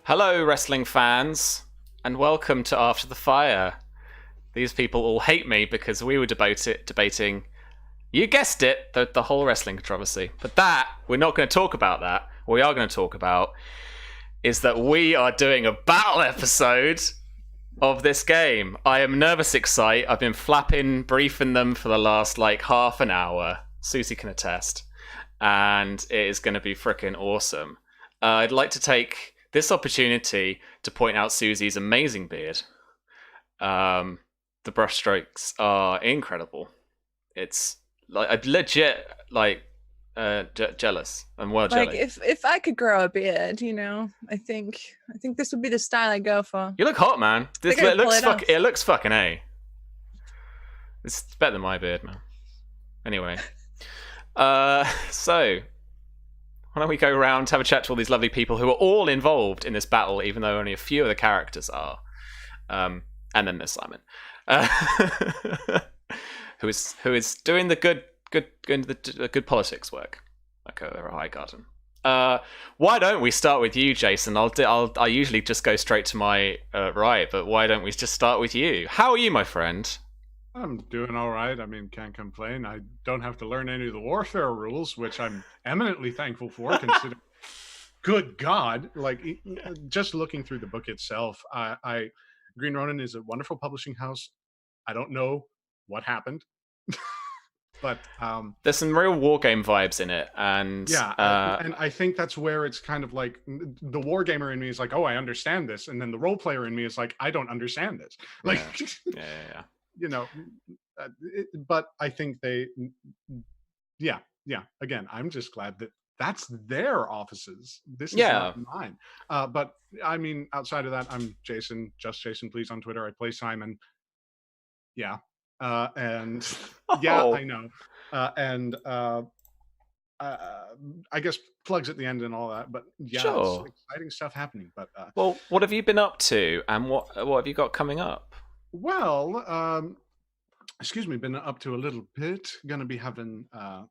Hello, wrestling fans, and welcome to After the Fire. These people all hate me because we were debating, you guessed it, the whole wrestling controversy. But we're not going to talk about that. What we are going to talk about is that we are doing a battle episode of this game. I am nervous excited. I've been briefing them for the last half an hour. Susie can attest. And it is going to be freaking awesome. I'd like to take this opportunity to point out Susie's amazing beard. The brushstrokes are incredible. It's I'm legit jealous. I'm well Like jealous. if I could grow a beard, I think this would be the style I go for. You look hot, man. This I could pull it looks fucking A. It's better than my beard, man. Anyway, so why don't we go around to have a chat to all these lovely people who are all involved in this battle, even though only a few of the characters are. And then there's Symon, who is doing the good politics work, like over at Highgarden. Why don't we start with you, Jason? I usually just go straight to my right, but why don't we just start with you? How are you, my friend? I'm doing all right. I mean, can't complain. I don't have to learn any of the warfare rules, which I'm eminently thankful for, considering, good God, just looking through the book itself, Green Ronin is a wonderful publishing house. I don't know what happened, but there's some real wargame vibes in it, and and I think that's where it's kind of like the wargamer in me is like, oh, I understand this, and then the role player in me is like, I don't understand this. Yeah. But I think again, I'm just glad that that's their offices. This is not mine. But I mean, outside of that, I'm Jason, just Jason please on Twitter. I play Symon. And I know. I guess plugs at the end and all that, but sure. It's exciting stuff happening. But well, what have you been up to, and what have you got coming up? Well, been up to a little bit. Gonna be having, a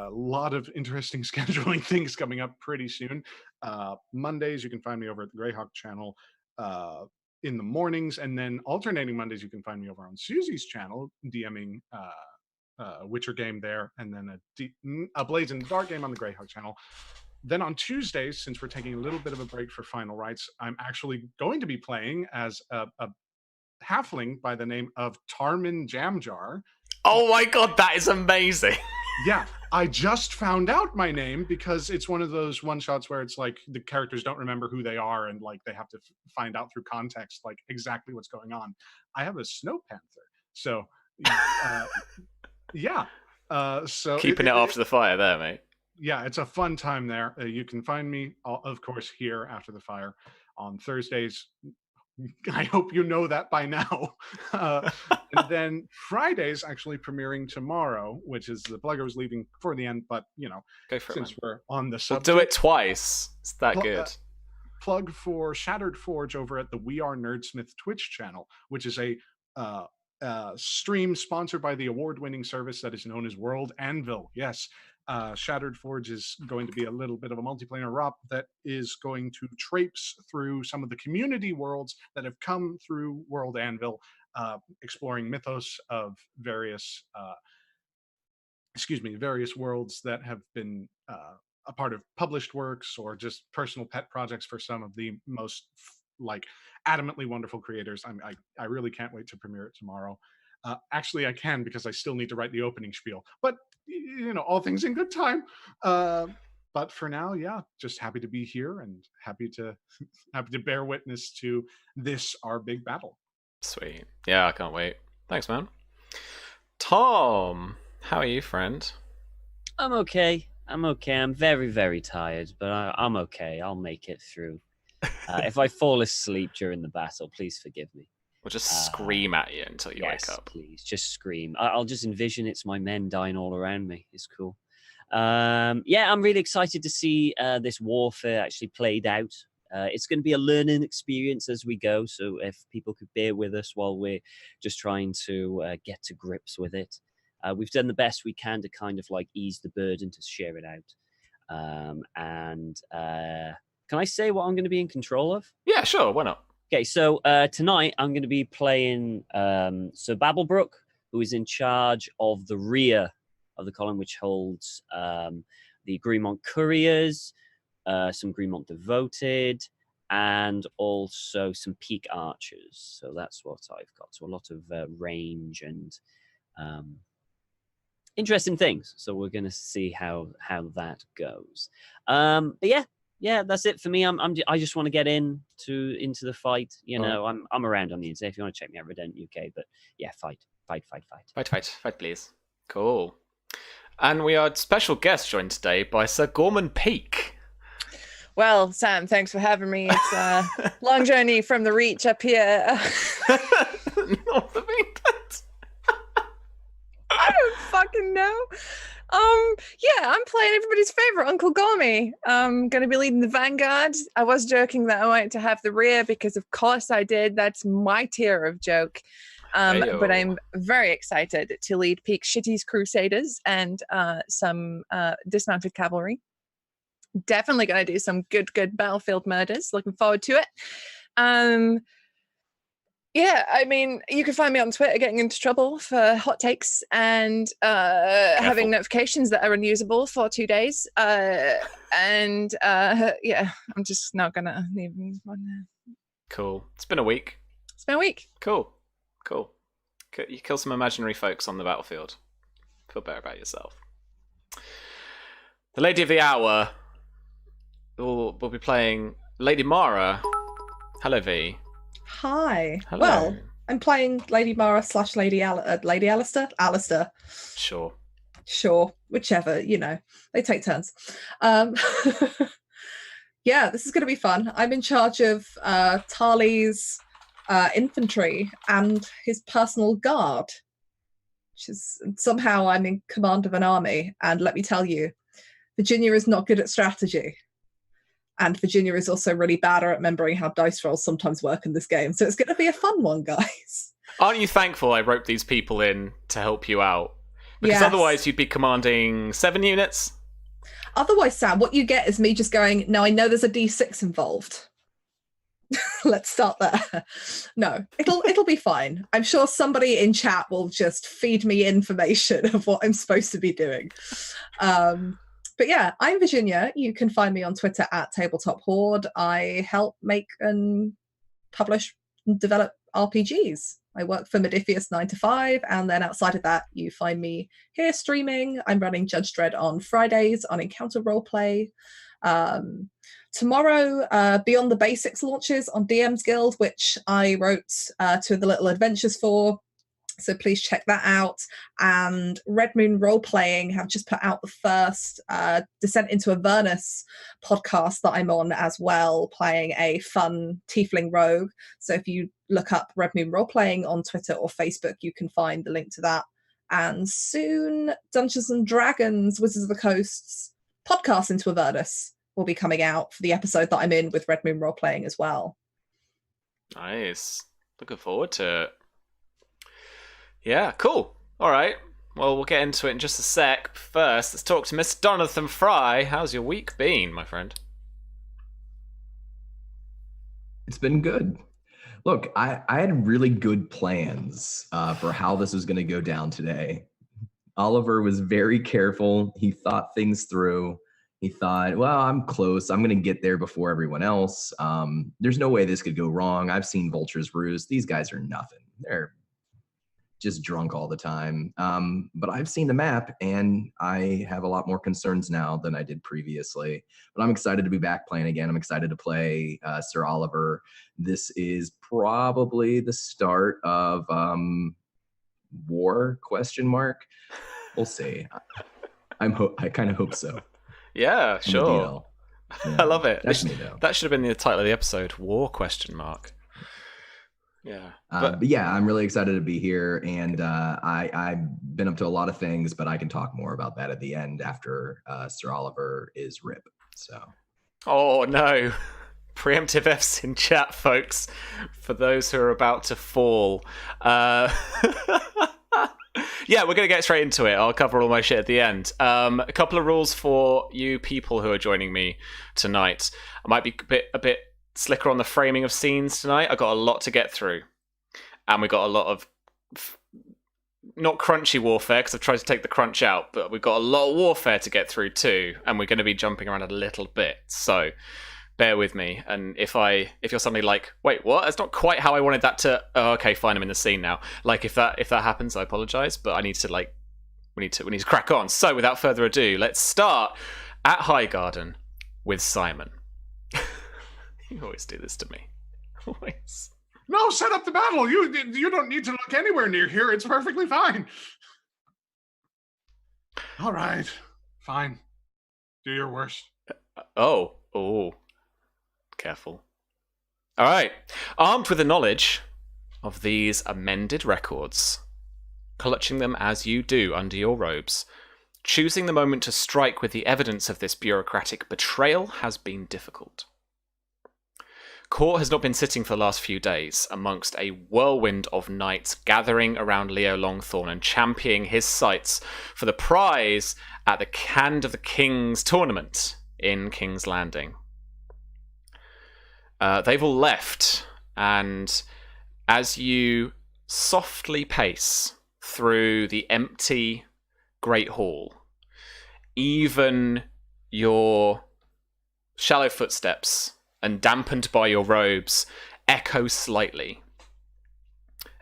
lot of interesting scheduling things coming up pretty soon. Mondays, you can find me over at the Greyhawk channel in the mornings, and then alternating Mondays, you can find me over on Susie's channel, DMing Witcher game there, and then a Blades in the Dark game on the Greyhawk channel. Then on Tuesdays, since we're taking a little bit of a break for final rights, I'm actually going to be playing as a halfling by the name of Tarmin Jamjar. Oh my god, that is amazing. Yeah, I just found out my name because it's one of those one-shots where it's like the characters don't remember who they are and they have to find out through context exactly what's going on. I have a snow panther, so so keeping it after the fire there, mate. Yeah, it's a fun time there. You can find me, of course, here after the fire on Thursdays. I hope you know that by now. And then Friday's actually premiering tomorrow, which is the plugger was leaving for the end, but go for since it, we're on the subject, we'll do it twice. It's that good. Plug for Shattered Forge over at the We Are Nerdsmith Twitch channel, which is a stream sponsored by the award-winning service that is known as World Anvil. Yes. Shattered Forge is going to be a little bit of a multiplayer ROP that is going to traipse through some of the community worlds that have come through World Anvil, exploring mythos of various worlds that have been a part of published works or just personal pet projects for some of the most adamantly wonderful creators. I really can't wait to premiere it tomorrow. Actually, I can because I still need to write the opening spiel, but all things in good time. But for now, just happy to be here and happy to bear witness to this, our big battle. Sweet. Yeah, I can't wait. Thanks, man. Tom, how are you, friend? I'm okay. I'm very, very tired, but I'm okay. I'll make it through. If I fall asleep during the battle, please forgive me. We'll just scream at you until you wake up. Please, just scream. I'll just envision it's my men dying all around me. It's cool. I'm really excited to see this warfare actually played out. It's going to be a learning experience as we go, so if people could bear with us while we're just trying to get to grips with it. We've done the best we can to kind of ease the burden to share it out. Can I say what I'm going to be in control of? Yeah, sure. Why not? Okay, so tonight I'm going to be playing Sir Babblebrook, who is in charge of the rear of the column, which holds the Greenmont couriers, some Greenmont devoted, and also some peak archers. So that's what I've got. So a lot of range and interesting things. So we're going to see how that goes. But yeah, that's it for me. I just want to get into the fight. You know, I'm around on the internet if you want to check me out, Redent UK. But yeah, fight, please. Cool. And we are special guest joined today by Sir Gorman Peake. Well, Sam, thanks for having me. It's a long journey from the Reach up here. Not the England. I don't fucking know. Yeah, I'm playing everybody's favorite, Uncle Gormy. I'm going to be leading the Vanguard. I was joking that I wanted to have the rear because, of course, I did. That's my tier of joke. But I'm very excited to lead Peak Shitty's Crusaders and some dismounted cavalry. Definitely going to do some good battlefield murders. Looking forward to it. Yeah, I mean, you can find me on Twitter getting into trouble for hot takes and having notifications that are unusable for 2 days. Yeah, I'm just not going to even... Cool. It's been a week. Cool. You kill some imaginary folks on the battlefield. Feel better about yourself. The Lady of the Hour will be playing Lady Mara. Hello, V. Hi. Hello. Well, I'm playing Lady Mara / Lady Alistair. Alistair. Sure. Whichever, you know. They take turns. Yeah, this is going to be fun. I'm in charge of Tarly's infantry and his personal guard. Which is, somehow I'm in command of an army. And let me tell you, Virginia is not good at strategy. And Virginia is also really bad at remembering how dice rolls sometimes work in this game. So it's going to be a fun one, guys. Aren't you thankful I roped these people in to help you out? Because otherwise you'd be commanding 7 units. Otherwise, Sam, what you get is me just going, no, I know there's a D6 involved. Let's start there. No, it'll be fine. I'm sure somebody in chat will just feed me information of what I'm supposed to be doing. But yeah, I'm Virginia. You can find me on Twitter at Tabletop Horde. I help make and publish and develop RPGs. I work for Modiphius 9 to 5, and then outside of that, you find me here streaming. I'm running Judge Dredd on Fridays on Encounter Roleplay. Tomorrow, Beyond the Basics launches on DM's Guild, which I wrote 2 of the little adventures for. So please check that out. And Red Moon Role-Playing have just put out the first Descent into Avernus podcast that I'm on as well, playing a fun tiefling rogue. So if you look up Red Moon Role-Playing on Twitter or Facebook, you can find the link to that. And soon, Dungeons & Dragons Wizards of the Coast's podcast Into Avernus will be coming out for the episode that I'm in with Red Moon Role-Playing as well. Nice. Looking forward to it. Yeah, cool. All right. Well, we'll get into it in just a sec. First, let's talk to Mr. Jonathan Fry. How's your week been, my friend? It's been good. Look, I had really good plans for how this was going to go down today. Oliver was very careful. He thought things through. He thought, well, I'm close. I'm going to get there before everyone else. There's no way this could go wrong. I've seen Vulture's Roost. These guys are nothing. They're just drunk all the time. But I've seen the map, and I have a lot more concerns now than I did previously. But I'm excited to be back playing again. I'm excited to play Sir Oliver. This is probably the start of war, ? We'll see. I kind of hope so. Yeah, sure. Yeah, I love it. though. That should have been the title of the episode, War ? Yeah. But yeah, I'm really excited to be here, and I've been up to a lot of things, but I can talk more about that at the end after Sir Oliver is RIP. So. Oh no. Preemptive F's in chat, folks, for those who are about to fall. Yeah, we're going to get straight into it. I'll cover all my shit at the end. A couple of rules for you people who are joining me tonight. I might be a bit slicker on the framing of scenes tonight. I got a lot to get through. And we got a lot of... not crunchy warfare, because I've tried to take the crunch out, but we've got a lot of warfare to get through too, and we're going to be jumping around a little bit. So... bear with me, and if you're suddenly like, wait, what? That's not quite how I wanted that to. Oh, okay, fine, I'm in the scene now. Like, if that happens, I apologize, but I need to we need to crack on. So, without further ado, let's start at Highgarden with Symon. You always do this to me. Always. No, set up the battle. You don't need to look anywhere near here. It's perfectly fine. All right, fine. Do your worst. Oh. Careful. All right. Armed with the knowledge of these amended records, clutching them as you do under your robes, choosing the moment to strike with the evidence of this bureaucratic betrayal has been difficult. Court has not been sitting for the last few days amongst a whirlwind of knights gathering around Leo Longthorn and championing his sights for the prize at the Hand of the King's tournament in King's Landing. They've all left, and as you softly pace through the empty Great Hall, even your shallow footsteps and dampened by your robes echo slightly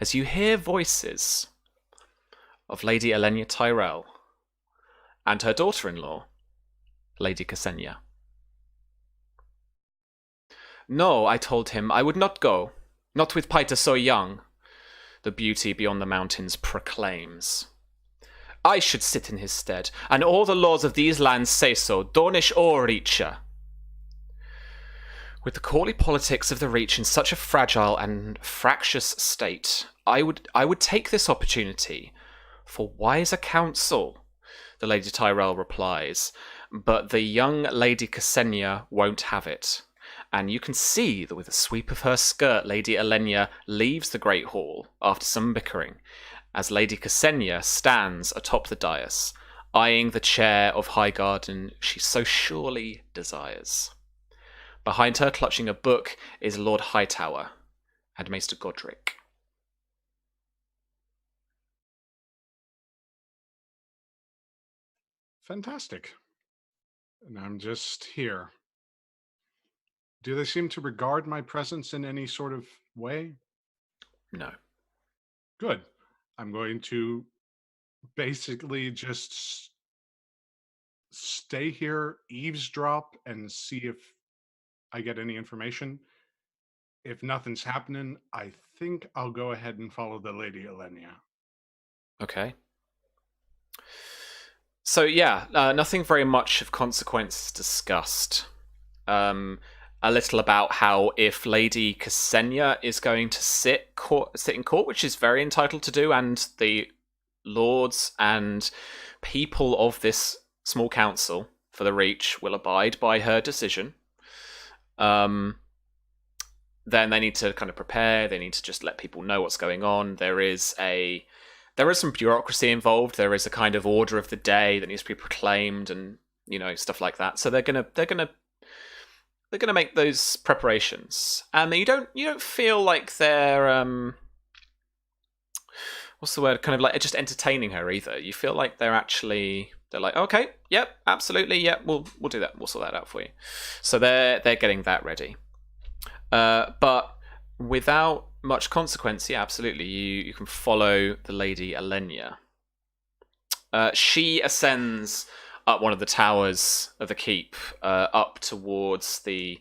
as you hear voices of Lady Elenya Tyrell and her daughter-in-law, Lady Ksenia. No, I told him, I would not go, not with Paita so young, the beauty beyond the mountains proclaims. I should sit in his stead, and all the laws of these lands say so, Dornish or Reacher. With the courtly politics of the Reach in such a fragile and fractious state, I would take this opportunity for wiser counsel, the Lady Tyrell replies, but the young Lady Ksenia won't have it. And you can see that with a sweep of her skirt, Lady Elenya leaves the Great Hall after some bickering, as Lady Ksenia stands atop the dais, eyeing the chair of Highgarden she so surely desires. Behind her, clutching a book, is Lord Hightower and Maester Godric. Fantastic. And I'm just here. Do they seem to regard my presence in any sort of way? No. Good. I'm going to basically just stay here, eavesdrop, and see if I get any information. If nothing's happening, I think I'll go ahead and follow the Lady Elenya. Okay. So yeah, nothing very much of consequence discussed. A little about how if Lady Ksenia is going to sit in court, which is very entitled to do, and the lords and people of this small council for the Reach will abide by her decision, then they need to kind of prepare. They need to just let people know what's going on. There is some bureaucracy involved. There is a kind of order of the day that needs to be proclaimed, and stuff like that. So they're gonna make those preparations, and you don't feel like they're what's the word? Kind of like just entertaining her either. You feel like they're like, okay, yep, absolutely, yep, we'll do that. We'll sort that out for you. So they're getting that ready, but without much consequence. Yeah, absolutely. You can follow the Lady Elenya. She ascends up one of the towers of the keep, up towards the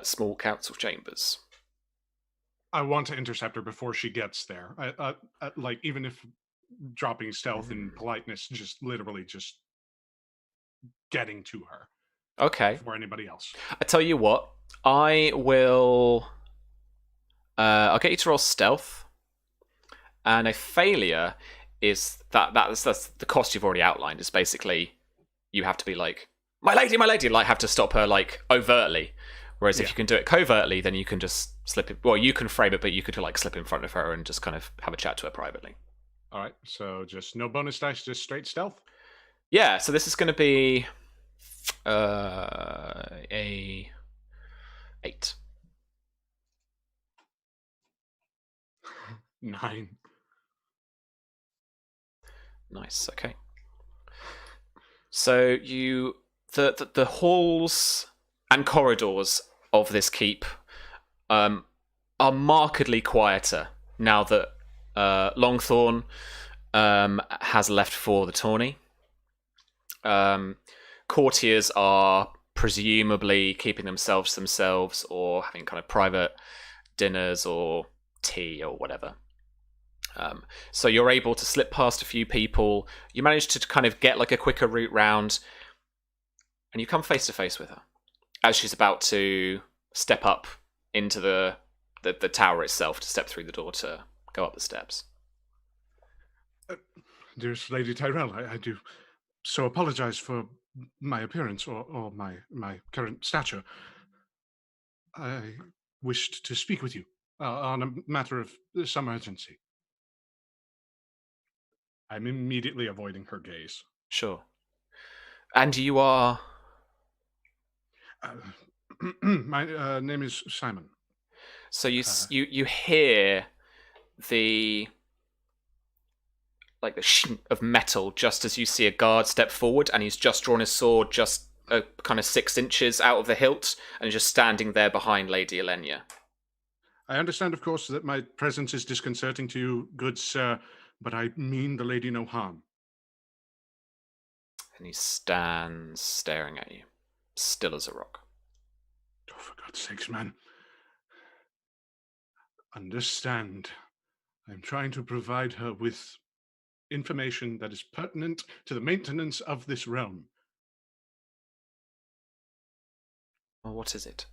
small council chambers. I want to intercept her before she gets there. Like, even if dropping stealth and politeness, just literally just getting to her. Okay. Before anybody else. I tell you what, I will. I'll get you to roll stealth, and a failure is that's the cost you've already outlined. Is basically you have to be like, my lady, like have to stop her like overtly. Whereas if you can do it covertly, then you can just slip it. Well, you can frame it, but you could like slip in front of her and just kind of have a chat to her privately. All right, so just no bonus dice, just straight stealth. Yeah, so this is going to be a 8. 9. Nice. Okay. So the halls and corridors of this keep are markedly quieter now that Longthorn has left for the tourney. Courtiers are presumably keeping themselves to themselves or having kind of private dinners or tea or whatever. So you're able to slip past a few people. You manage to kind of get like a quicker route round, and you come face to face with her as she's about to step up into the tower itself, to step through the door to go up the steps. Dearest Lady Tyrell, I do so apologize for my appearance or my current stature. I wished to speak with you on a matter of some urgency. I'm immediately avoiding her gaze. Sure. And you are... My name is Symon. So you hear the shink of metal just as you see a guard step forward, and he's just drawn his sword just kind of 6 inches out of the hilt, and just standing there behind Lady Elenia. I understand, of course, that my presence is disconcerting to you, good sir, but I mean the lady no harm. And he stands staring at you, still as a rock. Oh, for God's sakes, man. Understand. I'm trying to provide her with information that is pertinent to the maintenance of this realm. Well, what is it?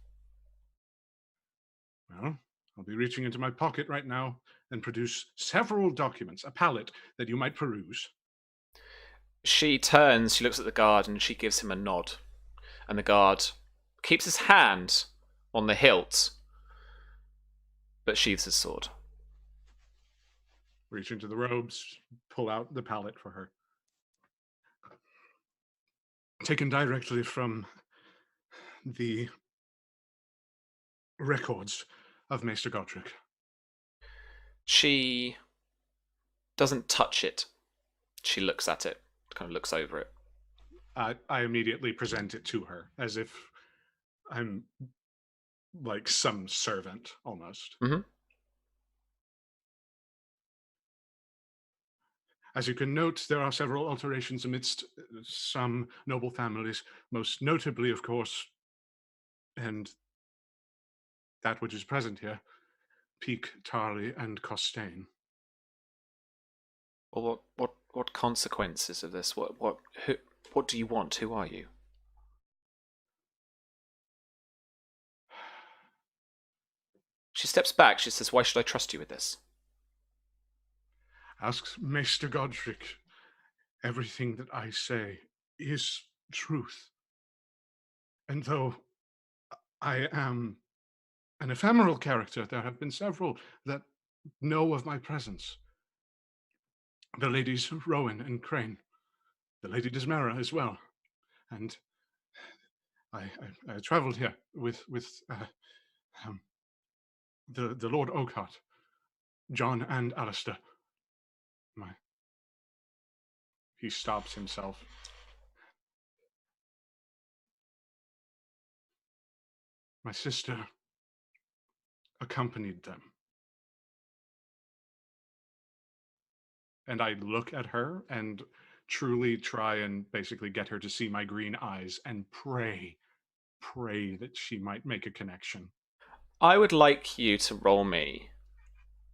Well, I'll be reaching into my pocket right now and produce several documents, a palette that you might peruse. She turns, she looks at the guard, and she gives him a nod. And the guard keeps his hand on the hilt, but sheathes his sword. Reach into the robes, pull out the palette for her. Taken directly from the records of Maester Godric. She doesn't touch it. She looks at it, kind of looks over it. I immediately present it to her as if I'm like some servant almost. Mm-hmm. As you can note, there are several alterations amidst some noble families, most notably, of course, and that which is present here, Peak, Tarley, and Costain. Well, what consequences of this? What do you want? Who are you? She steps back. She says, "Why should I trust you with this?" Ask Maester Godric. Everything that I say is truth. And though I am an ephemeral character, there have been several that know of my presence. The ladies Rowan and Crane, the Lady Dismera as well. And I traveled here with the Lord Oakhart, John and Alistair. He stops himself. My sister accompanied them. And I look at her and truly try and basically get her to see my green eyes and pray that she might make a connection. I would like you to roll me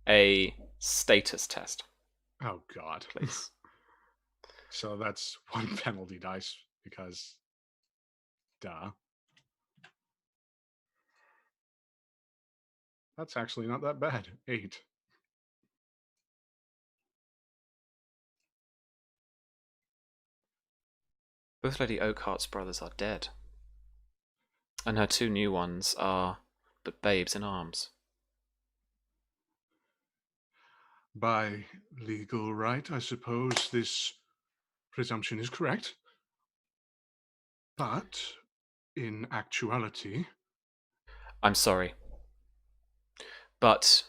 a status test. Oh, God. Please. So that's 1 penalty dice because, duh. That's actually not that bad. 8. Both Lady Oakhart's brothers are dead. And her 2 new ones are but babes in arms. By legal right, I suppose this presumption is correct. But in actuality, I'm sorry. But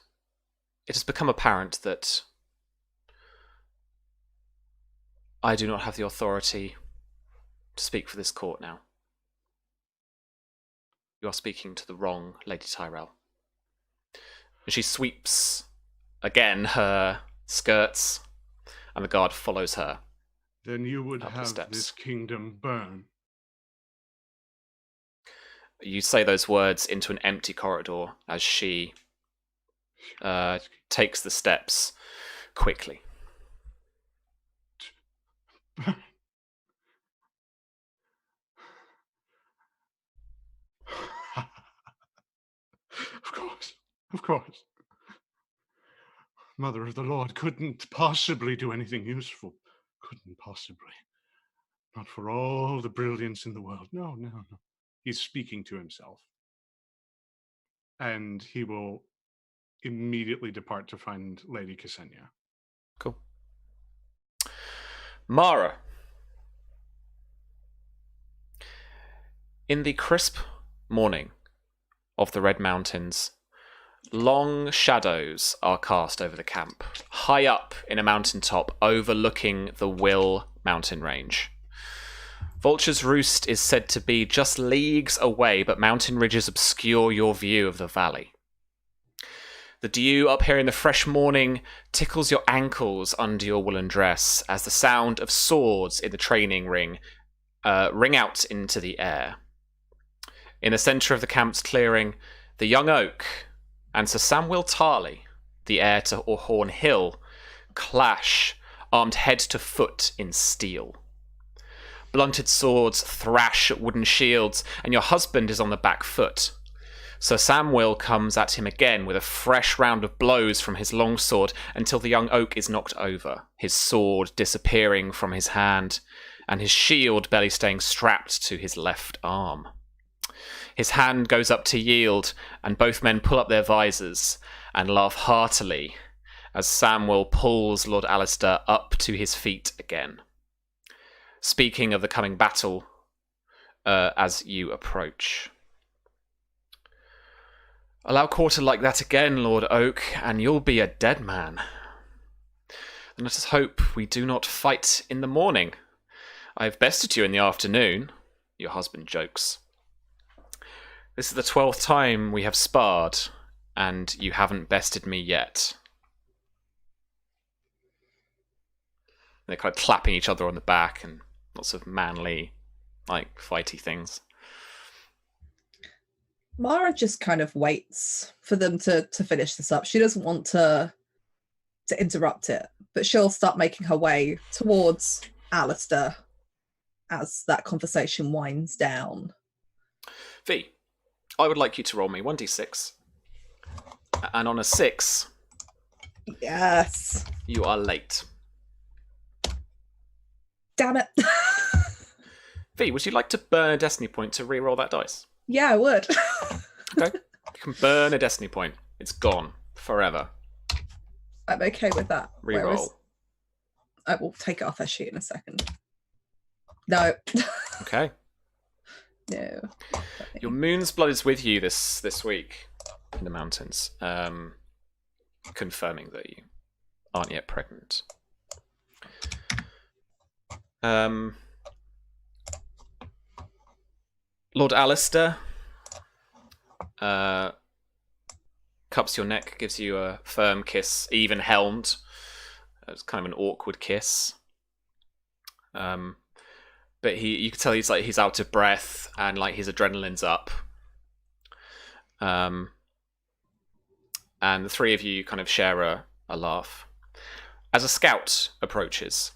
it has become apparent that I do not have the authority to speak for this court now. You are speaking to the wrong Lady Tyrell. And she sweeps again her skirts, and the guard follows her. then you would Up the have steps. this kingdom burn. You say those words into an empty corridor as she takes the steps quickly. Of course. Mother of the Lord couldn't possibly do anything useful. Couldn't possibly. Not for all the brilliance in the world. No. He's speaking to himself. And he will immediately depart to find Lady Ksenia. Cool. Mara. In the crisp morning of the Red Mountains, long shadows are cast over the camp, high up in a mountaintop overlooking the Will mountain range. Vulture's Roost is said to be just leagues away, but mountain ridges obscure your view of the valley. The dew up here in the fresh morning tickles your ankles under your woolen dress as the sound of swords in the training ring ring out into the air. In the centre of the camp's clearing, the young oak and Sir Samwell Tarley, the heir to Orhorn Hill, clash, armed head to foot in steel. Blunted swords thrash at wooden shields, and your husband is on the back foot. Sir Samwell comes at him again with a fresh round of blows from his longsword until the young oak is knocked over, his sword disappearing from his hand, and his shield barely staying strapped to his left arm. His hand goes up to yield, and both men pull up their visors and laugh heartily as Samwell pulls Lord Alistair up to his feet again. Speaking of the coming battle, as you approach. Allow quarter like that again, Lord Oak, and you'll be a dead man. And let us hope we do not fight in the morning. I have bested you in the afternoon, your husband jokes. This is the 12th time we have sparred, and you haven't bested me yet. They're kind of clapping each other on the back and lots of manly, fighty things. Mara just kind of waits for them to finish this up. She doesn't want to interrupt it, but she'll start making her way towards Alistair as that conversation winds down. V, I would like you to roll me 1d6. And on a 6, Yes. you are late. Damn it. V, would you like to burn a destiny point to re-roll that dice? Yeah, I would. Okay. You can burn a destiny point. It's gone. Forever. I'm okay with that. Reroll. I will take it off her sheet in a second. No. Okay. No. Your moon's blood is with you this week in the mountains, confirming that you aren't yet pregnant. Lord Alistair cups your neck, gives you a firm kiss, even helmed. It's kind of an awkward kiss. But you can tell he's out of breath and his adrenaline's up. And the three of you kind of share a laugh. As a scout approaches,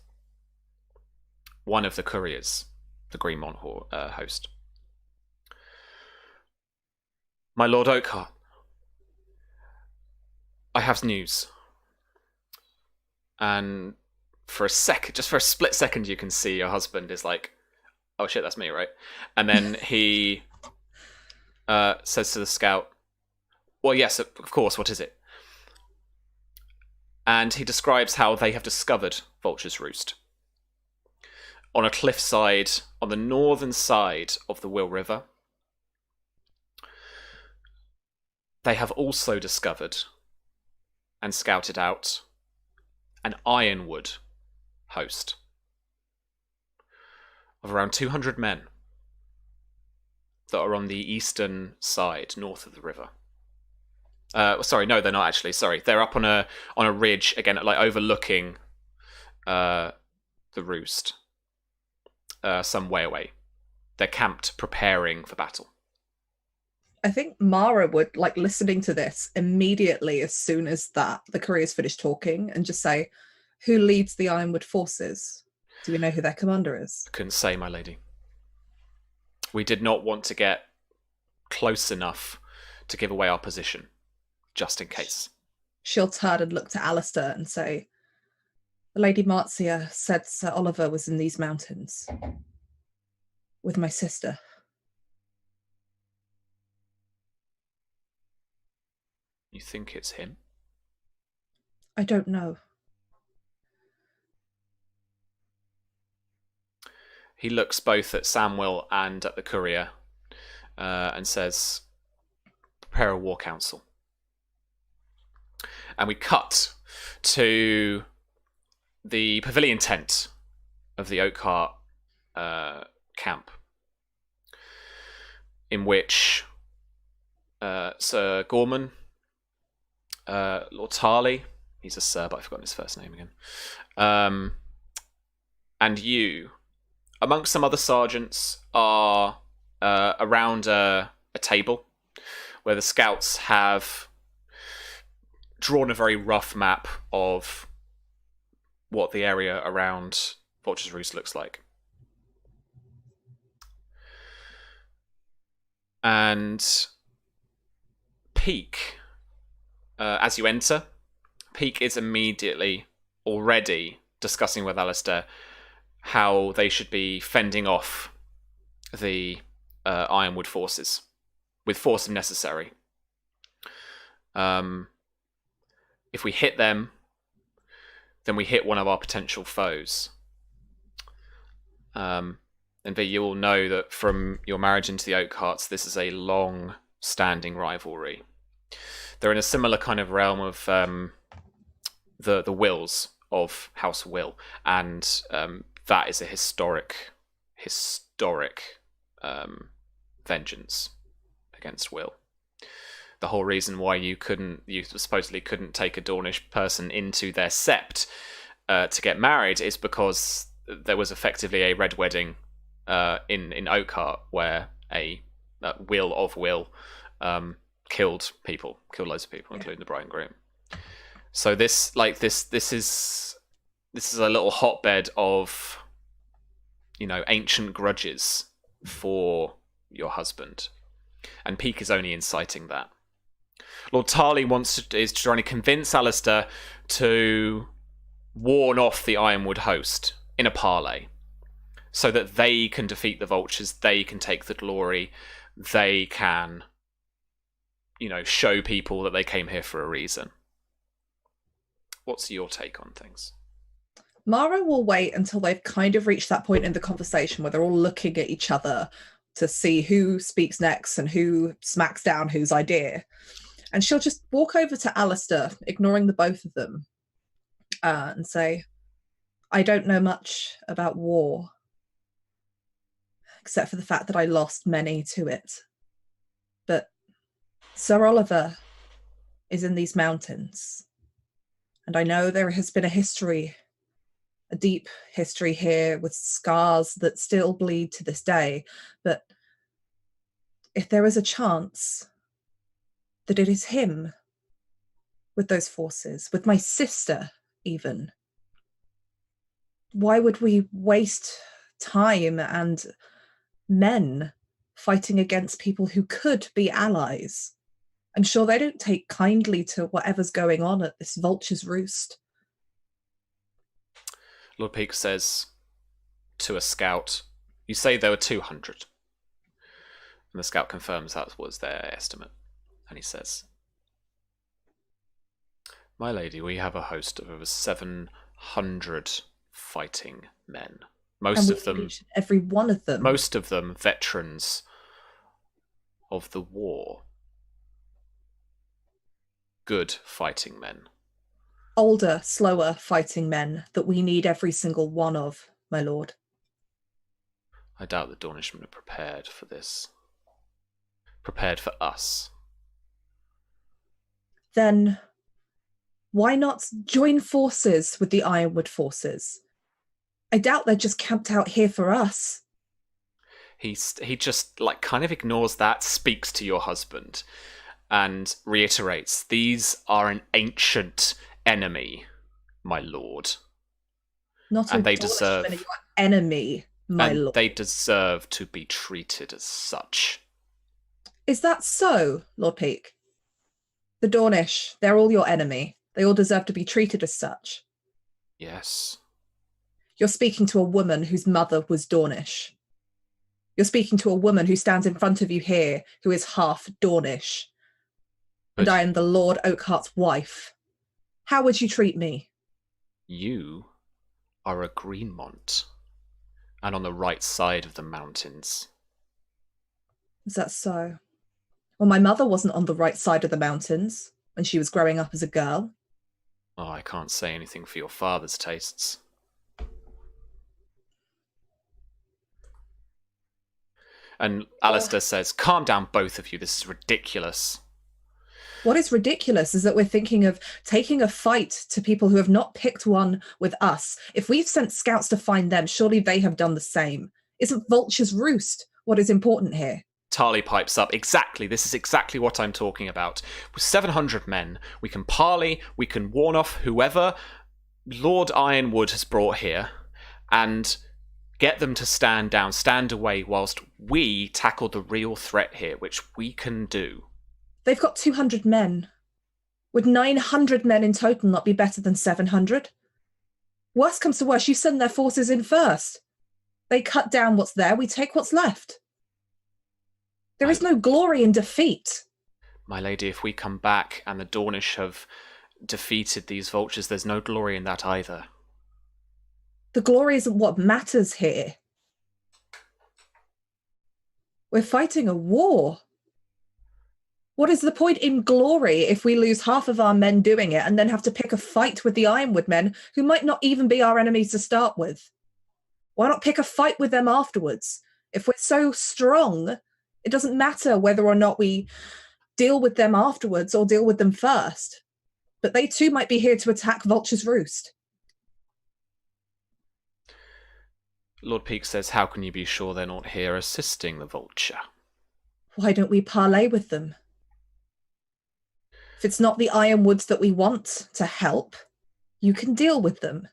one of the couriers, the Greenmont host. My Lord Oakhart, I have news. And for a second, just for a split second, you can see your husband is like, oh shit, that's me, right? And then he says to the scout, well, yes, of course, what is it? And he describes how they have discovered Vulture's Roost on a cliffside on the northern side of the Will River. They have also discovered and scouted out an Ironwood host of around 200 men that are on the eastern side, north of the river. Sorry, no, they're not actually. Sorry, they're up on a ridge again, like overlooking the Roost, some way away. They're camped, preparing for battle. I think Mara would, like, listening to this immediately as soon as the couriers finished talking, and just say, "Who leads the Ironwood forces? Do we know who their commander is?" Couldn't say, my lady. We did not want to get close enough to give away our position, just in case. She'll turn and look to Alistair and say, "The Lady Marcia said Sir Oliver was in these mountains with my sister." You think it's him? I don't know. He looks both at Samuel and at the courier and says, "Prepare a war council." And we cut to the pavilion tent of the Oakheart camp, in which Sir Gorman, Lord Tarley, he's a sir, but I've forgotten his first name again, and you, amongst some other sergeants, are around a table where the scouts have drawn a very rough map of what the area around Vulture's Roost looks like. And Peak, as you enter, Peak is immediately already discussing with Alistair how they should be fending off the Ironwood forces with force if necessary. If we hit them, then we hit one of our potential foes. And you all know that from your marriage into the Oakhearts, this is a long-standing rivalry. They're in a similar kind of realm of the Wills of House Will, and that is a historic vengeance against Will. The whole reason why you supposedly couldn't take a Dornish person into their sept to get married is because there was effectively a red wedding in Oakhart where a Will of Will killed loads of people, including the bride and groom. So this is a little hotbed of, ancient grudges for your husband, and Peak is only inciting that. Lord Tarley is trying to convince Alistair to warn off the Ironwood host in a parley, so that they can defeat the Vultures, they can take the glory, they can, show people that they came here for a reason. What's your take on things? Mara will wait until they've kind of reached that point in the conversation where they're all looking at each other to see who speaks next and who smacks down whose idea. And she'll just walk over to Alistair, ignoring the both of them, and say, "I don't know much about war, except for the fact that I lost many to it. But Sir Oliver is in these mountains. And I know there has been a deep history here with scars that still bleed to this day. But if there is a chance that it is him with those forces, with my sister even, why would we waste time and men fighting against people who could be allies? I'm sure they don't take kindly to whatever's going on at this Vulture's Roost." Lord Peak says to a scout, "You say there were 200. And the scout confirms that was their estimate. And he says, My lady, we have a host of over 700 fighting men. And we need every one of them. Most of them veterans of the war. Good fighting men. Older, slower fighting men that we need every single one of, my lord. I doubt the Dornishmen are prepared for this. Prepared for us. Then why not join forces with the Ironwood forces? I doubt they're just camped out here for us. He just like kind of ignores that, speaks to your husband, and reiterates, these are an ancient enemy, my lord. Not and a they Dornishman, deserve your enemy, my and lord. they deserve to be treated as such. Is that so, Lord Peake? The Dornish, they're all your enemy. They all deserve to be treated as such. Yes. You're speaking to a woman whose mother was Dornish. You're speaking to a woman who stands in front of you here who is half Dornish. And I am the Lord Oakheart's wife. How would you treat me? You are a Greenmont, and on the right side of the mountains. Is that so? Well, my mother wasn't on the right side of the mountains when she was growing up as a girl. Oh, I can't say anything for your father's tastes. And Alistair says, calm down, both of you. This is ridiculous. What is ridiculous is that we're thinking of taking a fight to people who have not picked one with us. If we've sent scouts to find them, surely they have done the same. Isn't Vulture's Roost what is important here? Tarly pipes up. Exactly. This is exactly what I'm talking about. With 700 men, we can parley, we can warn off whoever Lord Ironwood has brought here, and get them to stand down, stand away, whilst we tackle the real threat here, which we can do. They've got 200 men. Would 900 men in total not be better than 700? Worst comes to worst, you send their forces in first. They cut down what's there, we take what's left. There is no glory in defeat. My lady, if we come back and the Dornish have defeated these vultures, there's no glory in that either. The glory isn't what matters here. We're fighting a war. What is the point in glory if we lose half of our men doing it and then have to pick a fight with the Ironwood men who might not even be our enemies to start with? Why not pick a fight with them afterwards? If we're so strong, it doesn't matter whether or not we deal with them afterwards or deal with them first. But they too might be here to attack Vulture's Roost. Lord Peake says, how can you be sure they're not here assisting the Vulture? Why don't we parley with them? If it's not the Ironwoods that we want to help, you can deal with them.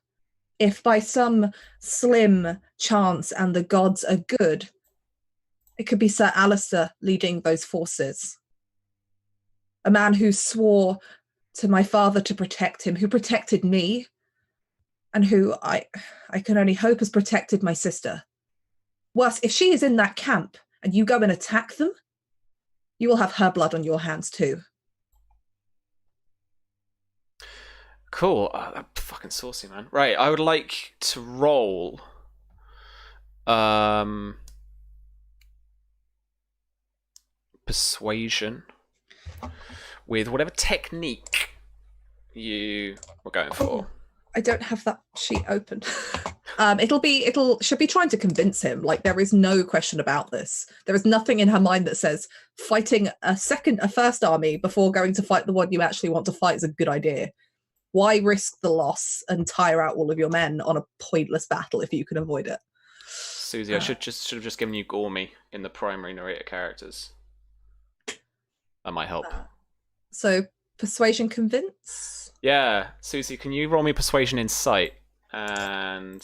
If by some slim chance and the gods are good, it could be Sir Alistair leading those forces. A man who swore to my father to protect him, who protected me, and who I can only hope has protected my sister. Worse, if she is in that camp and you go and attack them, you will have her blood on your hands too. Cool. Fucking saucy, man. Right, I would like to roll persuasion with whatever technique you were going for. I don't have that sheet open. She'll be trying to convince him. Like, there is no question about this. There is nothing in her mind that says fighting a first army before going to fight the one you actually want to fight is a good idea. Why risk the loss and tire out all of your men on a pointless battle if you can avoid it? Susie, I should have just given you Gormy in the primary narrator characters. That might help. So persuasion, convince. Yeah, Susie, can you roll me persuasion insight, and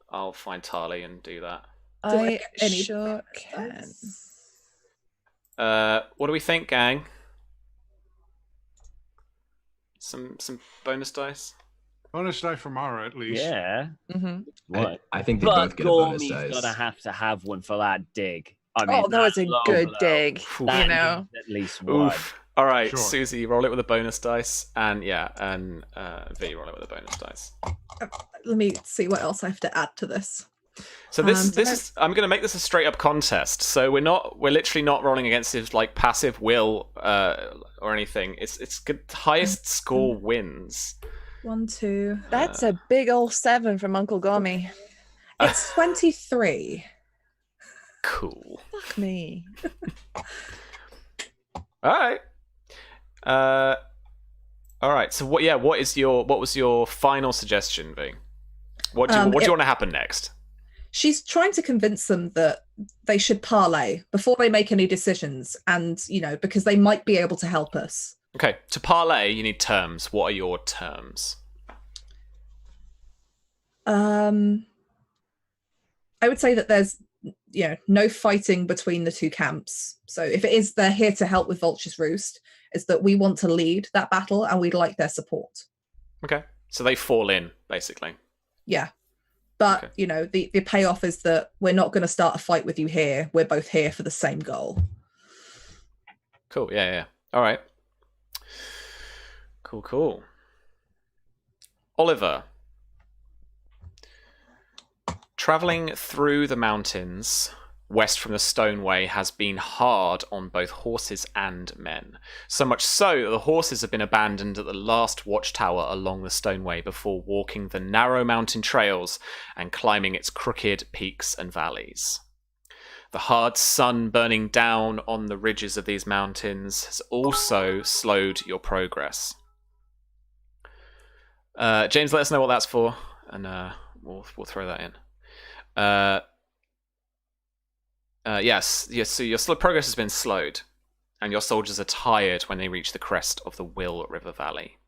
I'll find Tarly and do that. I sure can. What do we think, gang? Some bonus dice. Bonus die for Mara, at least. Yeah. Mm-hmm. What? I think they both But get a bonus Gormy's dice. gonna have one for that dig. I mean, Oh, that was a low good blow. dig. Oof. You That know. needs at least one. Oof. All right, Sure. Susie, roll it with a bonus dice, and V, roll it with a bonus dice. Let me see what else I have to add to this. So this is I'm going to make this a straight up contest. So we're literally not rolling against his like passive will or anything. It's good. Highest score wins. 1, 2. That's a big old 7 from Uncle Gomi. It's 23. Cool. Fuck me. All right. All right. So what was your final suggestion, V? What do you want to happen next? She's trying to convince them that they should parley before they make any decisions, and because they might be able to help us. Okay, to parlay, you need terms. What are your terms? I would say that there's no fighting between the two camps. So if it is they're here to help with Vulture's Roost, it's that we want to lead that battle and we'd like their support. Okay, so they fall in basically. Yeah. But, okay. The payoff is that we're not going to start a fight with you here. We're both here for the same goal. Cool. Yeah. All right. Cool. Oliver. Traveling through the mountains west from the Stoneway has been hard on both horses and men. So much so that the horses have been abandoned at the last watchtower along the Stoneway before walking the narrow mountain trails and climbing its crooked peaks and valleys. The hard sun burning down on the ridges of these mountains has also slowed your progress. James, let us know what that's for, and we'll throw that in. Yes, so your progress has been slowed, and your soldiers are tired when they reach the crest of the Will River Valley.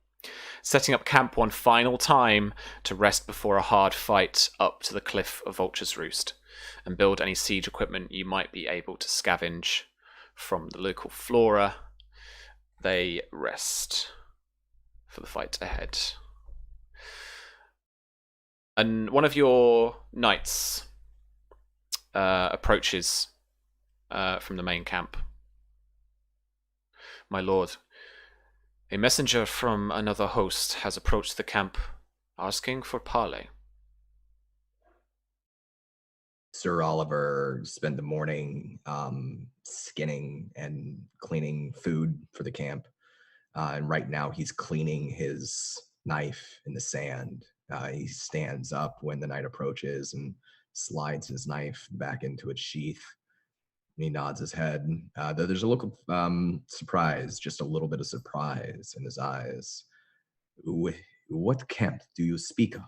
Setting up camp one final time to rest before a hard fight up to the cliff of Vulture's Roost, and build any siege equipment you might be able to scavenge from the local flora. They rest for the fight ahead. And one of your knights approaches from the main camp. My lord, a messenger from another host has approached the camp asking for parley. Sir Oliver spent the morning skinning and cleaning food for the camp. And right now he's cleaning his knife in the sand. He stands up when the knight approaches and slides his knife back into its sheath. And he nods his head. There's a look of surprise, just a little bit of surprise in his eyes. What camp do you speak of?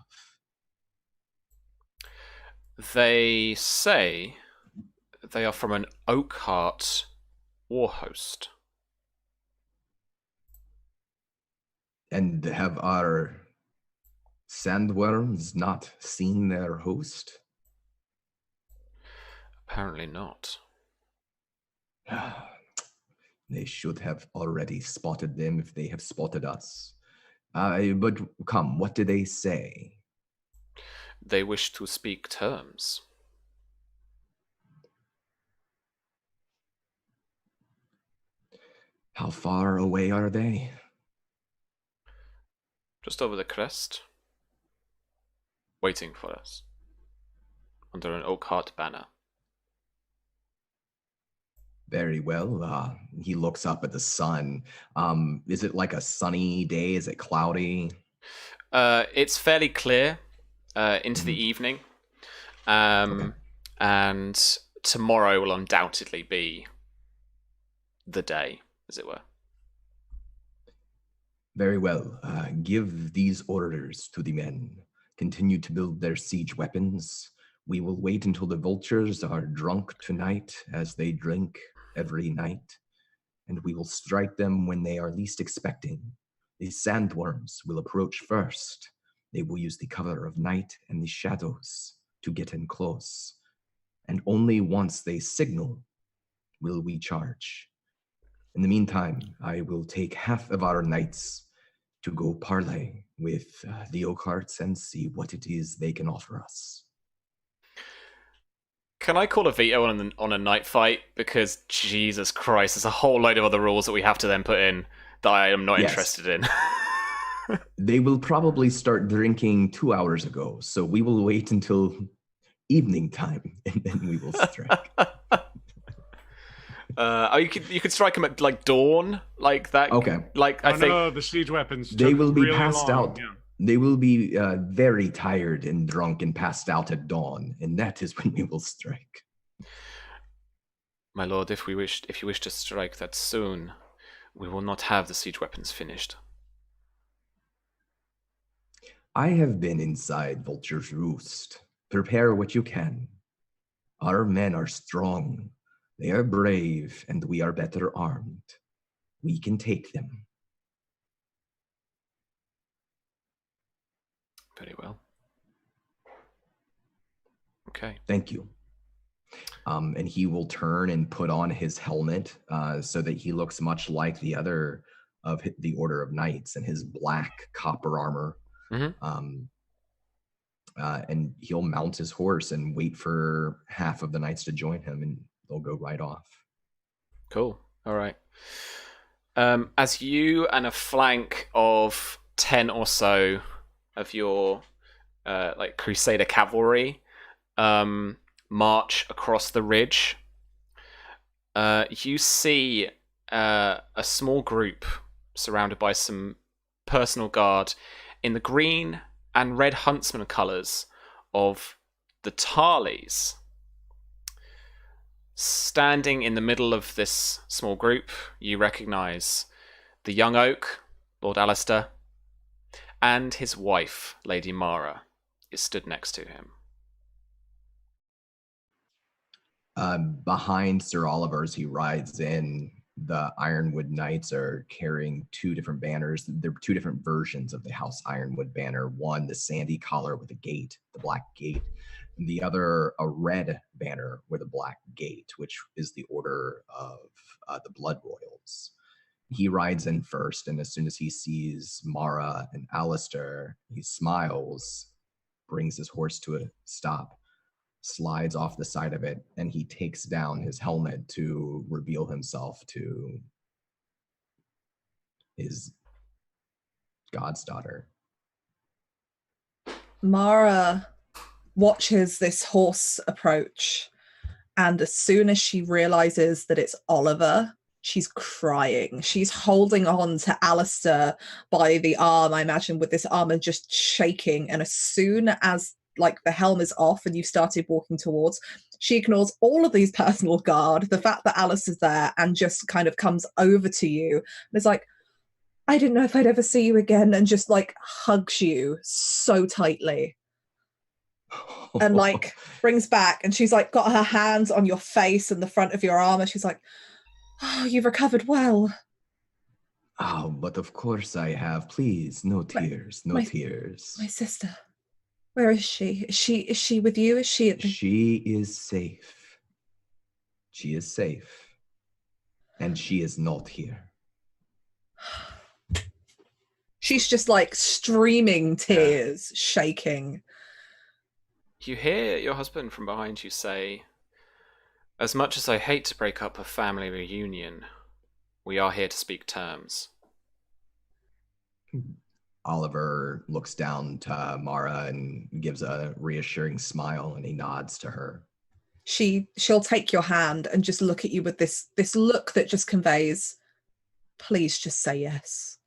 They say they are from an Oakheart war host. And have our sandworms not seen their host? Apparently not. They should have already spotted them if they have spotted us. But come, what do they say? They wish to speak terms. How far away are they? Just over the crest. Waiting for us. Under an Oakheart banner. Very well. He looks up at the sun. Is it like a sunny day? Is it cloudy? It's fairly clear into the evening. Okay. And tomorrow will undoubtedly be the day, as it were. Very well. Give these orders to the men. Continue to build their siege weapons. We will wait until the vultures are drunk tonight, as they drink every night, and we will strike them when they are least expecting. The sandworms will approach first. They will use the cover of night and the shadows to get in close, and only once they signal will we charge. In the meantime, I will take half of our knights to go parley with the Oakhearts and see what it is they can offer us. Can I call a veto on a night fight? Because Jesus Christ, there's a whole load of other rules that we have to then put in that I am not Yes. interested in. They will probably start drinking 2 hours ago, so we will wait until evening time and then we will strike. You could strike them at like dawn, like that. Okay. Like Oh, I think no, the siege weapons. They took will be really passed long, out. yeah. They will be very tired and drunk and passed out at dawn, and that is when we will strike. my lord, if you wish to strike that soon, we will not have the siege weapons finished. I have been inside Vulture's Roost. Prepare what you can. Our men are strong. They are brave, and we are better armed. We can take them. Very well. Okay. Thank you. And he will turn and put on his helmet so that he looks much like the other of the Order of Knights in his black copper armor. Mhm. And he'll mount his horse and wait for half of the knights to join him, and they'll go right off. Cool. All right. As you and a flank of 10 or so of your like Crusader cavalry march across the ridge, you see a small group surrounded by some personal guard in the green and red huntsman colours of the Tarleys. Standing in the middle of this small group, you recognise the young oak, Lord Alistair, and his wife, Lady Mara, is stood next to him. Behind Sir Oliver, as he rides in, the Ironwood Knights are carrying two different banners. They're two different versions of the House Ironwood banner. One, the sandy collar with a gate, the black gate, and the other, a red banner with a black gate, which is the order of the Blood Royals. He rides in first, and as soon as he sees Mara and Alistair, he smiles, brings his horse to a stop, slides off the side of it, and he takes down his helmet to reveal himself to his god's daughter. Mara watches this horse approach, and as soon as she realizes that it's Oliver, she's crying. She's holding on to Alistair by the arm, I imagine, with this arm and just shaking. And as soon as like the helm is off and you started walking towards, she ignores all of these personal guard, the fact that Alice is there, and just kind of comes over to you and is like, I didn't know if I'd ever see you again, and just like hugs you so tightly and like brings back, and she's like got her hands on your face and the front of your arm, and she's like, oh, you've recovered well. Oh, but of course I have. Please, no tears, no tears. My sister. Where is she? Is she with you? Is she at the... She is safe. She is safe. And she is not here. She's just like streaming tears, shaking. You hear your husband from behind you say, as much as I hate to break up a family reunion, we are here to speak terms. Oliver looks down to Mara and gives a reassuring smile, and he nods to her. She'll take your hand and just look at you with this look that just conveys, please just say yes.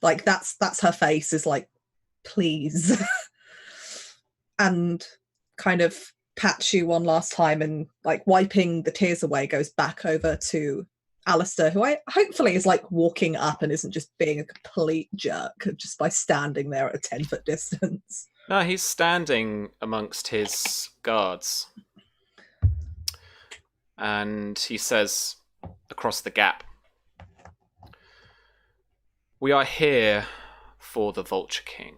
Like that's her face, is like, please. And kind of pats you one last time, and like wiping the tears away, goes back over to Alistair, who hopefully is like walking up and isn't just being a complete jerk just by standing there at a 10-foot distance. No, he's standing amongst his guards. And he says, across the gap, we are here for the Vulture King.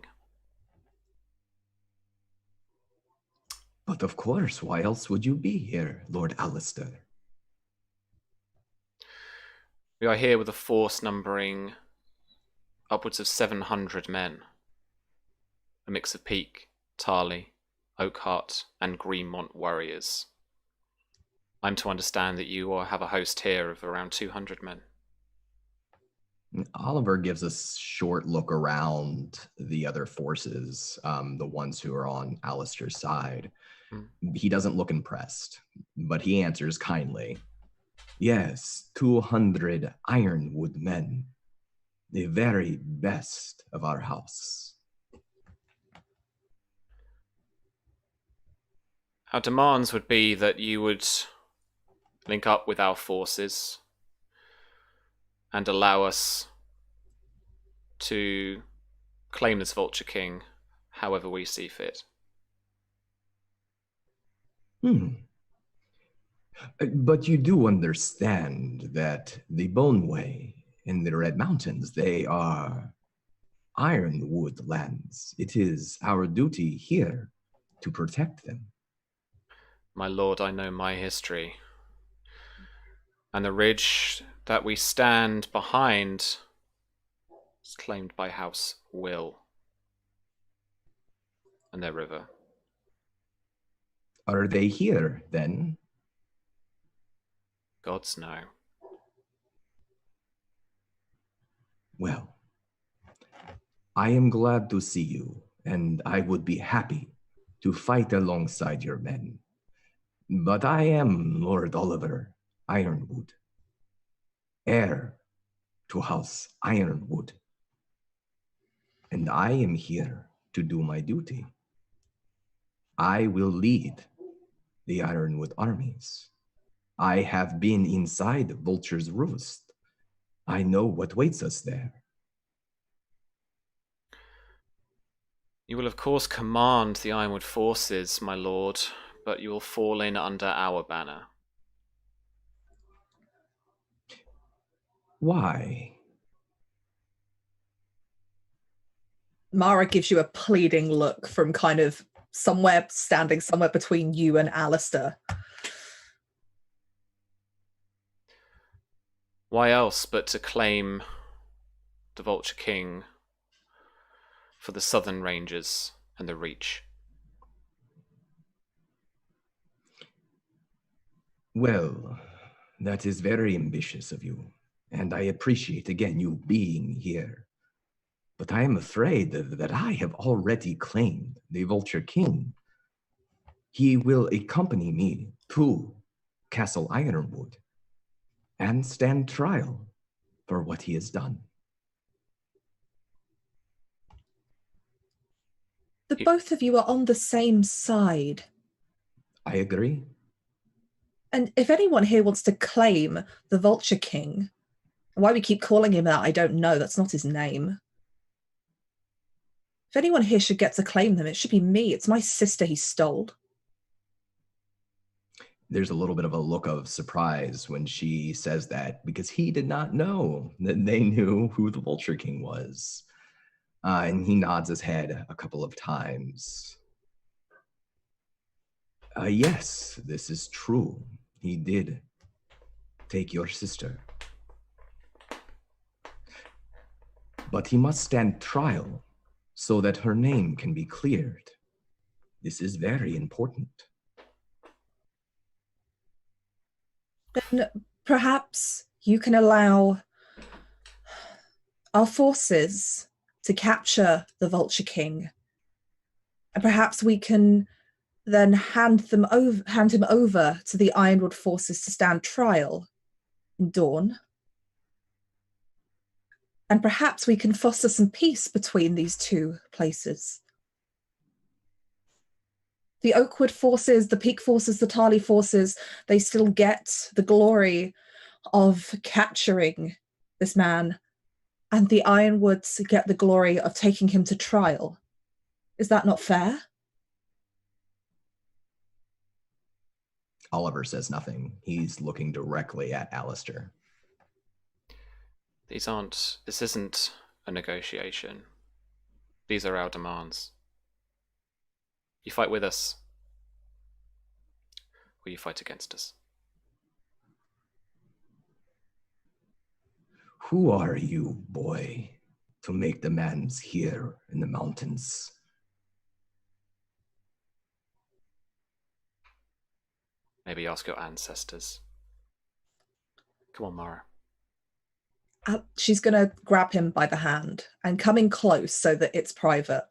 But of course, why else would you be here, Lord Alistair? We are here with a force numbering upwards of 700 men. A mix of Peak, Tarley, Oakheart, and Greenmont warriors. I'm to understand that you have a host here of around 200 men. Oliver gives a short look around the other forces, the ones who are on Alistair's side. He doesn't look impressed, but he answers kindly. Yes, 200 ironwood men, the very best of our house. Our demands would be that you would link up with our forces and allow us to claim this Vulture King however we see fit. But you do understand that the Boneway and the Red Mountains, they are ironwood lands. It is our duty here to protect them. My lord, I know my history. And the ridge that we stand behind is claimed by House Will and their river. Are they here, then? Gods know. Well, I am glad to see you, and I would be happy to fight alongside your men. But I am Lord Oliver Ironwood, heir to House Ironwood. And I am here to do my duty. I will lead the Ironwood armies. I have been inside Vulture's Roost. I know what waits us there. You will of course command the Ironwood forces, my lord, but you will fall in under our banner. Why? Mara gives you a pleading look from kind of standing somewhere between you and Alistair. Why else but to claim the Vulture King for the southern ranges and the Reach? Well, that is very ambitious of you, and I appreciate again you being here. But I am afraid that I have already claimed the Vulture King. He will accompany me to Castle Ironwood and stand trial for what he has done. The both of you are on the same side. I agree. And if anyone here wants to claim the Vulture King, why we keep calling him that, I don't know. That's not his name. If anyone here should get to claim them, it should be me. It's my sister he stole. There's a little bit of a look of surprise when she says that, because he did not know that they knew who the Vulture King was. And he nods his head a couple of times. Yes, this is true. He did take your sister. But he must stand trial so that her name can be cleared. This is very important. Then perhaps you can allow our forces to capture the Vulture King. And perhaps we can then hand him over to the Ironwood forces to stand trial in Dawn. And perhaps we can foster some peace between these two places. The Oakwood forces, the Peak forces, the Tarley forces, they still get the glory of capturing this man, and the Ironwoods get the glory of taking him to trial. Is that not fair? Oliver says nothing. He's looking directly at Alistair. This isn't a negotiation. These are our demands. You fight with us, or you fight against us. Who are you, boy, to make demands here in the mountains? Maybe ask your ancestors. Come on, Mara. She's going to grab him by the hand and come in close so that it's private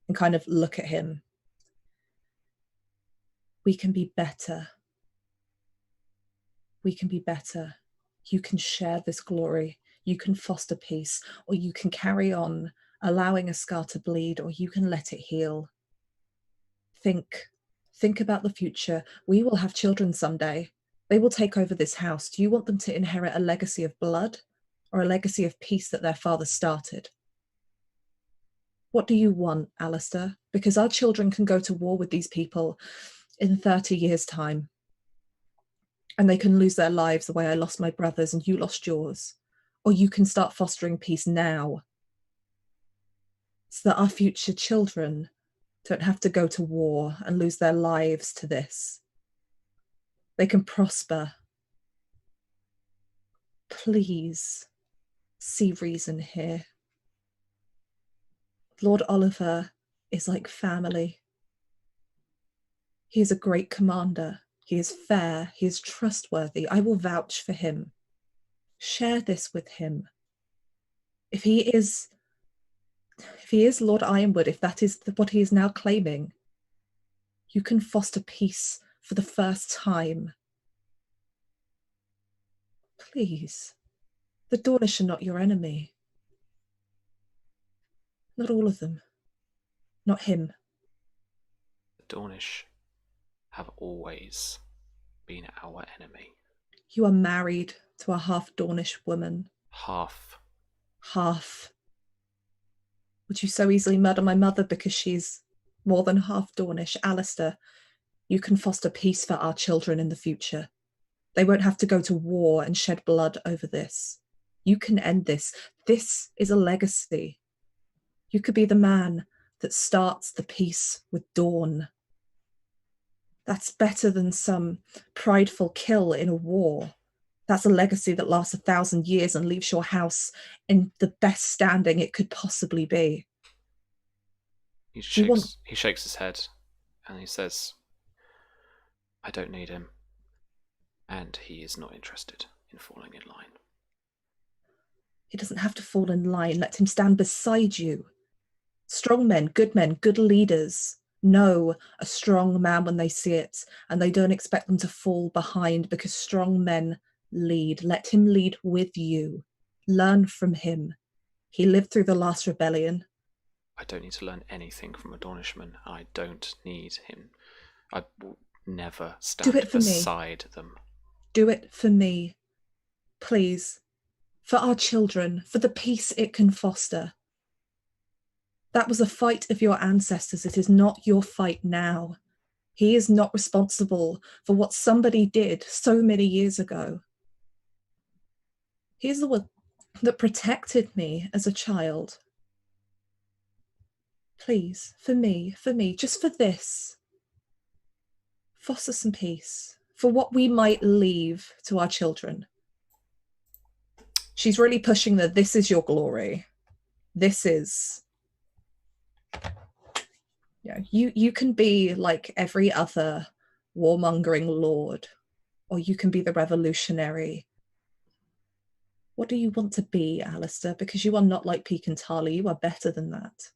and kind of look at him. We can be better. We can be better. You can share this glory. You can foster peace, or you can carry on, allowing a scar to bleed, or you can let it heal. Think about the future. We will have children someday. They will take over this house. Do you want them to inherit a legacy of blood or a legacy of peace that their father started? What do you want, Alistair? Because our children can go to war with these people in 30 years' time. And they can lose their lives the way I lost my brothers and you lost yours. Or you can start fostering peace now, so that our future children don't have to go to war and lose their lives to this. They can prosper. Please see reason here. Lord Oliver is like family. He is a great commander. He is fair. He is trustworthy. I will vouch for him. Share this with him. If he is Lord Ironwood, if that is what he is now claiming, you can foster peace for the first time. Please, the Dornish are not your enemy. Not all of them. Not him. The Dornish have always been our enemy. You are married to a half-Dornish woman. Half. Half. Would you so easily murder my mother because she's more than half Dornish? Alistair, you can foster peace for our children in the future. They won't have to go to war and shed blood over this. You can end this. This is a legacy. You could be the man that starts the peace with Dawn. That's better than some prideful kill in a war. That's a legacy that lasts 1,000 years and leaves your house in the best standing it could possibly be. He shakes his head and he says, I don't need him. And he is not interested in falling in line. He doesn't have to fall in line. Let him stand beside you. Strong men, good leaders know a strong man when they see it, and they don't expect them to fall behind because strong men lead. Let him lead with you. Learn from him. He lived through the last rebellion. I don't need to learn anything from a Dornishman. I don't need him. I will never stand beside them. Do it for me. Please. For our children. For the peace it can foster. That was a fight of your ancestors. It is not your fight now. He is not responsible for what somebody did so many years ago. He is the one that protected me as a child. Please, for me, just for this. Foster some peace for what we might leave to our children. She's really pushing this is your glory. This is... Yeah, you can be like every other warmongering lord, or you can be the revolutionary. What do you want to be, Alistair? Because you are not like Peake and Tarly. You are better than that.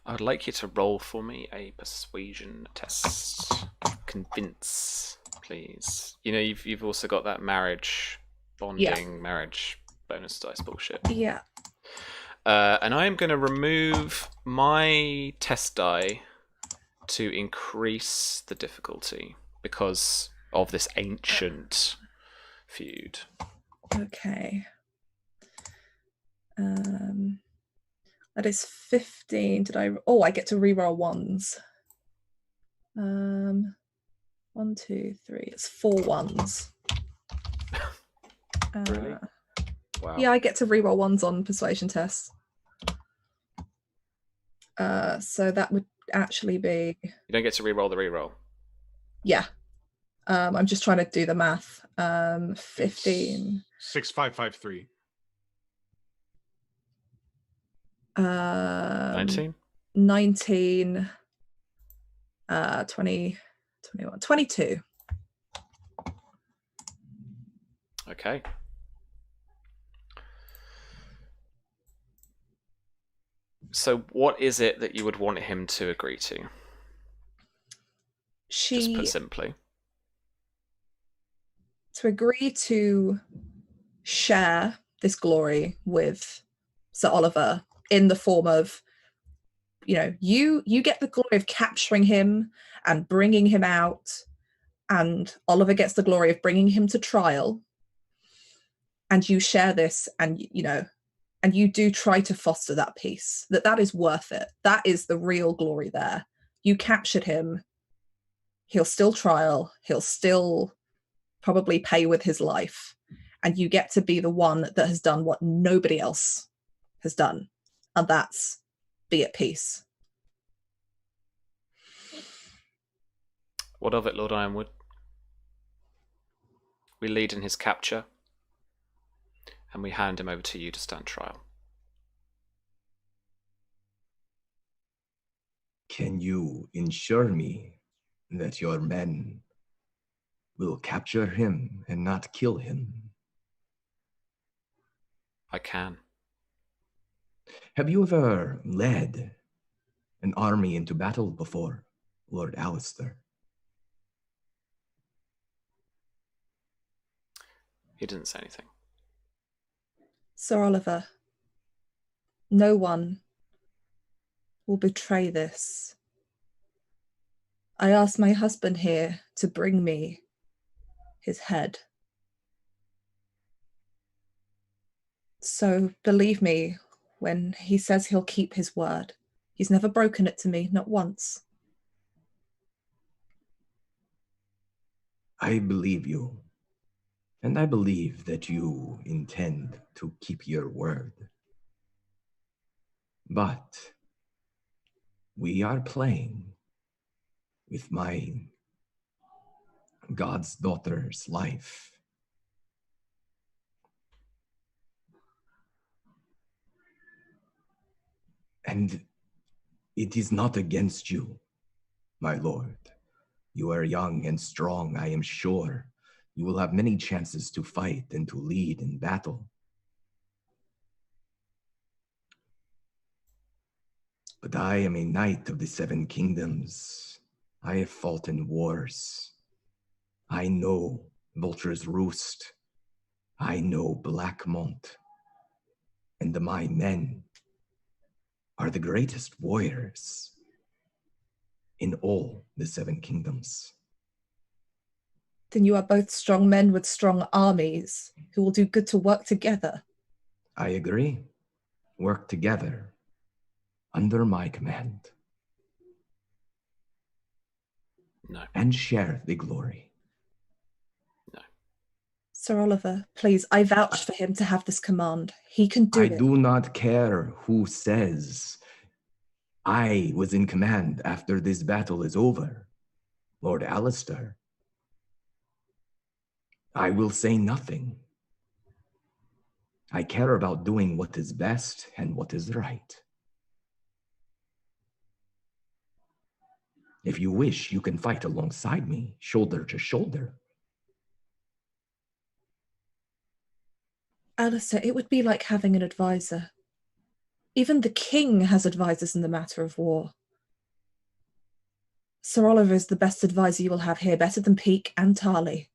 I would like you to roll for me a persuasion test. Convince, please. You know, you've also got that marriage bonus dice bullshit. Yeah. And I am going to remove my test die to increase the difficulty because of this ancient feud. Okay. That is 15. I get to reroll ones. 1, 2, 3. It's 4 ones. Really? Wow. Yeah, I get to reroll ones on persuasion tests. So that would actually be... You don't get to reroll the reroll. Yeah. I'm just trying to do the math. 15. 6553. 19? 19. 20, 21, 22. Okay. So what is it that you would want him to agree to? Just put simply. To agree to share this glory with Sir Oliver in the form of, you get the glory of capturing him and bringing him out, and Oliver gets the glory of bringing him to trial, and you share this, and and you do try to foster that peace, that is worth it. That is the real glory there. You captured him. He'll still trial. He'll still probably pay with his life. And you get to be the one that has done what nobody else has done. And that's be at peace. What of it, Lord Ironwood? We lead in his capture, and we hand him over to you to stand trial. Can you ensure me that your men will capture him and not kill him? I can. Have you ever led an army into battle before, Lord Alistair? He didn't say anything. Sir Oliver, no one will betray this. I asked my husband here to bring me his head. So believe me when he says he'll keep his word. He's never broken it to me, not once. I believe you, and I believe that you intend to keep your word. But we are playing with my God's daughter's life. And it is not against you, my lord. You are young and strong, I am sure. You will have many chances to fight and to lead in battle. But I am a knight of the Seven Kingdoms. I have fought in wars. I know Vulture's Roost. I know Blackmont. And my men are the greatest warriors in all the Seven Kingdoms. Then you are both strong men with strong armies who will do good to work together. I agree. Work together under my command. No. And share the glory. No. Sir Oliver, please, I vouch for him to have this command. He can do it. I do not care who says I was in command after this battle is over, Lord Alistair. I will say nothing. I care about doing what is best and what is right. If you wish, you can fight alongside me, shoulder to shoulder. Alistair, it would be like having an advisor. Even the king has advisors in the matter of war. Sir Oliver is the best advisor you will have here, better than Peake and Tarley.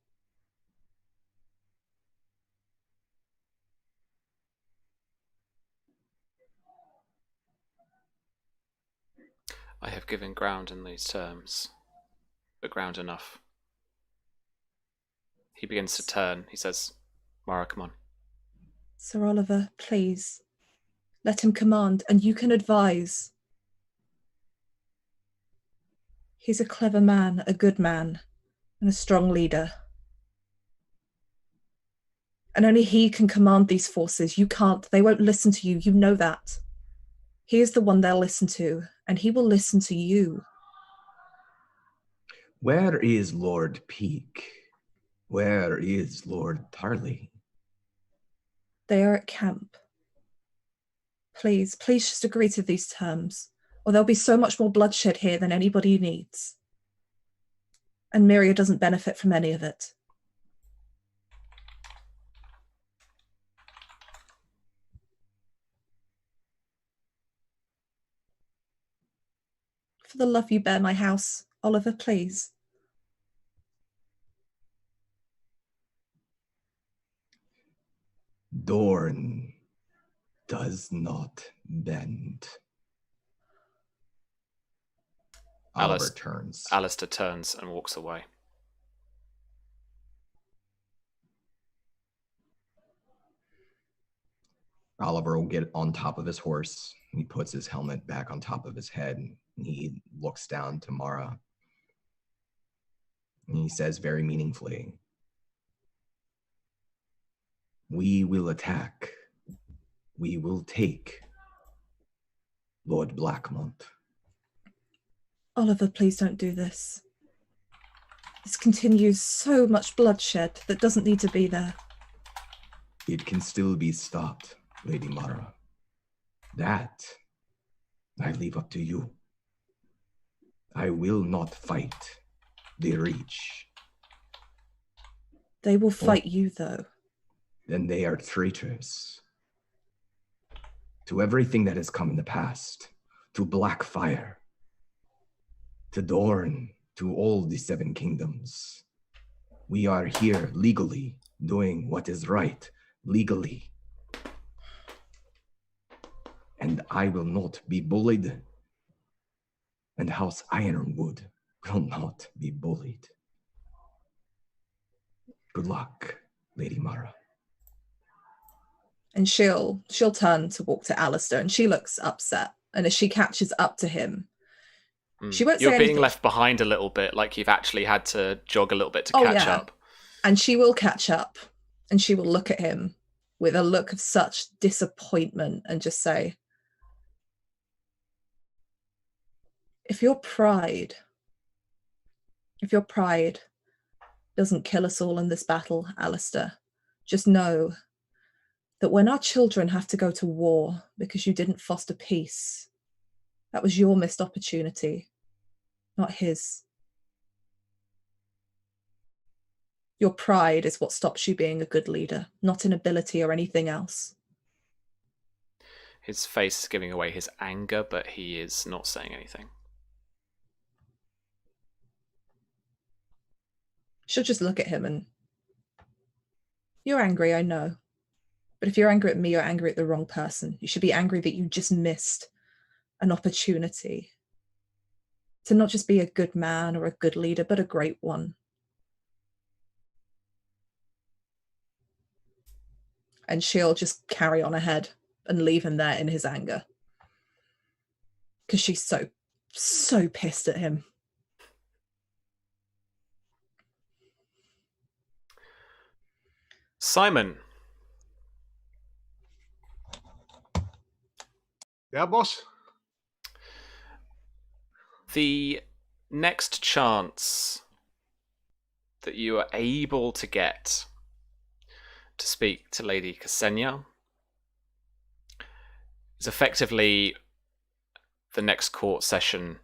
I have given ground in these terms, but ground enough. He begins to turn. He says, Mara, come on. Sir Oliver, please, let him command, and you can advise. He's a clever man, a good man, and a strong leader. And only he can command these forces. You can't. They won't listen to you. You know that. He is the one they'll listen to, and he will listen to you. Where is Lord Peake? Where is Lord Tarley? They are at camp. Please just agree to these terms, or there'll be so much more bloodshed here than anybody needs. And Miria doesn't benefit from any of it. For the love you bear my house, Oliver, please. Dorn does not bend. Oliver turns. Alistair turns and walks away. Oliver will get on top of his horse. He puts his helmet back on top of his head. And he looks down to Mara. And he says very meaningfully, "We will attack. We will take Lord Blackmont." Oliver, please don't do this. This continues so much bloodshed that doesn't need to be there. It can still be stopped, Lady Mara. That I leave up to you. I will not fight the Reach. They will fight you, though. Then they are traitors to everything that has come in the past, to Blackfyre, to Dorn, to all the Seven Kingdoms. We are here legally, doing what is right, legally. And I will not be bullied, and House Ironwood will not be bullied. Good luck, Lady Mara. And she'll turn to walk to Alistair, and she looks upset. And as she catches up to him, she won't say You're being anything. left behind a little bit, like you've actually had to jog a little bit to catch up. And she will catch up, and she will look at him with a look of such disappointment and just say, if your pride doesn't kill us all in this battle, Alistair, just know that when our children have to go to war because you didn't foster peace, that was your missed opportunity, not his. Your pride is what stops you being a good leader, not inability or anything else. His face is giving away his anger, but he is not saying anything. She'll just look at him and, you're angry, I know. But if you're angry at me, you're angry at the wrong person. You should be angry that you just missed an opportunity to not just be a good man or a good leader, but a great one. And she'll just carry on ahead and leave him there in his anger. Because she's so pissed at him. Symon. Yeah, boss? The next chance that you are able to get to speak to Lady Ksenia is effectively the next court session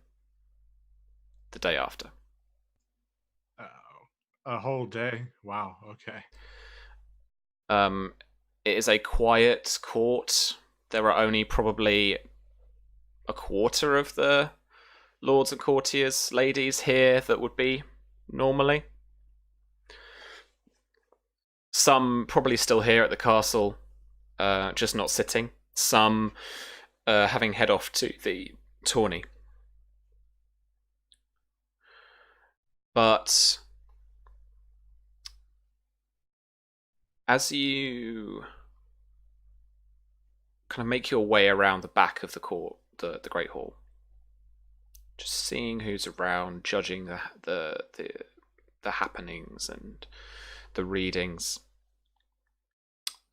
the day after. A whole day? Wow, okay. It is a quiet court. There are only probably a quarter of the lords and courtiers, ladies here that would be normally. Some probably still here at the castle, just not sitting. Some having head off to the tourney. But as you kind of make your way around the back of the court, the Great Hall, just seeing who's around, judging the happenings and the readings,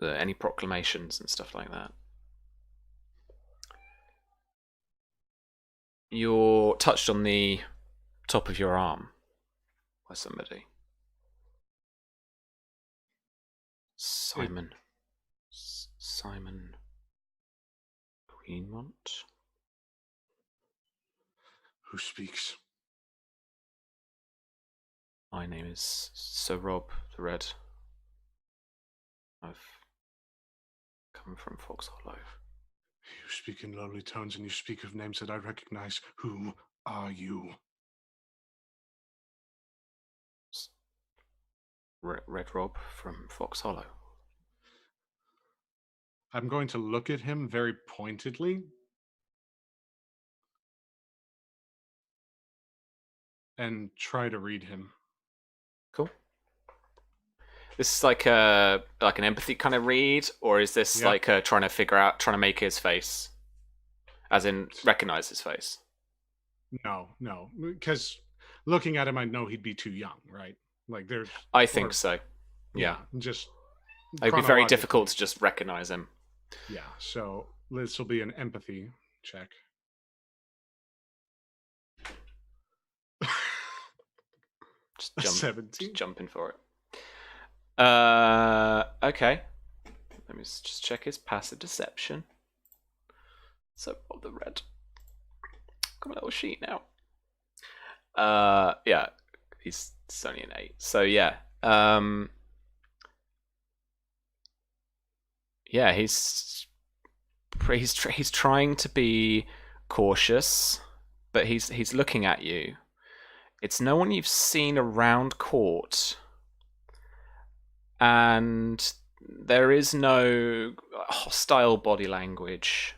any proclamations and stuff like that. You're touched on the top of your arm by somebody. Symon. Symon Greenmont. Who speaks? My name is Sir Rob the Red. I've come from Fox Hollow. You speak in lovely tones and you speak of names that I recognize. Who are you? Red Rob from Fox Hollow. I'm going to look at him very pointedly. And try to read him. Cool. This is like an empathy kind of read, or is this Yeah. like trying to make his face, as in recognize his face? No, because looking at him, I know he'd be too young, right? Like there's. I think so. Yeah. Just. It'd be very difficult to just recognize him. Yeah, so this will be an empathy check. Just 17. jumping for it. Okay. Let me just check his passive deception. So Rob the Red. Got my little sheet now. Yeah, he's only an 8. So yeah, yeah, he's trying to be cautious, but he's looking at you. It's no one you've seen around court, and there is no hostile body language.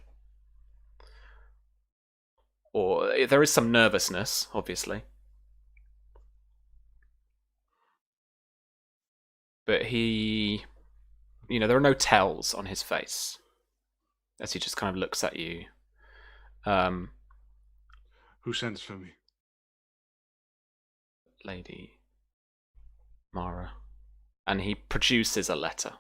Or there is some nervousness, obviously. But there are no tells on his face as he just kind of looks at you. Who sends for me? Lady Mara. And he produces a letter.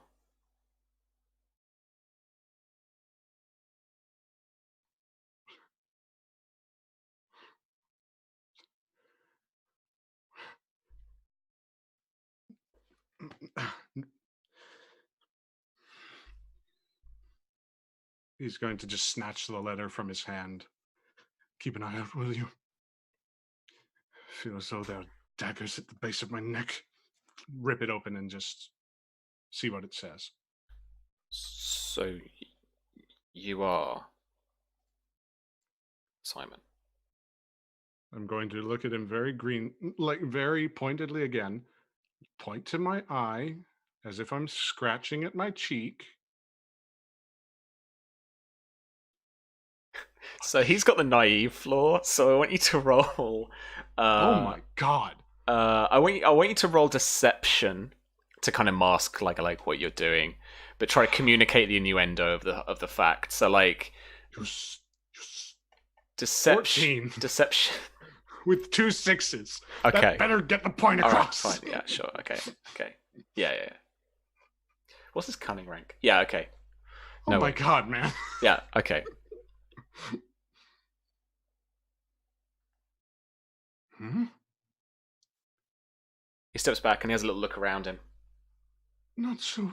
He's going to just snatch the letter from his hand. Keep an eye out, will you? Feel as though there are daggers at the base of my neck. Rip it open and just see what it says. So you are Symon. I'm going to look at him very pointedly again. Point to my eye as if I'm scratching at my cheek. So he's got the naive flaw, so I want you to roll. Oh my god! I want you to roll deception to kind of mask like what you're doing, but try to communicate the innuendo of the fact. So like, deception. With 2 6s. Okay. That better get the point across. All right, fine. Yeah, sure. Okay. Yeah. What's his cunning rank? Yeah. Okay. Oh my god, man. Yeah. Okay. He steps back and he has a little look around him. Not so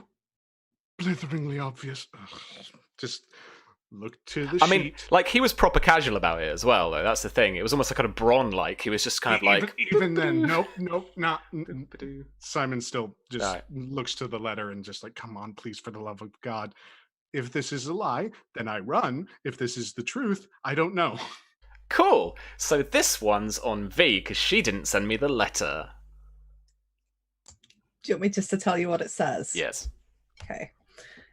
blitheringly obvious. Ugh. Just look to the sheet. I mean, like, he was proper casual about it as well, though. That's the thing. It was almost like kind of Bronn-like. He was just kind of like... Even then, nope, not... Symon still just looks to the letter and just like, come on, please, for the love of God. If this is a lie, then I run. If this is the truth, I don't know. Cool. So this one's on V, because she didn't send me the letter. Do you want me just to tell you what it says? Yes. Okay.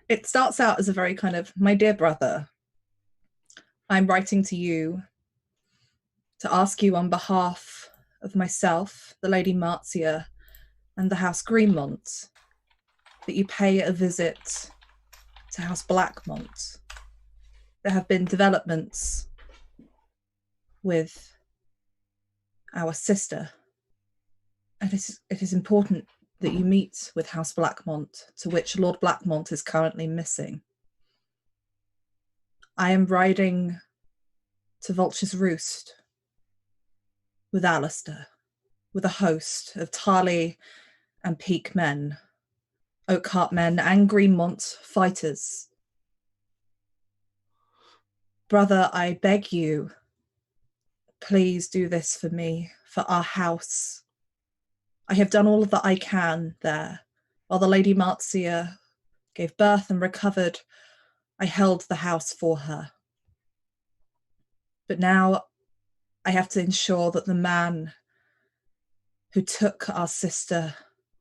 It starts out as a very kind of, my dear brother, I'm writing to you to ask you on behalf of myself, the Lady Marcia, and the House Greenmont, that you pay a visit to House Blackmont. There have been developments with our sister, and it is important that you meet with House Blackmont, to which Lord Blackmont is currently missing. I am riding to Vulture's Roost with Alistair, with a host of Tarley and Peak men, Oakheart men and Greenmont fighters. Brother, I beg you, please do this for me, for our house. I have done all that I can there. While the Lady Marcia gave birth and recovered, I held the house for her. But now I have to ensure that the man who took our sister,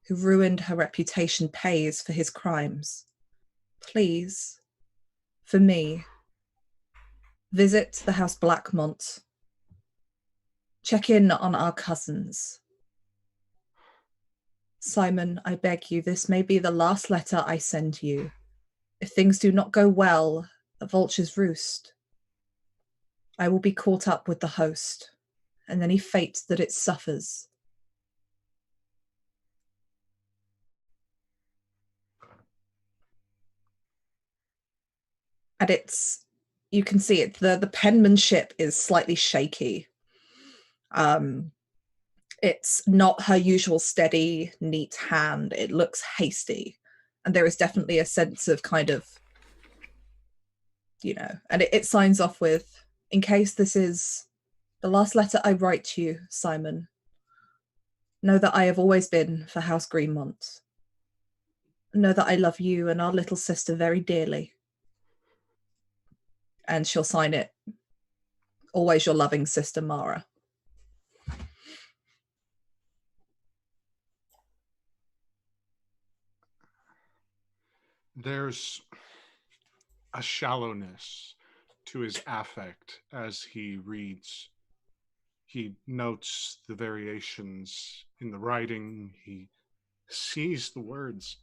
who ruined her reputation, pays for his crimes. Please, for me, visit the House Blackmont. Check in on our cousins. Symon, I beg you, this may be the last letter I send you. If things do not go well at Vulture's Roost, I will be caught up with the host, and any fate that it suffers. And you can see it, the penmanship is slightly shaky. It's not her usual steady, neat hand. It looks hasty. And there is definitely a sense of kind of, and it signs off with, in case this is the last letter I write to you, Symon, know that I have always been for House Greenmont. Know that I love you and our little sister very dearly. And she'll sign it, always your loving sister, Mara. There's a shallowness to his affect as he reads. He notes the variations in the writing. He sees the words.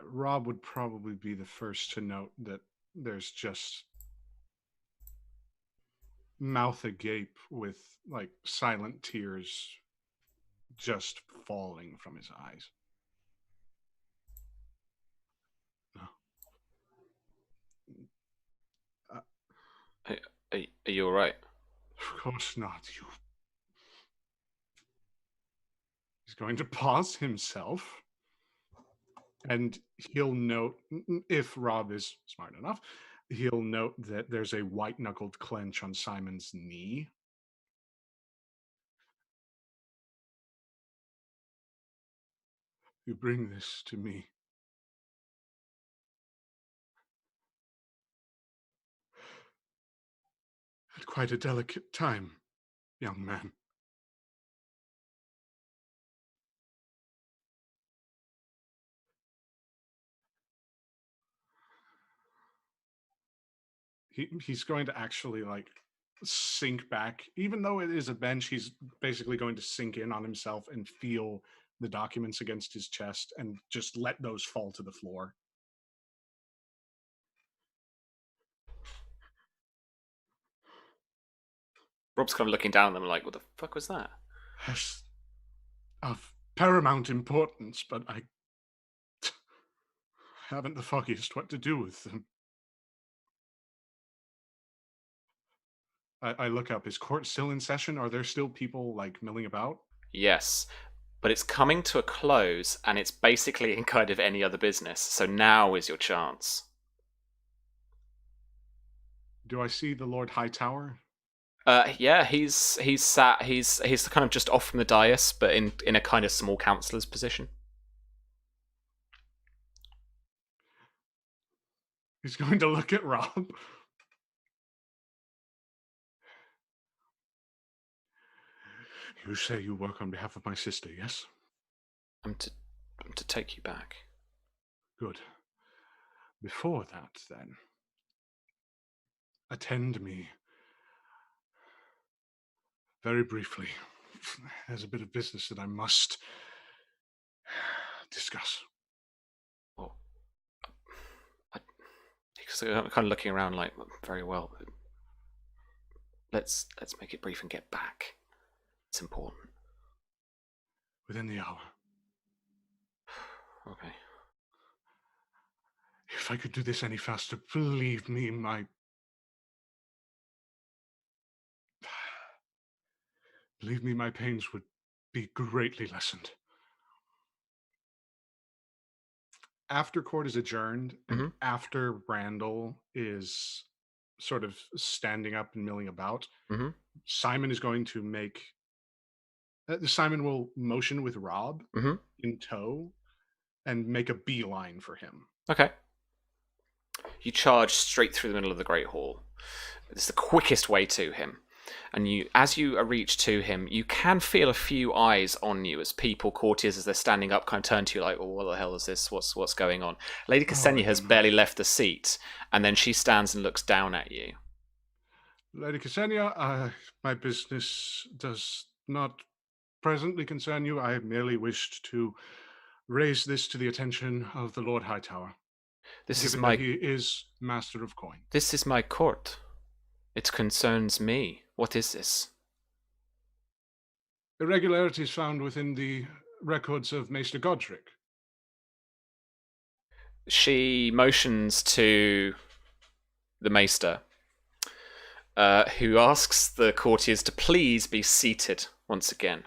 Rob would probably be the first to note that there's just mouth agape with like silent tears just falling from his eyes. Are you all right? Of course not. He's going to pause himself, and he'll note, if Rob is smart enough, he'll note that there's a white-knuckled clench on Symon's knee. You bring this to me. At quite a delicate time, young man. He's going to actually like sink back, even though it is a bench. He's basically going to sink in on himself and feel the documents against his chest and just let those fall to the floor. Rob's kind of looking down at them like, what the fuck was that? That's of paramount importance, but I haven't the foggiest what to do with them. I look up. Is court still in session? Are there still people like milling about? Yes, but it's coming to a close, and it's basically in kind of any other business. So now is your chance. Do I see the Lord Hightower? Yeah, he's sat. He's kind of just off from the dais, but in a kind of small counselor's position. He's going to look at Rob. You say you work on behalf of my sister, yes? I'm to take you back. Good. Before that, then, attend me very briefly. There's a bit of business that I must discuss. Well, because I'm kind of looking around like, very well. Let's make it brief and get back. It's important. Within the hour. Okay. If I could do this any faster, believe me, my pains would be greatly lessened. After court is adjourned, and after Randall is sort of standing up and milling about. Mhm. Symon is going to make. Symon will motion with Rob Mhm. in tow and make a beeline for him. Okay. You charge straight through the middle of the Great Hall. It's the quickest way to him. And as you reach to him, you can feel a few eyes on you as people, courtiers, as they're standing up, kind of turn to you like, "Oh, what the hell is this? What's going on?" Lady Ksenia has barely left the seat, and then she stands and looks down at you. Lady Ksenia, my business does not presently concern you. I merely wished to raise this to the attention of the Lord Hightower. This given is my that he is Master of Coin. This is my court. It concerns me. What is this? Irregularities found within the records of Maester Godric. She motions to the Maester, who asks the courtiers to please be seated once again.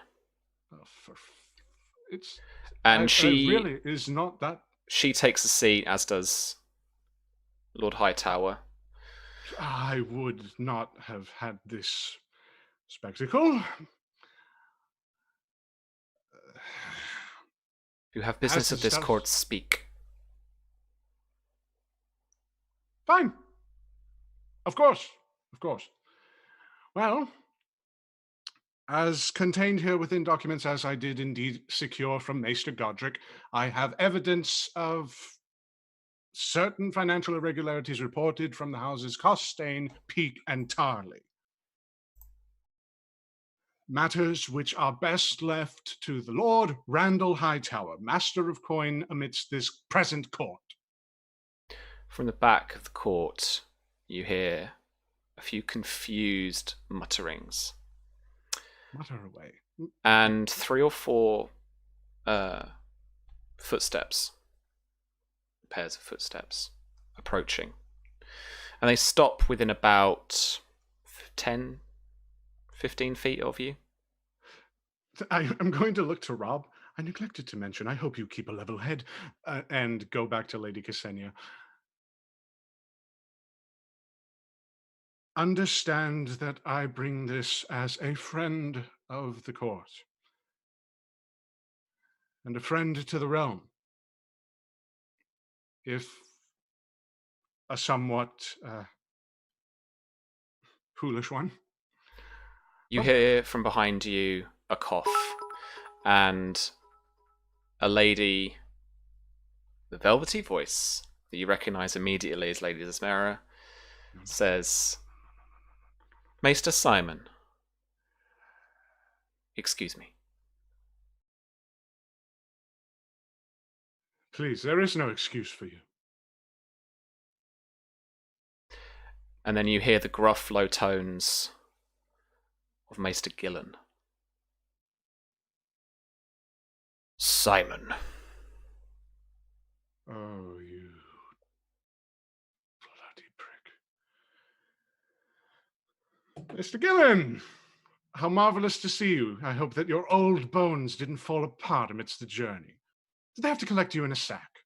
It really is not that. She takes a seat, as does Lord Hightower. I would not have had this spectacle. You have business of this court, speak. Fine. Of course. Well, as contained here within documents, as I did indeed secure from Maester Godric, I have evidence of certain financial irregularities reported from the houses Costain, Peake, and Tarley. Matters which are best left to the Lord Randall Hightower, Master of Coin, amidst this present court. From the back of the court, you hear a few confused mutterings. Mutter away. And 3 or 4 footsteps. Pairs of footsteps approaching. And they stop within about 10, 15 feet of you. I'm going to look to Rob. I neglected to mention, I hope you keep a level head, and go back to Lady Ksenia. Understand that I bring this as a friend of the court and a friend to the realm. If a somewhat foolish one. You hear from behind you a cough, and a lady, the velvety voice that you recognize immediately as Lady Zasmera, says, "Maester Symon, excuse me." Please, there is no excuse for you. And then you hear the gruff, low tones of Maester Gillen. "Symon." Oh, you bloody prick. Mr. Gillen, how marvelous to see you. I hope that your old bones didn't fall apart amidst the journey. Did they have to collect you in a sack?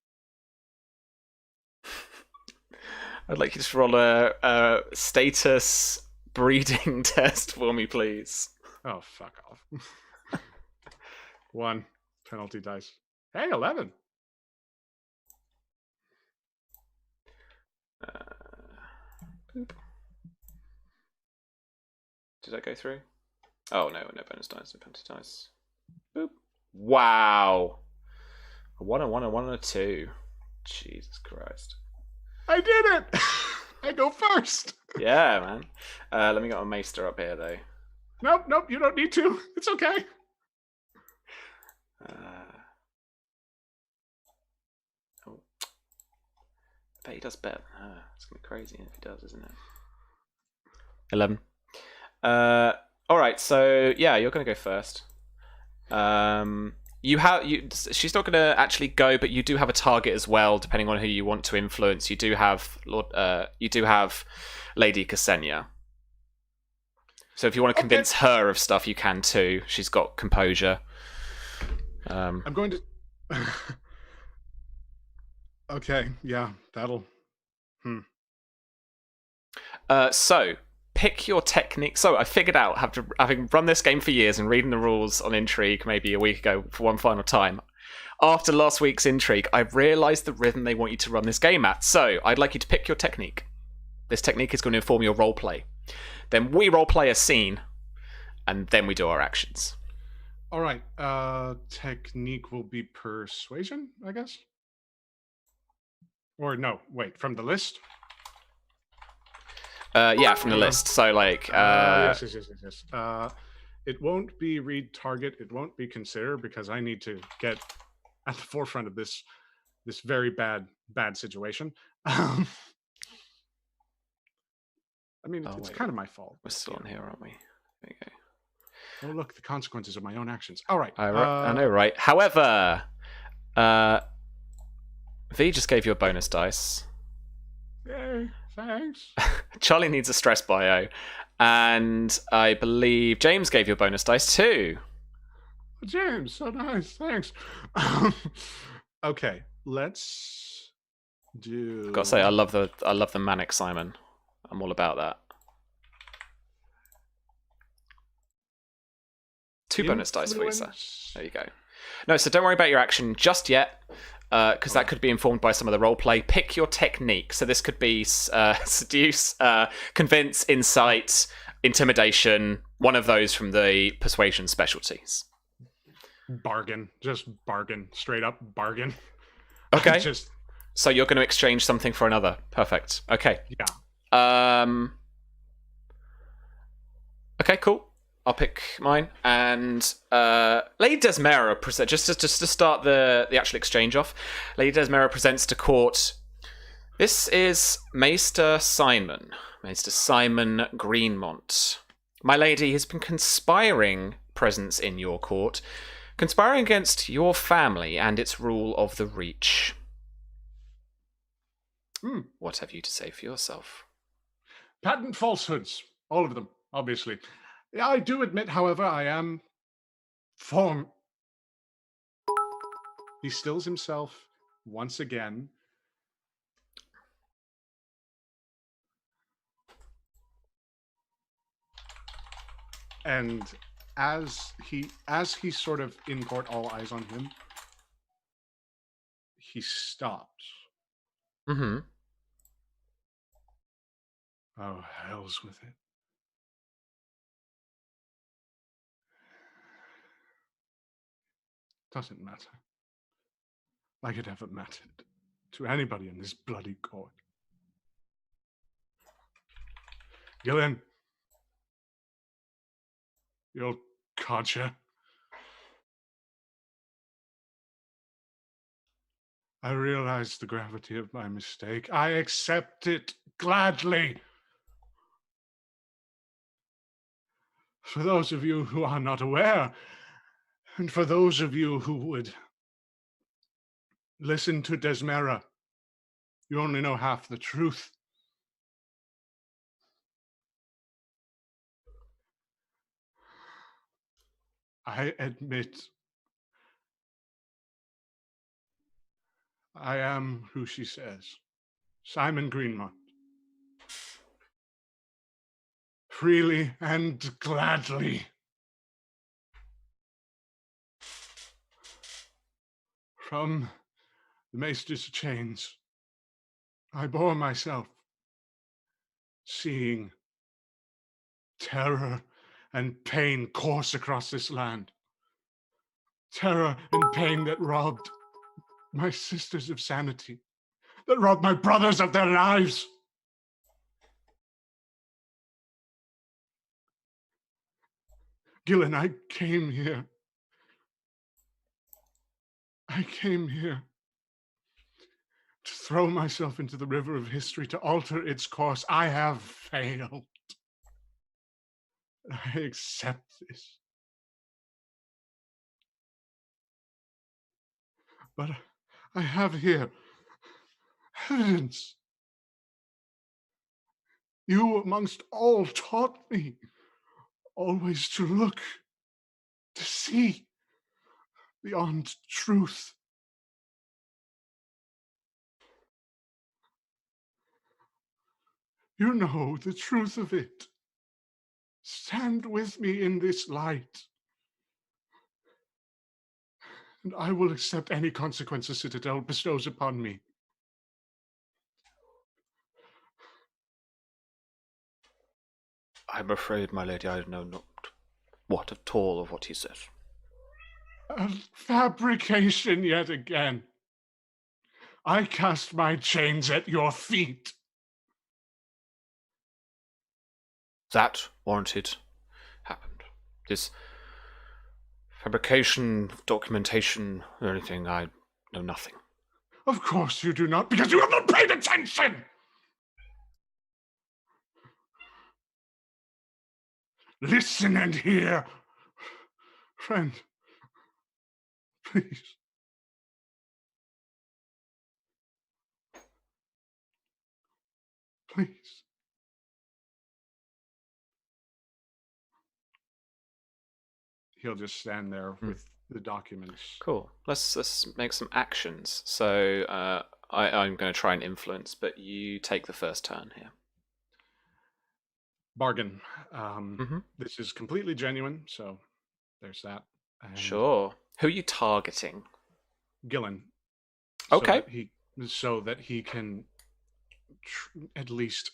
I'd like you to roll a status breeding test for me, please. Oh, fuck off. 1 penalty dice. Hey, 11. Boop. Did that go through? Oh, no bonus dice, no penalty dice. Boop. Wow. A 1, a 1, a 1, and a 2. Jesus Christ. I did it! I go first! Yeah, man. Let me get my maester up here, though. Nope, you don't need to. It's okay. Oh. I bet he does better than her. It's going to be crazy if he does, isn't it? 11. Alright, so yeah, you're going to go first. She's not going to actually go, but you do have a target as well, depending on who you want to influence. You do have Lady Ksenia. So if you want to convince her of stuff, you can too. She's got composure. I'm going to. Okay, yeah, that'll. So pick your technique. So I figured out, having run this game for years and reading the rules on Intrigue maybe a week ago for one final time, after last week's Intrigue, I've realised the rhythm they want you to run this game at. So I'd like you to pick your technique. This technique is going to inform your roleplay. Then we roleplay a scene, and then we do our actions. All right. Technique will be persuasion, I guess. Or no, wait, from the list? Yeah, from the list. So like, yes. It won't be read target. It won't be consider, because I need to get at the forefront of this very bad situation. I mean, it's kind of my fault. We're still on here, aren't we? There you go. Oh, look, the consequences of my own actions. All right. I know, right? However, V just gave you a bonus dice. Yay, thanks. Charlie needs a stress bio. And I believe James gave you a bonus dice too. James, so nice. Thanks. Okay, let's do. Gotta say, I love the manic Symon. I'm all about that. 2 bonus dice for you, sir. There you go. No, so don't worry about your action just yet, because that could be informed by some of the roleplay. Pick your technique. So this could be seduce, convince, insight, intimidation. One of those from the persuasion specialties. Bargain. Just bargain. Straight up bargain. Okay. So you're going to exchange something for another. Perfect. Okay. Yeah. Okay, cool. I'll pick mine. And Lady Desmera presents, just to start the actual exchange off, Lady Desmera presents to court. This is Maester Symon Greenmont. My lady has been conspiring presence in your court, conspiring against your family and its rule of the Reach. What have you to say for yourself? Patent falsehoods. All of them, obviously. I do admit, however, I am He stills himself once again. And as he sort of in court, all eyes on him, he stops. Mm-hmm. Oh, hell's with it. Doesn't matter. Like it ever mattered to anybody in this bloody court. Gillian, the old codger. I realize the gravity of my mistake. I accept it gladly. For those of you who are not aware, and for those of you who would listen to Desmera, you only know half the truth. I admit I am who she says, Symon Greenmont. Freely and gladly. From the maester's chains, I bore myself, seeing terror and pain course across this land. Terror and pain that robbed my sisters of sanity, that robbed my brothers of their lives. Gillen, I came here to throw myself into the river of history, to alter its course. I have failed. I accept this. But I have here evidence. You amongst all taught me always to look, to see beyond truth. You know the truth of it. Stand with me in this light, and I will accept any consequences Citadel bestows upon me. I'm afraid, my lady, I know not what at all of what he says. A fabrication yet again. I cast my chains at your feet. That warranted happened. This fabrication, documentation, or anything, I know nothing. Of course you do not, because you have not paid attention! Listen and hear. Friend, please. Please. He'll just stand there with the documents. Cool. Let's make some actions. So I'm going to try and influence, but you take the first turn here. Bargain. This is completely genuine, so there's that. And Sure. Who are you targeting? Gillen. Okay. So that he can at least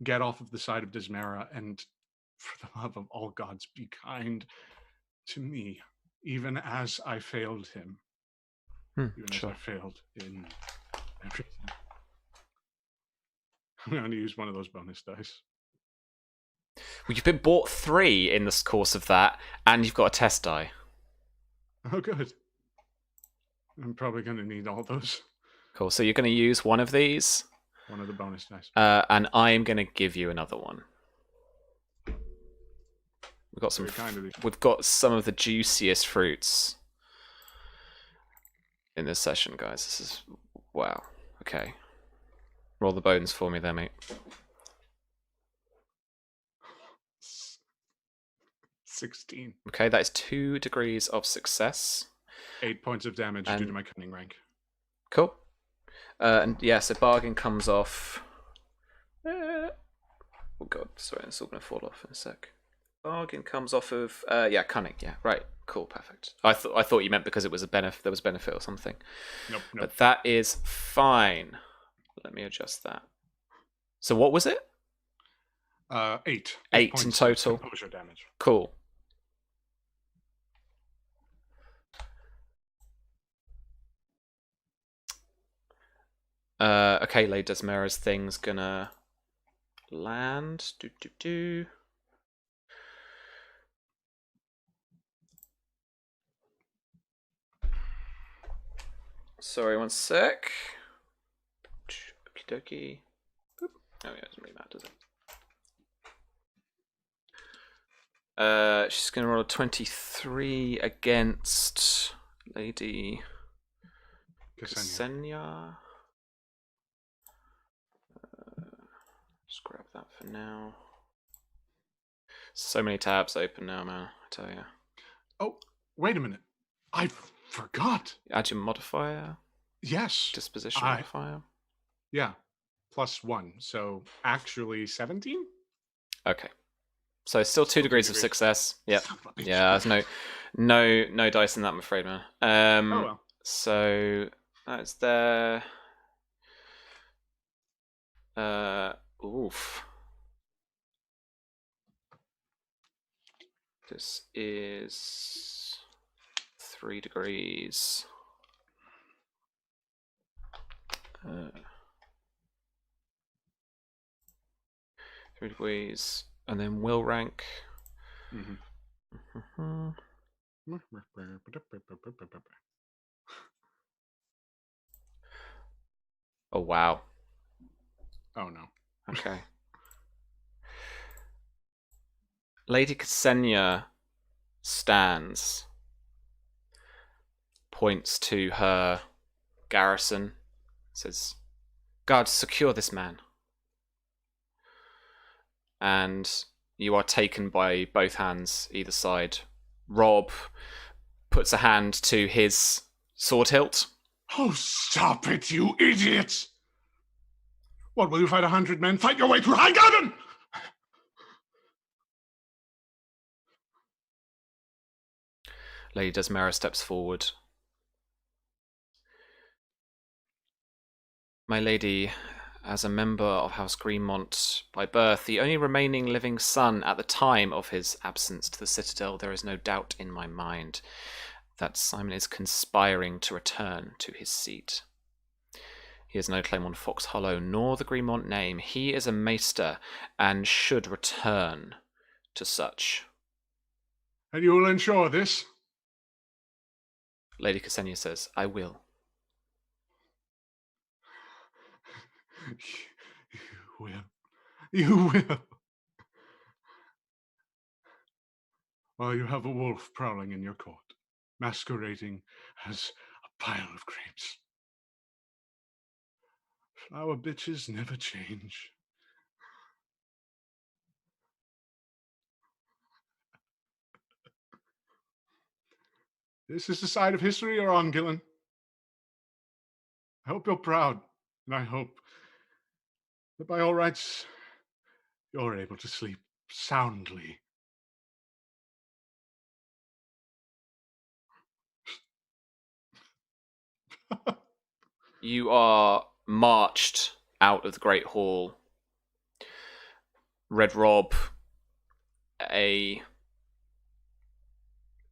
get off of the side of Dismera and, for the love of all gods, be kind to me, even as I failed him. Even Sure. as I failed in everything. I'm going to use one of those bonus dice. Well, you've been bought 3 in the course of that, and you've got a test die. Oh, good. I'm probably going to need all those. Cool. So you're going to use one of these. One of the bonus dice. And I am going to give you another one. We've got some. Very kind of you. We've got some of the juiciest fruits in this session, guys. This is wow. Okay, roll the bones for me, there, mate. 16. Okay, that is 2 degrees of success. 8 points of damage due to my cunning rank. Cool. And yeah, so bargain comes off. Oh god, sorry, it's all going to fall off in a sec. Bargain comes off of cunning. Yeah, right. Cool, perfect. I thought you meant because it was a benefit. There was benefit or something. Nope. But that is fine. Let me adjust that. So what was it? 8. 8 points in total. of composure damage. Cool. Okay, Lady Desmera's thing's gonna land. Sorry, one sec. Okie dokie. Boop. Oh yeah, it doesn't really matter, does it? She's gonna roll a 23 against Lady Ksenia. Just grab that for now. So many tabs open now, man. I tell you. Oh, wait a minute. I forgot. Add your modifier. Yes. Disposition modifier. Yeah. +1. So actually 17? Okay. So still 2 degrees of success. Yep. Yeah, there's no dice in that, I'm afraid, man. Oh well. So that's there. Oof. This is 3 degrees. 3 degrees, and then will rank. Oh wow. Oh no. Okay. Lady Ksenia stands, points to her garrison, says, "Guards, secure this man." And you are taken by both hands, either side. Rob puts a hand to his sword hilt. Oh, stop it, you idiot! What, will you fight 100 men? Fight your way through Highgarden! Lady Desmera steps forward. My lady, as a member of House Greenmont by birth, the only remaining living son at the time of his absence to the Citadel, there is no doubt in my mind that Symon is conspiring to return to his seat. He has no claim on Fox Hollow, nor the Greenmont name. He is a maester, and should return to such. And you will ensure this? Lady Ksenia says, I will. You will. You will. While you have a wolf prowling in your court, masquerading as a pile of grapes. Flower bitches never change. This is the side of history you're on, Gillen. I hope you're proud, and I hope that by all rights, you're able to sleep soundly. You are marched out of the Great Hall. Red Rob, a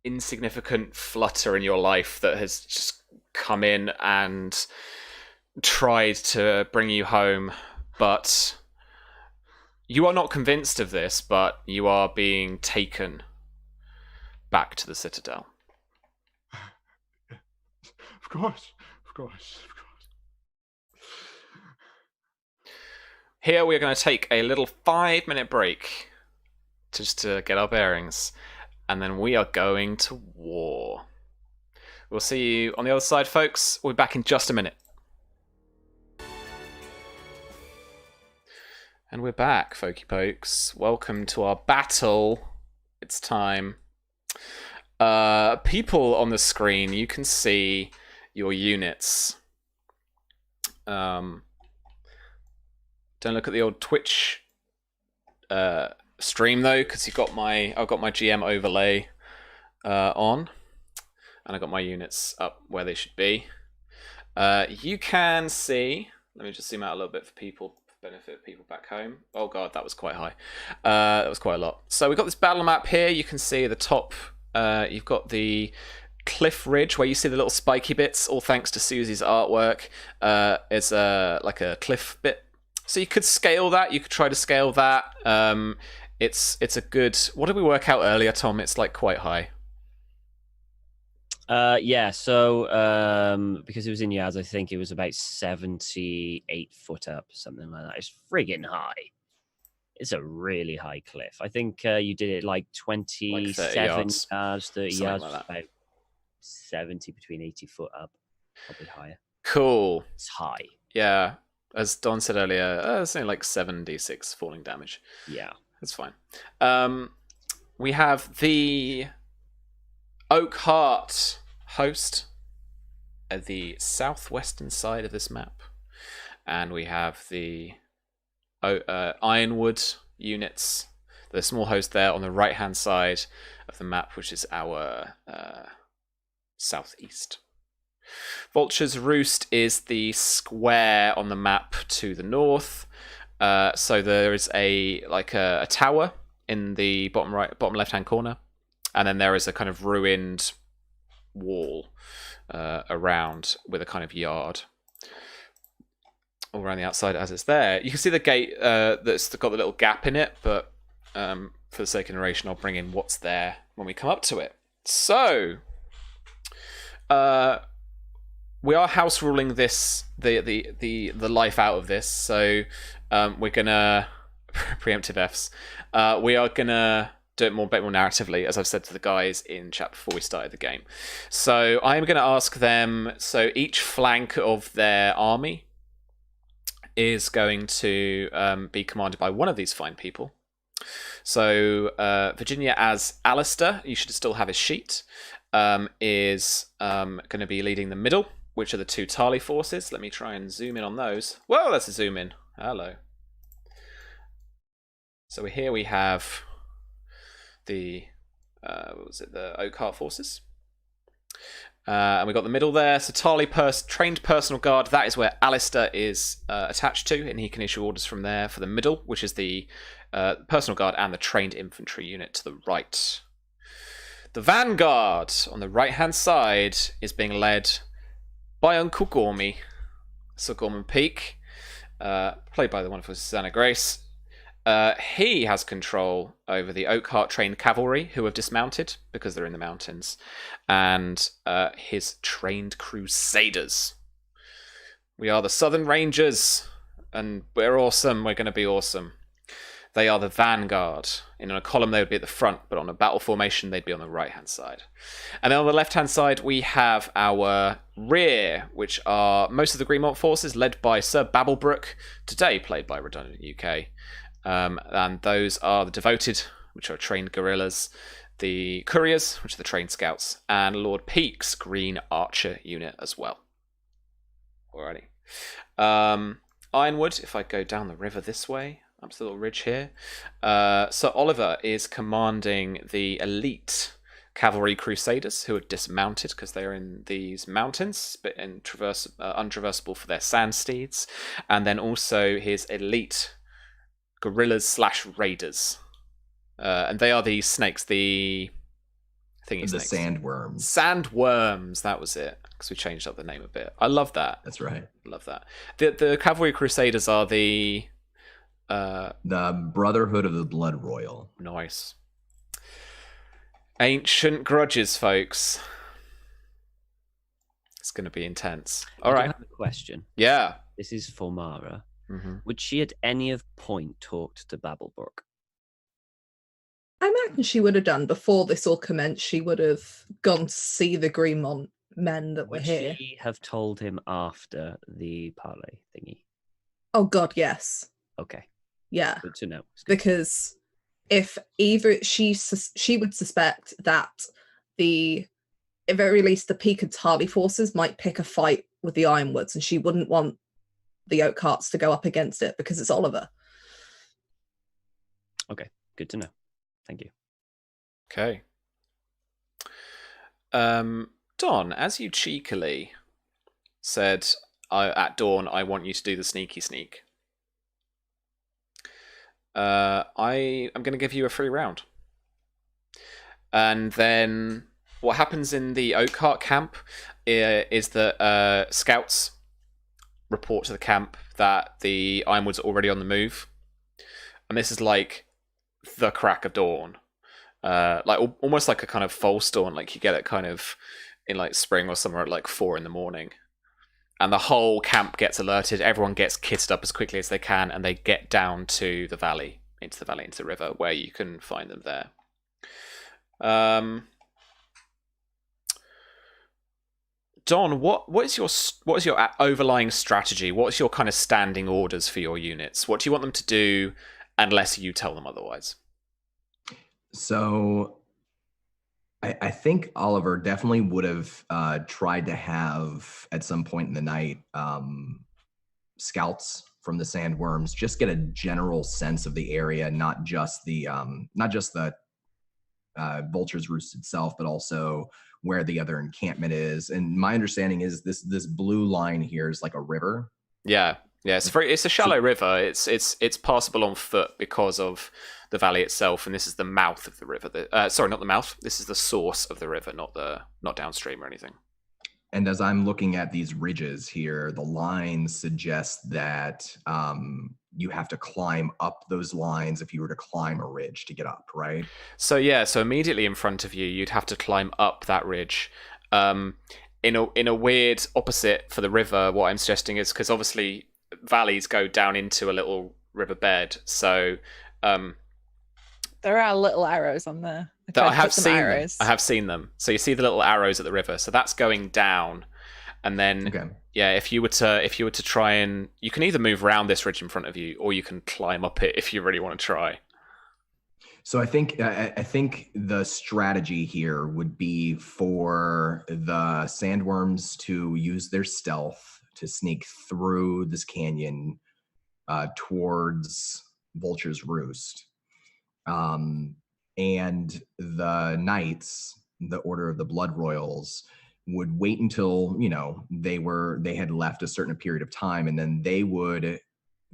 insignificant flutter in your life that has just come in and tried to bring you home, but you are not convinced of this, but you are being taken back to the Citadel. Of course, of course, of course. Here we are going to take a little 5-minute break just to get our bearings, and then we are going to war. We'll see you on the other side, folks. We'll be back in just a minute. And we're back, folky pokes. Welcome to our battle. It's time. People on the screen, you can see your units. Don't look at the old Twitch stream though, because I've got my GM overlay on, and I got my units up where they should be. You can see. Let me just zoom out a little bit for people, benefit of people back home. Oh god, that was quite high. That was quite a lot. So we've got this battle map here. You can see at the top. You've got the cliff ridge where you see the little spiky bits, all thanks to Susie's artwork. It's like a cliff bit. So you could scale that. You could try to scale that. It's a good. What did we work out earlier, Tom? It's like quite high. Yeah. So because it was in yards, I think it was about 78 foot up, something like that. It's friggin' high. It's a really high cliff. I think you did it like 27 yards. 30 Something yards, like that. about 70 between 80 foot up, probably higher. Cool. It's high. Yeah. As Don said earlier, it's only like 7d6 falling damage. Yeah. That's fine. We have the Oakheart host at the southwestern side of this map. And we have the Ironwood units, the small host there on the right-hand side of the map, which is our southeast. Vulture's Roost is the square on the map to the north. So there is a tower in the bottom left-hand corner, and then there is a kind of ruined wall around with a kind of yard all around the outside as it's there. You can see the gate that's got the little gap in it, but for the sake of narration, I'll bring in what's there when we come up to it. So we are house ruling this the life out of this. So we're gonna preemptive Fs. We are gonna do it a bit more narratively, as I've said to the guys in chat before we started the game. So I am going to ask them. So each flank of their army is going to be commanded by one of these fine people. So Virginia as Alistair, you should still have his sheet, is going to be leading the middle, which are the two Tarley forces. Let me try and zoom in on those. Well, let's zoom in. Hello. So here we have the what was it? The Oakhart forces. And we got the middle there. So Tarly trained personal guard. That is where Alistair is attached to, and he can issue orders from there for the middle, which is the personal guard and the trained infantry unit to the right. The vanguard on the right-hand side is being led by Uncle Gormy, Sir Gorman Peak, played by the wonderful Susanna Grace. He has control over the Oakhart trained cavalry who have dismounted because they're in the mountains, and his trained crusaders. We are the Southern Rangers, and we're awesome. We're going to be awesome. They are the vanguard. In a column, they would be at the front, but on a battle formation, they'd be on the right-hand side. And then on the left-hand side, we have our rear, which are most of the Greenmont forces, led by Sir Babblebrook, today played by Redundant UK. And those are the Devoted, which are trained guerrillas, the Couriers, which are the trained scouts, and Lord Peake's Green Archer unit as well. Alrighty. Ironwood, if I go down the river this way, up to the little ridge here. Sir Oliver is commanding the elite cavalry crusaders who are dismounted because they're in these mountains, but untraversable for their sand steeds. And then also his elite guerrillas / raiders. And they are the snakes, the thingy snakes. Sandworms. Sandworms, that was it. Because we changed up the name a bit. I love that. That's right. Love that. The cavalry crusaders are the Brotherhood of the Blood Royal. Nice. Ancient grudges, folks. It's going to be intense. All right. I have a question. Yeah. This is for Mara. Mm-hmm. Would she at any of point talked to Babblebrook? I imagine she would have done before this all commenced. She would have gone to see the Greenmont men that were Would here. she have told him after the parley thingy? Oh God, yes. Okay. Yeah. Good to know. Because if either she would suspect that at very least the Peake and Tarly forces might pick a fight with the Ironwoods, and she wouldn't want the Oakharts to go up against it because it's Oliver. Okay, good to know. Thank you. Okay. Don, as you cheekily said at dawn, I want you to do the sneaky sneak. I am going to give you a free round. And then what happens in the Oakhart camp is that scouts report to the camp that the Ironwoods are already on the move. And this is like the crack of dawn. Like almost like a kind of false dawn, like you get it kind of in like spring or summer at like 4 a.m. And the whole camp gets alerted. Everyone gets kitted up as quickly as they can, and they get down to the valley, into the river, where you can find them there. Don, what is your overlying strategy? What's your kind of standing orders for your units? What do you want them to do, unless you tell them otherwise? So I think Oliver definitely would have tried to have at some point in the night scouts from the Sandworms, just get a general sense of the area, not just the Vulture's Roost itself, but also where the other encampment is. And my understanding is this blue line here is like a river. Yeah. It's a shallow river. It's passable on foot because of the valley itself, and this is the mouth of the river. Sorry, not the mouth. This is the source of the river, not downstream or anything. And as I'm looking at these ridges here, the lines suggest that you have to climb up those lines if you were to climb a ridge to get up, right? So immediately in front of you, you'd have to climb up that ridge. In a weird opposite for the river, what I'm suggesting is, because obviously valleys go down into a little riverbed, so there are little arrows on there. I have seen them. So you see the little arrows at the river. So that's going down, and then if you were to try and you can either move around this ridge in front of you, or you can climb up it if you really want to try. So I think the strategy here would be for the Sandworms to use their stealth to sneak through this canyon towards Vulture's Roost. And the knights, the Order of the Blood Royals, would wait until, you know, they had left a certain period of time, and then they would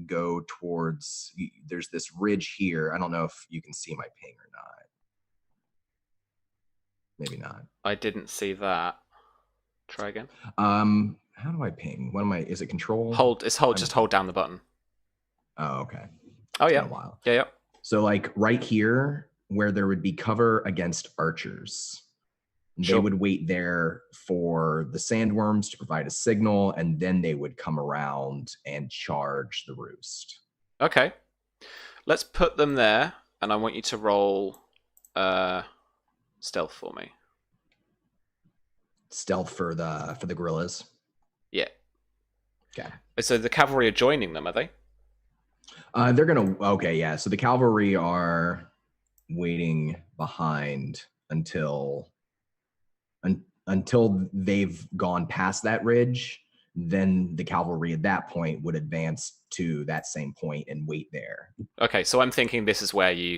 go towards, there's this ridge here. I don't know if you can see my ping or not. Maybe not. I didn't see that. Try again. How do I ping? What am I? Is it control? Just hold down the button. Oh, okay. Oh, It's yeah. been a while. Yeah. So like right here where there would be cover against archers, Sure. they would wait there for the sandworms to provide a signal, and then they would come around and charge the Roost. Okay. Let's put them there, and I want you to roll stealth for me. Stealth for the gorillas. Yeah. Okay. So the cavalry are joining them, are they? They're gonna. Okay, yeah. So the cavalry are waiting behind until they've gone past that ridge. Then the cavalry at that point would advance to that same point and wait there. Okay, so I'm thinking this is where we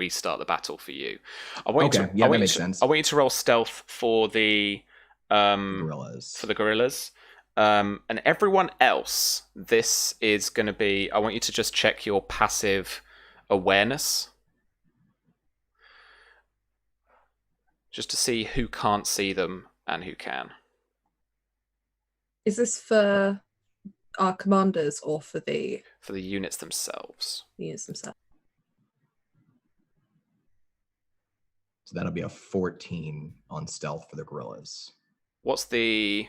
start the battle for you. I want Okay, that makes sense. I want you to roll stealth for the Gorillas. For the gorillas. And everyone else, this is going to be. I want you to just check your passive awareness, just to see who can't see them and who can. Is this for our commanders or for the units themselves? units themselves? So that'll be a 14 on stealth for the gorillas. What's the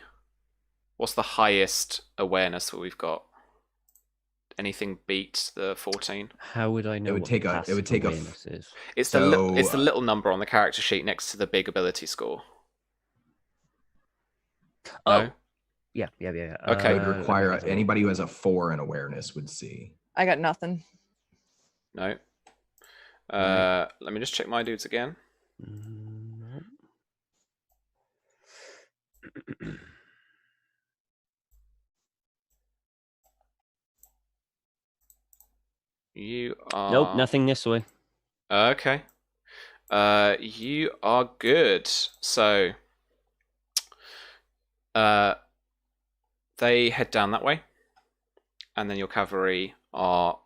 highest awareness that we've got? Anything beat the 14? How would I know? It would take a. It would take a. Is? It's the little number on the character sheet next to the big ability score. Oh, No? yeah. Okay. It would require anybody who has a 4 in awareness would see. I got nothing. No. Right. Let me just check my dudes again. You are... Nope, nothing this way. Okay. You are good. So, they head down that way, and then your cavalry are,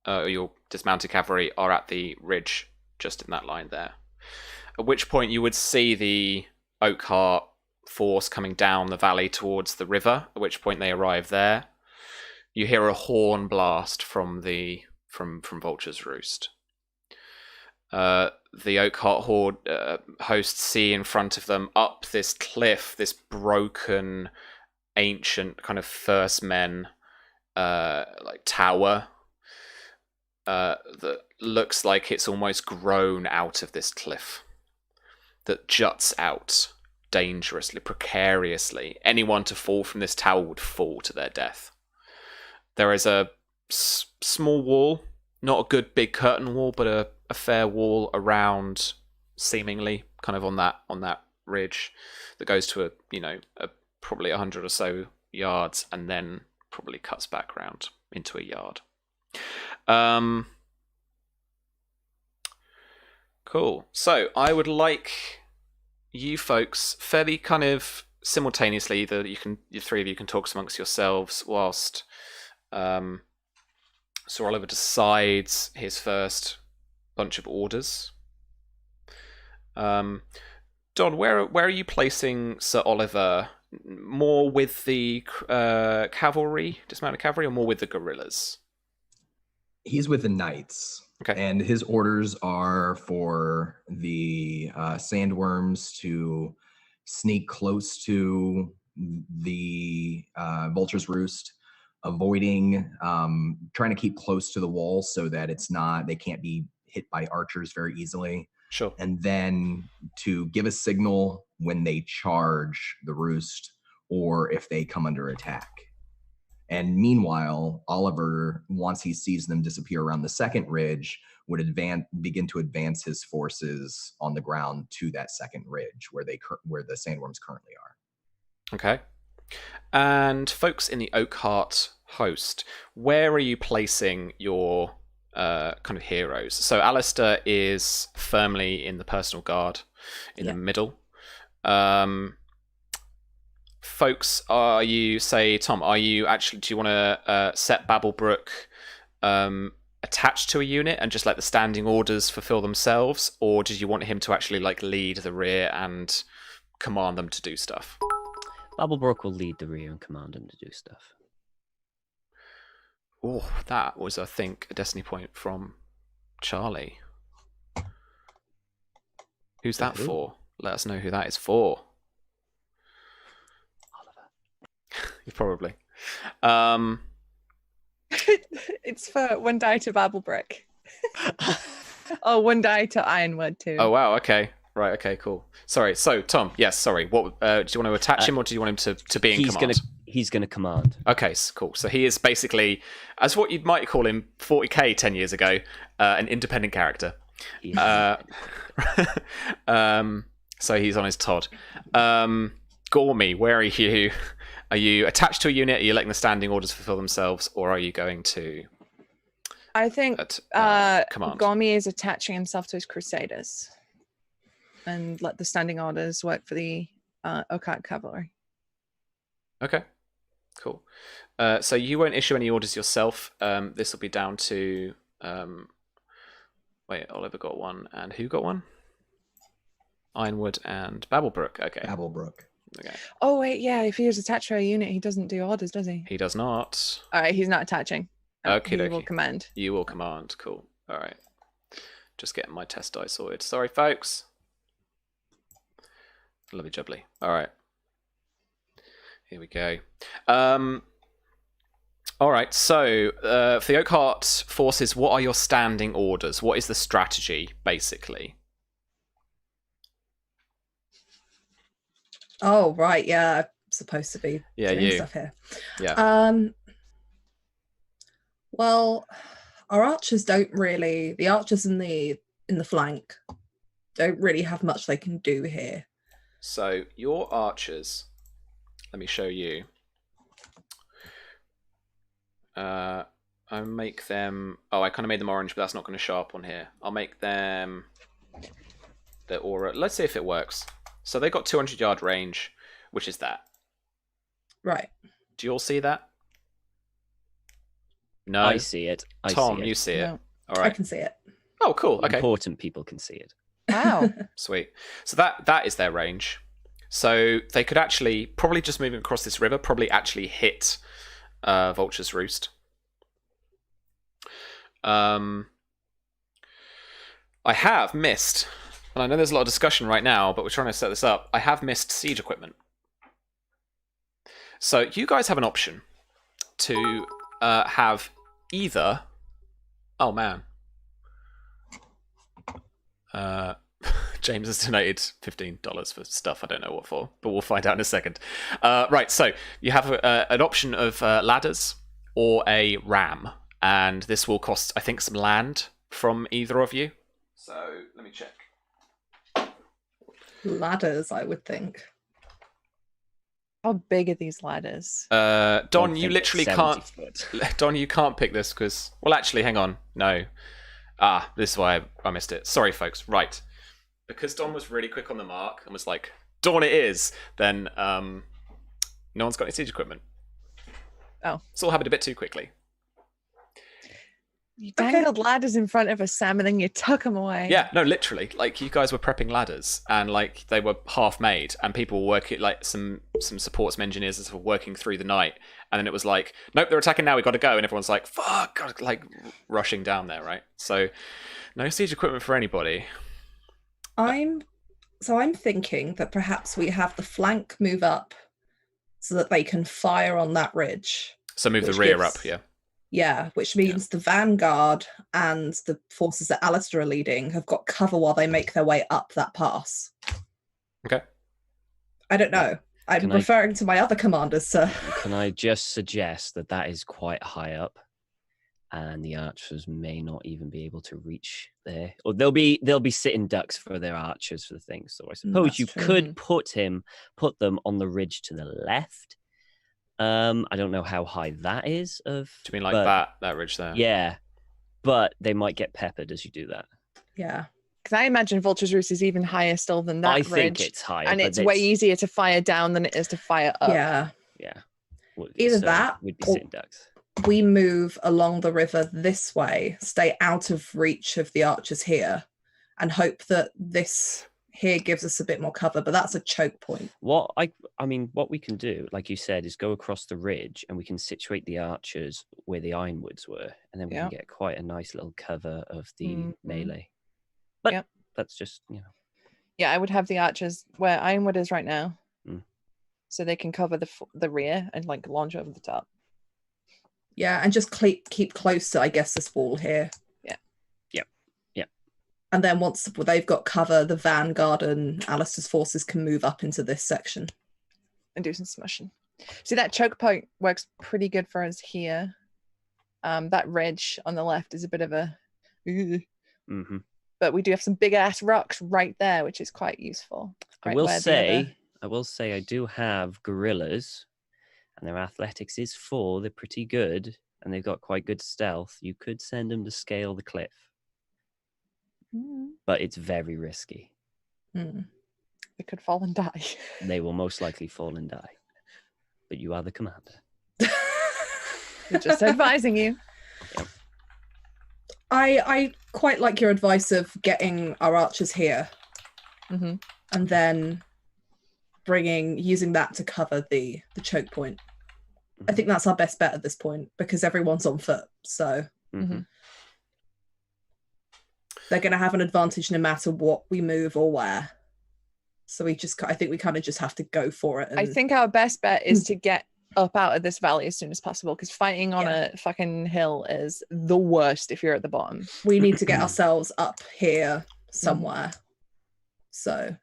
your dismounted cavalry are at the ridge, just in that line there. At which point you would see the Oakhart force coming down the valley towards the river. At which point they arrive there. You hear a horn blast from Vulture's Roost. The Oakhart horde hosts see in front of them up this cliff, this broken, ancient kind of first men like tower that looks like it's almost grown out of this cliff, that juts out dangerously, precariously. Anyone to fall from this tower would fall to their death. There is a small wall, not a good big curtain wall, but a fair wall around, seemingly kind of on that ridge that goes to a probably 100 or so yards, and then probably cuts back around into a yard. Cool. So I would like you folks fairly kind of simultaneously that the three of you can talk amongst yourselves whilst Sir Oliver decides his first bunch of orders. Don, where are you placing Sir Oliver? More with the cavalry, dismounted cavalry, or more with the guerrillas? He's with the knights. Okay. And his orders are for the sandworms to sneak close to the Vulture's Roost, avoiding, trying to keep close to the wall so that they can't be hit by archers very easily. Sure. And then to give a signal when they charge the Roost or if they come under attack. And meanwhile, Oliver, once he sees them disappear around the second ridge, would begin to advance his forces on the ground to that second ridge where the sandworms currently are. Okay. And folks in the Oakhart host, where are you placing your kind of heroes? So Alistair is firmly in the personal guard in the middle. Folks, are you, say, Tom, are you actually, do you want to set Babblebrook attached to a unit and just let the standing orders fulfill themselves, or did you want him to actually like lead the rear and command them to do stuff? Babblebrook will lead the rear and command them to do stuff. Oh, that was, I think, a destiny point from Charlie. Who's that for? Let us know who that is for. Oliver. Probably. It's for one die to Babblebrook. Oh, one die to Ironwood too. Oh wow. Okay. Right. Okay. Cool. Sorry. So Tom. Yes. Sorry. What do you want to attach him, or do you want him to be in command? He's gonna command. Okay. Cool. So he is basically, as what you might call him 40k 10 years ago, an independent character. So he's on his Todd. Gormy, where are you? Are you attached to a unit? Are you letting the standing orders fulfill themselves, or are you going to? I think command. Gormy is attaching himself to his Crusaders, and let the standing orders work for the Occult Cavalry. Okay, cool. So you won't issue any orders yourself. This will be down to. Wait, Oliver got one, and who got one? Ironwood and Babblebrook. Okay. Babblebrook. Okay. Oh wait, yeah. If he is attached to a unit, he doesn't do orders, does he? He does not. All right, he's not attaching. Okay, he will command. You will command. Cool. All right. Just getting my test die sorted. Sorry, folks. Lovely jubbly. All right. Here we go. All right. So for the Oakhart forces, what are your standing orders? What is the strategy, basically? Oh, right. Yeah. I'm supposed to be doing stuff here. Yeah. Well, our archers don't really, the archers in the flank don't really have much they can do here. So your archers, let me show you. I make them, I kind of made them orange, but that's not going to show up on here. I'll make them the aura. Let's see if it works. So they got 200-yard range, which is that. Right. Do you all see that? No. I see it. Tom, you see it. No. All right. I can see it. Oh, cool. Okay. Important people can see it. Wow. Sweet. So that is their range. So they could actually, probably just moving across this river, probably actually hit Vulture's Roost. I have missed, and I know there's a lot of discussion right now, but we're trying to set this up. I have missed siege equipment. So you guys have an option to have either... Oh, man. James has donated $15 for stuff I don't know what for, but we'll find out in a second. Right, so you have an option of ladders or a ram, and this will cost, I think, some land from either of you. So let me check. Ladders, I would think. How big are these ladders? Don, you literally can't. Don, you can't pick this because. Well, actually, hang on. No. This is why I missed it. Sorry, folks. Right. Because Don was really quick on the mark and was like, Dawn it is, then no one's got any siege equipment. Oh. It's all happened a bit too quickly. You dangled ladders in front of us, Sam, and then you took them away. Yeah, no, literally. Like, you guys were prepping ladders, and, like, they were half-made, and people were working, like, some support, some engineers were working through the night, and then it was like, nope, they're attacking now, we got to go, and everyone's like, fuck, God, like, rushing down there, right? So, no siege equipment for anybody. I'm thinking that perhaps we have the flank move up so that they can fire on that ridge. So move the rear up, yeah. Yeah, which means the vanguard and the forces that Alistair are leading have got cover while they make their way up that pass. Okay. I don't know. I'm referring to my other commanders, sir. Can I just suggest that is quite high up, and the archers may not even be able to reach there, or they'll be sitting ducks for their archers for the thing. So I suppose you could put them on the ridge to the left. I don't know how high that is. Do you mean like but, that ridge there? Yeah, but they might get peppered as you do that. Yeah. Because I imagine Vulture's Roost is even higher still than that I ridge. think it's higher, and but it's way easier to fire down than it is to fire up. Yeah. Yeah. Either that we'd be or- sitting ducks. We move along the river this way, stay out of reach of the archers here, and hope that this here gives us a bit more cover, but that's a choke point. What we can do, like you said, is go across the ridge and we can situate the archers where the ironwoods were, and then we can get quite a nice little cover of the melee. But that's just, Yeah, I would have the archers where Ironwood is right now, so they can cover the rear and like launch over the top. Yeah, and just keep close to, I guess, this wall here. Yeah. And then once they've got cover, the Vanguard and Alistair's forces can move up into this section. And do some smushing. See, that choke point works pretty good for us here. That ridge on the left is a bit of a... But we do have some big-ass rocks right there, which is quite useful. I will say I do have gorillas, and their athletics is 4. They're pretty good, and they've got quite good stealth. You could send them to scale the cliff, but it's very risky. They could fall and die. They will most likely fall and die, but you are the commander. We're just advising you. Yep. I quite like your advice of getting our archers here, Mm-hmm. and then using that to cover the choke point. I think that's our best bet at this point because everyone's on foot, so they're going to have an advantage no matter what we move or where. So I think we kind of just have to go for it. I think our best bet is to get up out of this valley as soon as possible because fighting on a fucking hill is the worst if you're at the bottom. We need to get ourselves up here somewhere. So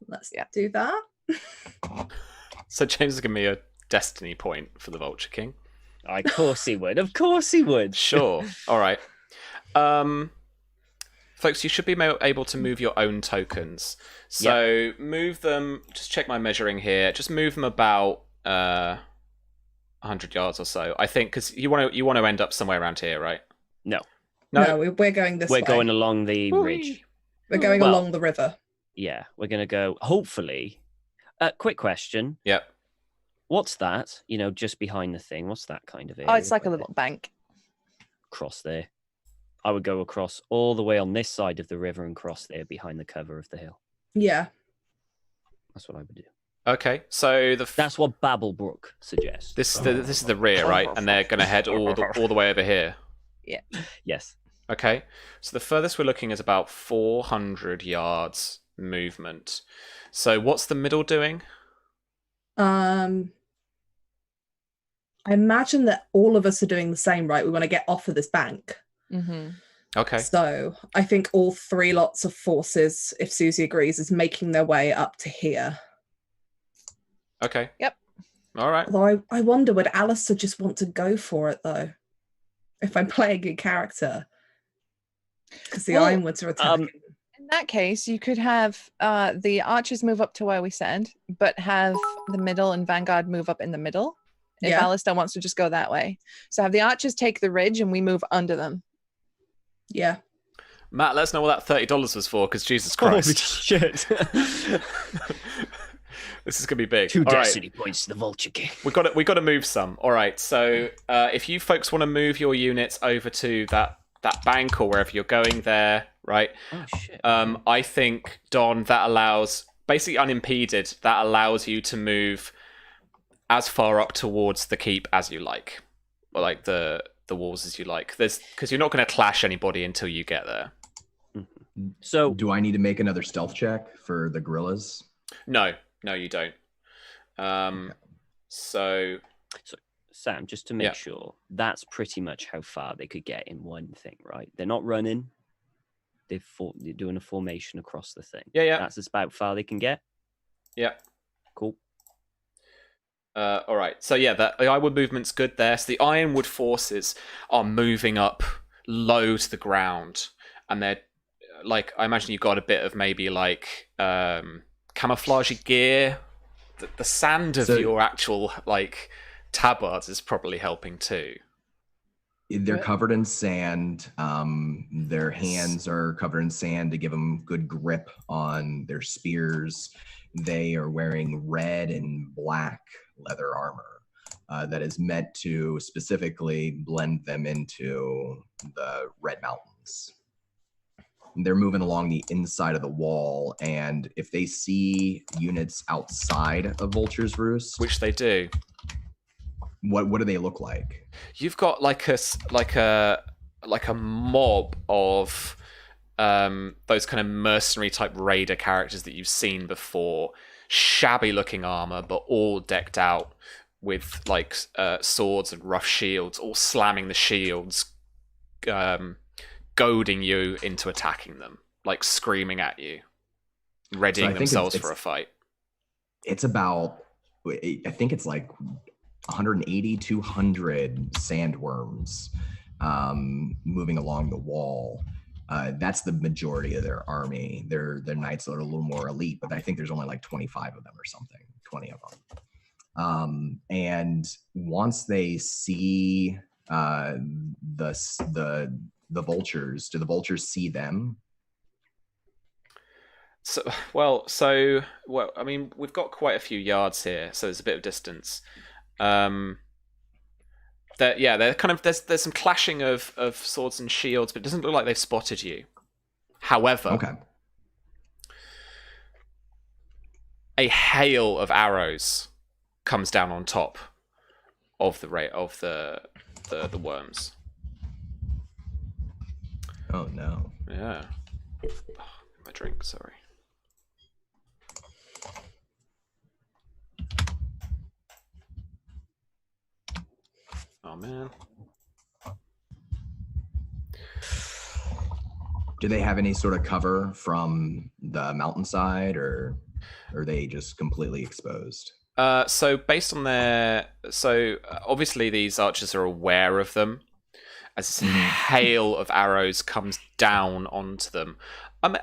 let's do that. So James is giving me a destiny point for the Vulture King. Of course he would. Of course he would. Sure. All right. Folks, you should be able to move your own tokens. So move them, just check my measuring here, just move them about 100 yards or so. I think, because you want to end up somewhere around here, right? No, we're going this way. We're going along the ridge. We're going along the river. Yeah, we're going to go, hopefully. Quick question. Yep. What's that, just behind the thing? What's that kind of area? Oh, it's like a little bank. Cross there. I would go across all the way on this side of the river and cross there behind the cover of the hill. Yeah. That's what I would do. Okay, so that's what Babblebrook suggests. This is the rear, right? And they're going to head all the way over here. Yeah. Yes. Okay, so the furthest we're looking is about 400 yards movement. So what's the middle doing? I imagine that all of us are doing the same, right? We want to get off of this bank. Mm-hmm. Okay. So I think all 3 lots of forces, if Susie agrees, is making their way up to here. Okay. Yep. All right. Although I wonder, would Alistair just want to go for it, though? If I'm playing a character. Because the Ironwoods are attacking. In that case, you could have the archers move up to where we said, but have the middle and Vanguard move up in the middle. If Alistair wants to just go that way. So have the archers take the ridge and we move under them. Yeah. Matt, let us know what that $30 was for, because Jesus Christ. Holy shit. This is going to be big. 2 destiny points to the Vulture King. We got to move some. All right, so if you folks want to move your units over to that bank or wherever you're going there, right? Oh, shit. I think, Don, that allows, basically unimpeded, that allows you to move as far up towards the keep as you like. Or like the walls as you like. Because you're not going to clash anybody until you get there. Mm-hmm. So do I need to make another stealth check for the gorillas? No, you don't. So Sam, just to make sure, that's pretty much how far they could get in one thing, right? They're not running. They're doing a formation across the thing. Yeah. That's about far they can get. Yeah. Cool. All right. So the Ironwood movement's good there. So the Ironwood forces are moving up low to the ground, and they're like, I imagine you've got a bit of maybe like camouflage gear the sand of So- your actual like tabards is probably helping too. They're Yeah. covered in sand. Their Yes. hands are covered in sand to give them good grip on their spears. They are wearing red and black leather armor that is meant to specifically blend them into the Red Mountains. They're moving along the inside of the wall, and if they see units outside of Vulture's Roost, Which they do. what do they look like? You've got like a mob of those kind of mercenary type raider characters that you've seen before. Shabby looking armor, but all decked out with like swords and rough shields, all slamming the shields, goading you into attacking them, like screaming at you, readying think themselves it's- for a fight. It's about, I think it's like 180, 200 sandworms moving along the wall. That's the majority of their army. Their knights are a little more elite, but I think there's only like 25 of them or something, 20 of them. And once they see the vultures, do the vultures see them? Well, I mean, we've got quite a few yards here, so there's a bit of distance. They're kind of there's some clashing of swords and shields, but it doesn't look like they've spotted you. However, Okay. a hail of arrows comes down on top of the worms. Oh no. Yeah. My drink, sorry. Oh man. Do they have any sort of cover from the mountainside, or are they just completely exposed? So based on obviously these archers are aware of them as this hail of arrows comes down onto them. I mean,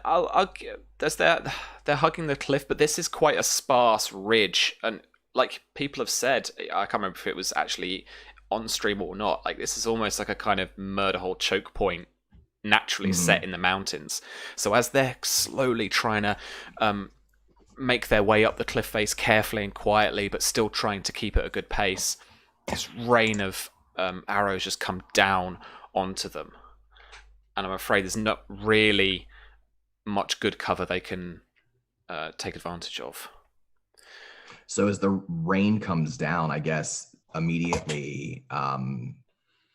they're hugging the cliff, but this is quite a sparse ridge, and like people have said, I can't remember if it was actually on stream or not. Like this is almost like a kind of murder hole choke point, naturally set in the mountains. So as they're slowly trying to make their way up the cliff face carefully and quietly, but still trying to keep at a good pace, this rain of arrows just come down onto them, and I'm afraid there's not really much good cover they can take advantage of. So as the rain comes down, I guess immediately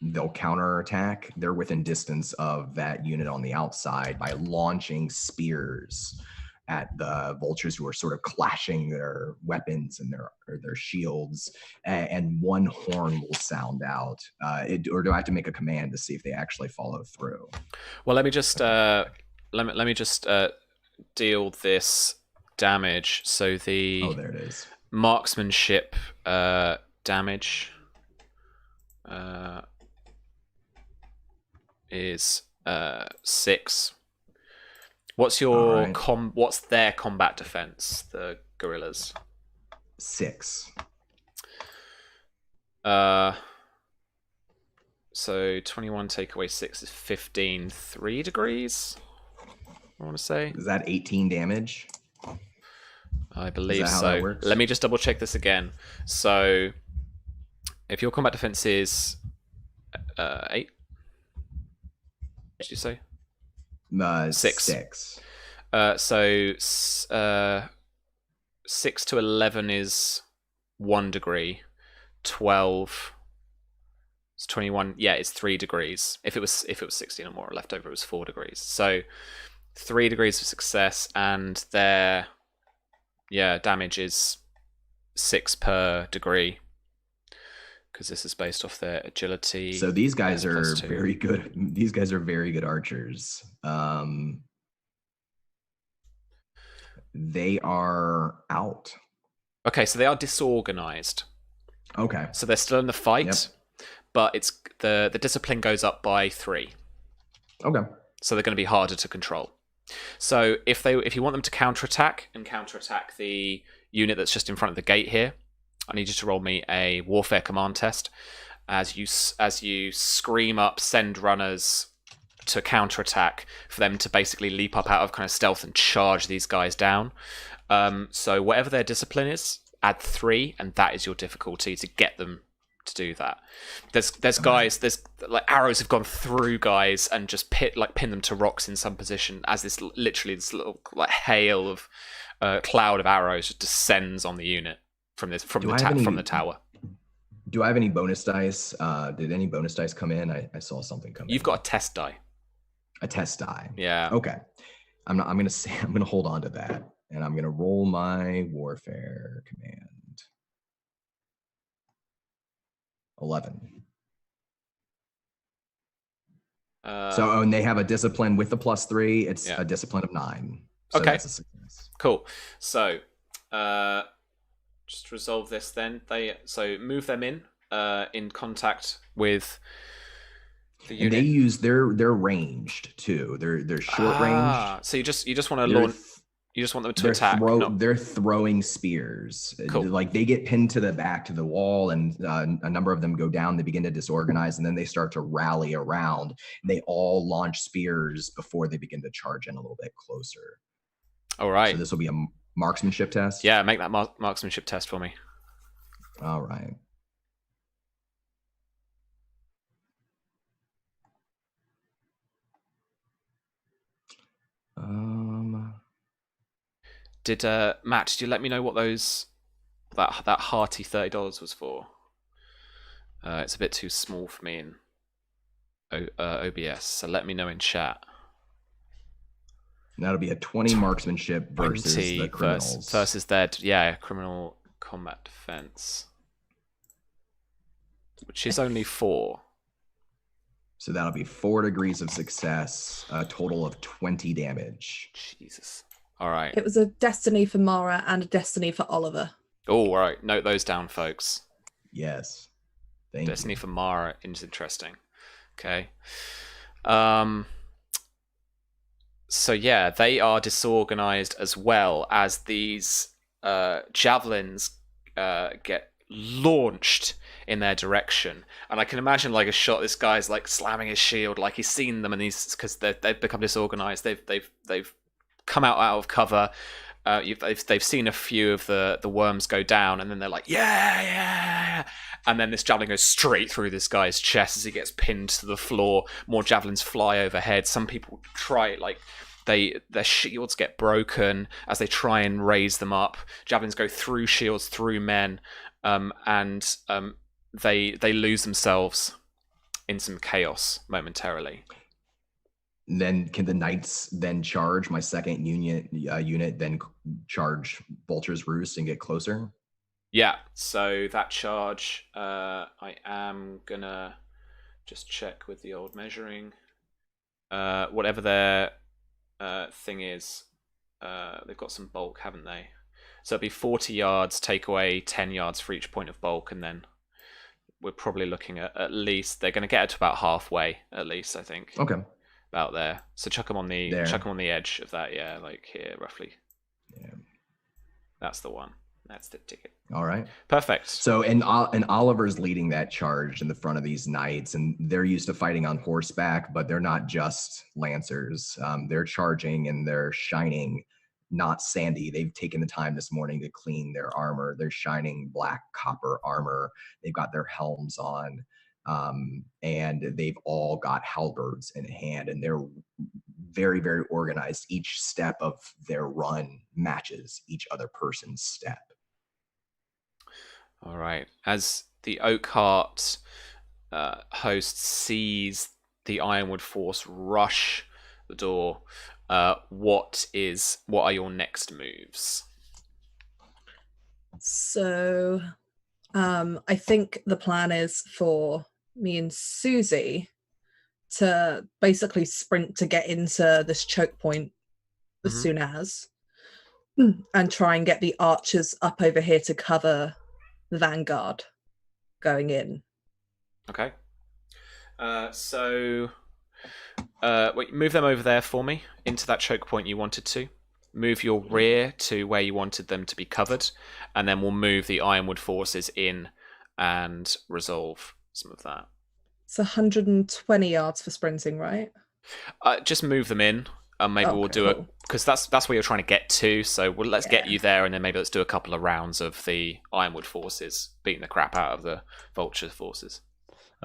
they'll counterattack. They're within distance of that unit on the outside by launching spears at the vultures who are sort of clashing their weapons and their shields, and one horn will sound out. Or do I have to make a command to see if they actually follow through? Well, let me just deal this damage. So the Oh, there it is. marksmanship damage is 6. What's your Alright. what's their combat defense, the gorillas? 6. So 21 take away 6 is 15, 3 degrees, I want to say. Is that 18 damage? I believe how so. that works? Let me just double check this again. So if your combat defense is 8, did you say? 6. 6. So 6 to 11 is 1 degree. 12 is 21. Yeah, it's 3 degrees. If it was 16 or more, left over it was 4 degrees. So 3 degrees of success, and their damage is 6 per degree, because this is based off their agility. So these guys are +2. very good. These guys are very good archers. They are out. Okay, so they are disorganized. Okay. So they're still in the fight, Yep. but it's the discipline goes up by 3. Okay. So they're going to be harder to control. So if you want them to counterattack the unit that's just in front of the gate here. I need you to roll me a warfare command test. As you scream up, send runners to counterattack for them to basically leap up out of kind of stealth and charge these guys down. So whatever their discipline is, add 3, and that is your difficulty to get them to do that. There's guys, there's like arrows have gone through guys and just pin them to rocks in some position as this little like hail of cloud of arrows just descends on the unit from the tower. Do I have any bonus dice? Did any bonus dice come in? I saw something come in. You've got a test die. A test die. Yeah. Okay. I'm gonna hold on to that, and I'm gonna roll my warfare command. 11. And they have a discipline with the +3. It's a discipline of 9. So okay. That's a success. Cool. So, just resolve this then. Move them in contact with the unit. And they use they're ranged too. They're short range. So you just want to launch. You just want them to attack. They're throwing spears. Cool. Like they get pinned to the back to the wall, and a number of them go down. They begin to disorganize, and then they start to rally around. And they all launch spears before they begin to charge in a little bit closer. All right. So this will be a marksmanship test. Yeah, make that marksmanship test for me. All right. Did Matt? Did you let me know what that hearty $30 was for? It's a bit too small for me in OBS, so let me know in chat. And that'll be a 20 marksmanship versus the criminals. Versus their criminal combat defense, which is only 4. So that'll be 4 degrees of success, a total of 20 damage. Jesus. All right. It was a destiny for Mara and a destiny for Oliver. Oh, all right. Note those down, folks. Yes. Thank Destiny you. for Mara is interesting. Okay. So yeah, they are disorganized as well as these javelins get launched in their direction, and I can imagine like a shot. This guy's like slamming his shield, like he's seen them, and he's because they've become disorganized. They've come out of cover. They've seen a few of the worms go down, and then they're like, yeah, and then this javelin goes straight through this guy's chest as he gets pinned to the floor. More javelins fly overhead. Some people try their shields get broken as they try and raise them up. Javelins go through shields, through men, and they lose themselves in some chaos momentarily. Then can the knights then charge my second unit then charge Vulture's Roost and get closer? Yeah, so that charge, I am gonna just check with the old measuring. Whatever their thing is, they've got some bulk, haven't they? So it'll be 40 yards, take away 10 yards for each point of bulk, and then we're probably looking at least, they're going to get it to about halfway, at least, I think. Okay. About there. So chuck them on the edge of that, yeah, like here, roughly. Yeah. That's the one. That's the ticket. All right. Perfect. So, and Oliver's leading that charge in the front of these knights, and they're used to fighting on horseback, but they're not just lancers. They're charging and they're shining, not sandy. They've taken the time this morning to clean their armor. They're shining black copper armor. They've got their helms on, and they've all got halberds in hand, and they're very, very organized. Each step of their run matches each other person's step. All right. As the Oakheart host sees the Ironwood force rush the door, what are your next moves? So, I think the plan is for me and Susie to basically sprint to get into this choke point as soon as, and try and get the archers up over here to cover the vanguard going in. Okay. So wait, move them over there for me into that choke point you wanted to. move your rear to where you wanted them to be covered, and then we'll move the Ironwood forces in and resolve some of that. It's 120 yards for sprinting, right? Just move them in, and maybe we'll do it because that's where you're trying to get to. So let's get you there, and then maybe let's do a couple of rounds of the Ironwood forces beating the crap out of the Vulture forces.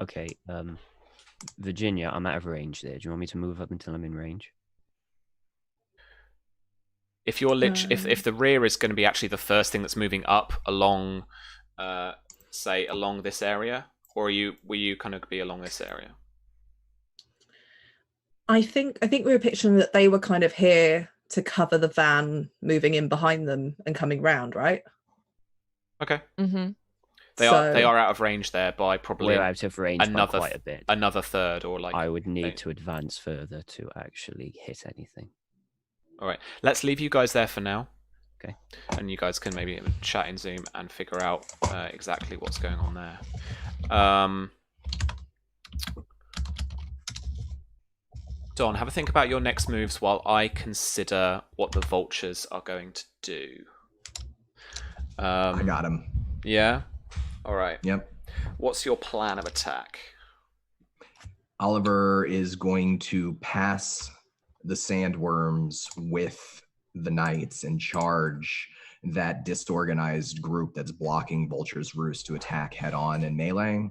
Okay, Virginia, I'm out of range there. Do you want me to move up until I'm in range? If you're if the rear is going to be actually the first thing that's moving up along, say along this area, or will you kind of be along this area? I think we were picturing that they were kind of here to cover the van moving in behind them and coming round, right? Okay. Mm-hmm. They are out of range there by probably We're out of range by quite a bit. Another third, or like I would need to advance further to actually hit anything. All right, let's leave you guys there for now. Okay. And you guys can maybe chat in Zoom and figure out exactly what's going on there. Don, have a think about your next moves while I consider what the Vultures are going to do. I got him. Yeah? All right. Yep. What's your plan of attack? Oliver is going to pass the sandworms with the knights and charge that disorganized group that's blocking Vulture's Roost to attack head on and melee,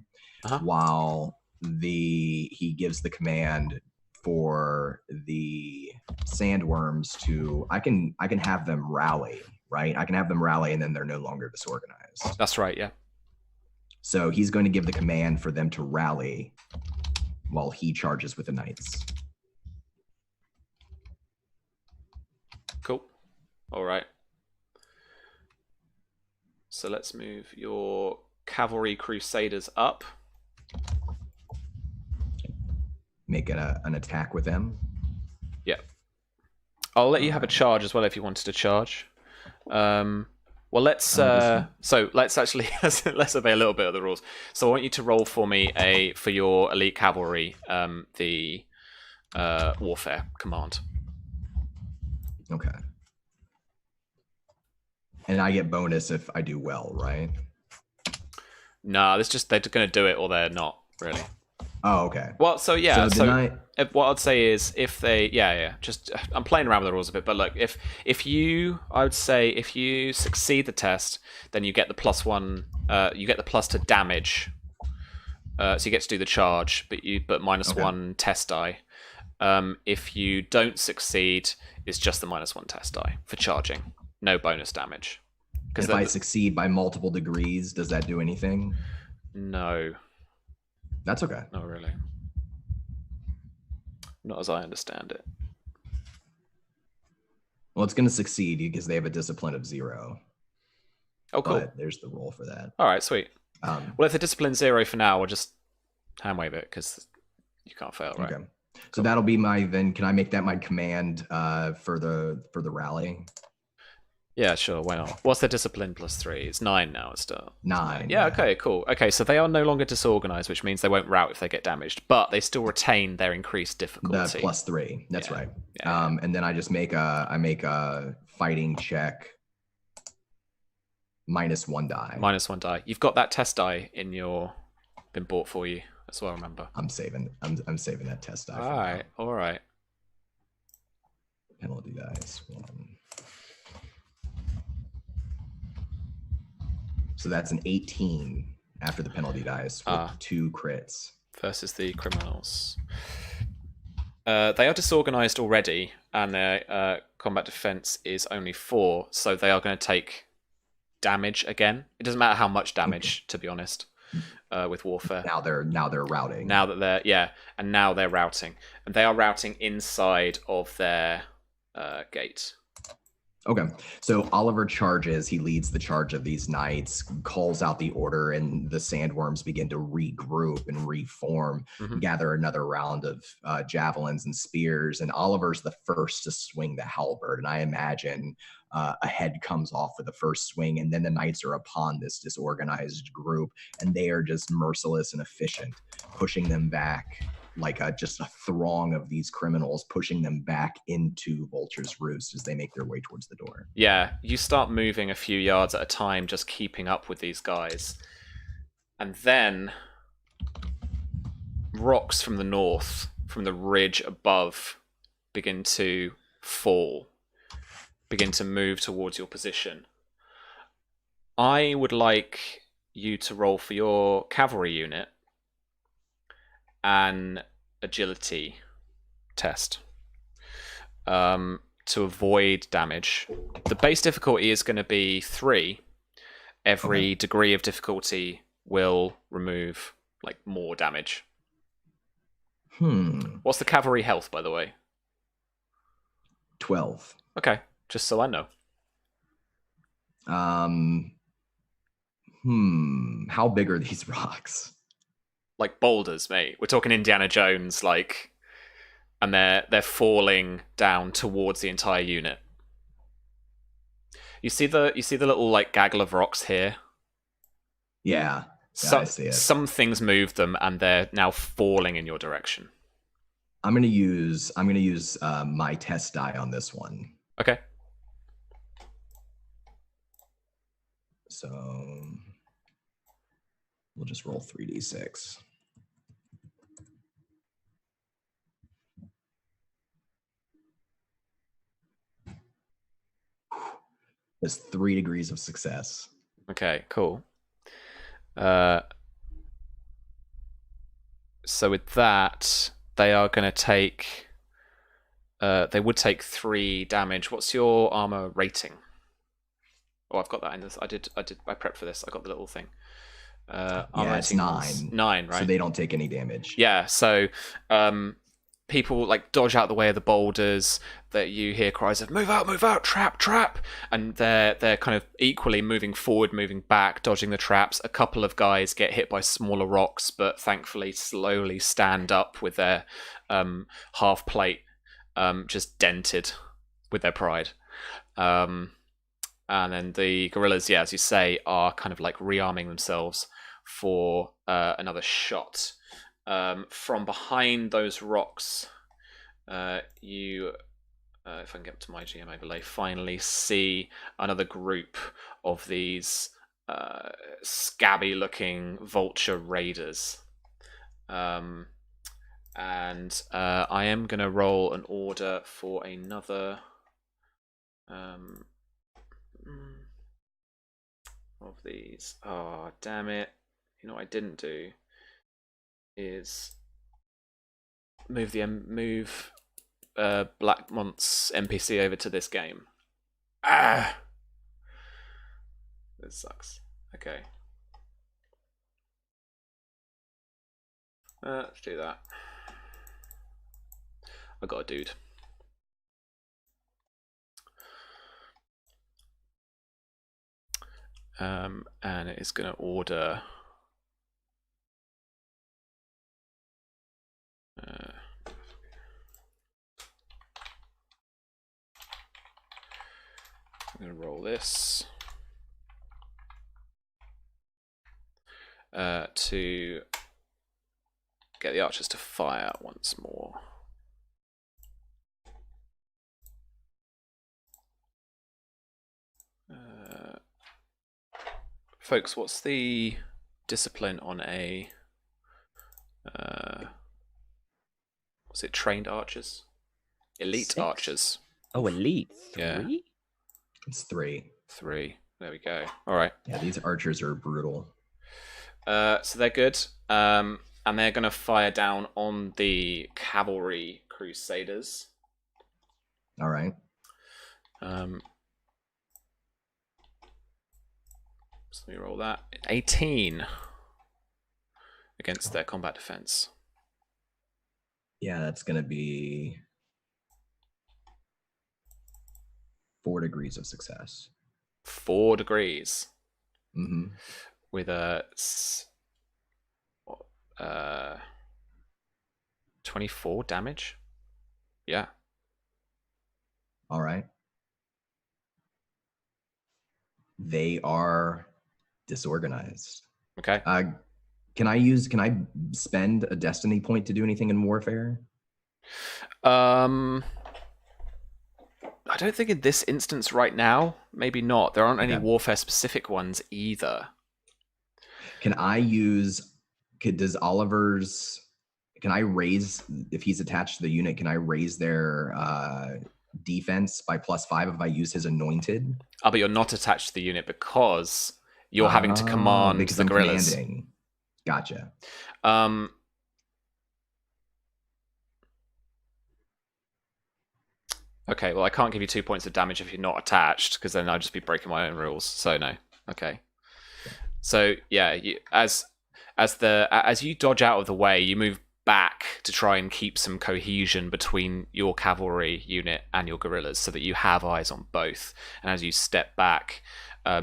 while he gives the command for the sandworms to I can have them rally, right? I can have them rally and then they're no longer disorganized. That's right, yeah. So he's going to give the command for them to rally while he charges with the knights. Cool. All right. So let's move your cavalry crusaders up. Make an attack with them. Yeah. I'll let you have a charge as well if you wanted to charge. Well, let's so let's actually let's obey a little bit of the rules. So I want you to roll for me for your elite cavalry the warfare command. Okay. And I get bonus if I do well, right? Nah, it's just they're going to do it or they're not really. Oh, okay. Well, so yeah. So what I'd say is if they, just I'm playing around with the rules a bit, but look, I would say if you succeed the test, then you get the +1. You get the plus to damage. So you get to do the charge, but -1 test die. If you don't succeed, it's just the -1 test die for charging. No bonus damage. If I succeed by multiple degrees, does that do anything? No. That's okay. Not really. Not as I understand it. Well, it's going to succeed because they have a discipline of 0. Oh, cool. But there's the roll for that. All right, sweet. Well, if the discipline's 0 for now, we'll just hand wave it because you can't fail, right? Okay. So that'll be then can I make that my command for the rally? Yeah, sure. Why not? What's the discipline +3? It's 9 now. It's still 9. Yeah. Okay. Cool. Okay. So they are no longer disorganized, which means they won't rout if they get damaged, but they still retain their increased difficulty. The +3. That's right. Yeah. And then I just make a fighting check. -1 die. -1 die. You've got that test die been bought for you as well. Remember. I'm saving that test die. All right. All right. Penalty dice 1. So that's an 18 after the penalty dice with 2 crits. Versus the criminals. They are disorganized already, and their combat defense is only 4, so they are going to take damage again. It doesn't matter how much damage, to be honest, with warfare. Now they're routing. Now they're routing, and they are routing inside of their gate. Okay, so Oliver charges. He leads the charge of these knights, calls out the order, and the sandworms begin to regroup and reform, gather another round of javelins and spears. And Oliver's the first to swing the halberd. And I imagine a head comes off with the first swing, and then the knights are upon this disorganized group, and they are just merciless and efficient, pushing them back like just a throng of these criminals, pushing them back into Vulture's Roost as they make their way towards the door. Yeah, you start moving a few yards at a time, just keeping up with these guys. And then rocks from the north, from the ridge above, begin to fall, begin to move towards your position. I would like you to roll for your cavalry unit an agility test to avoid damage. The base difficulty is going to be 3. Every degree of difficulty will remove like more damage. What's the cavalry health, by the way? 12. Okay, just so I know. How big are these rocks? Like boulders, mate. We're talking Indiana Jones, like, and they're falling down towards the entire unit. You see the little like gaggle of rocks here? Yeah, I see it. Some things moved them, and they're now falling in your direction. I'm gonna use my test die on this one. Okay. So we'll just roll 3d6. That's 3 degrees of success. Okay, cool. So with that, they are going to take. They would take 3 damage. What's your armor rating? Oh, I've got that in this. I prepped for this. I got the little thing. Yeah, it's 9. 9, right? So they don't take any damage. Yeah. So, people like dodge out the way of the boulders. That you hear cries of "Move out! Trap!" And they're kind of equally moving forward, moving back, dodging the traps. A couple of guys get hit by smaller rocks, but thankfully slowly stand up with their half plate just dented with their pride. And then the guerrillas, yeah, as you say, are kind of like rearming themselves for another shot. From behind those rocks, you, if I can get to my GM overlay, finally see another group of these scabby-looking vulture raiders. And I am going to roll an order for another of these. Oh, damn it. You know what I didn't do is move Blackmont's NPC over to this game. Ah! This sucks. Okay. Let's do that. I got a dude. And it is going to order I'm going to roll this to get the archers to fire once more. Folks, what's the discipline on a was it trained archers? Elite 6? archers. Oh, elite 3? Yeah. It's 3. 3. There we go. All right. Yeah, these archers are brutal. So they're good. And they're going to fire down on the cavalry crusaders. All right. So let me roll that. 18 against their combat defense. Yeah, that's going to be 4 degrees of success. 4 degrees. Mm-hmm. With a 24 damage. Yeah. All right. They are disorganized. Okay. Can I spend a destiny point to do anything in warfare? I don't think in this instance right now. Maybe not. There aren't any Okay. warfare specific ones either. Can I use? Does Oliver's? Can I raise if he's attached to the unit? Can I raise their defense by +5 if I use his anointed? But you're not attached to the unit because you're having to command because the I'm guerrillas. commanding. Gotcha. Okay, well, I can't give you 2 points of damage if you're not attached, because then I'd just be breaking my own rules. So no. Okay. So yeah, as you dodge out of the way, you move back to try and keep some cohesion between your cavalry unit and your guerrillas, so that you have eyes on both. And as you step back,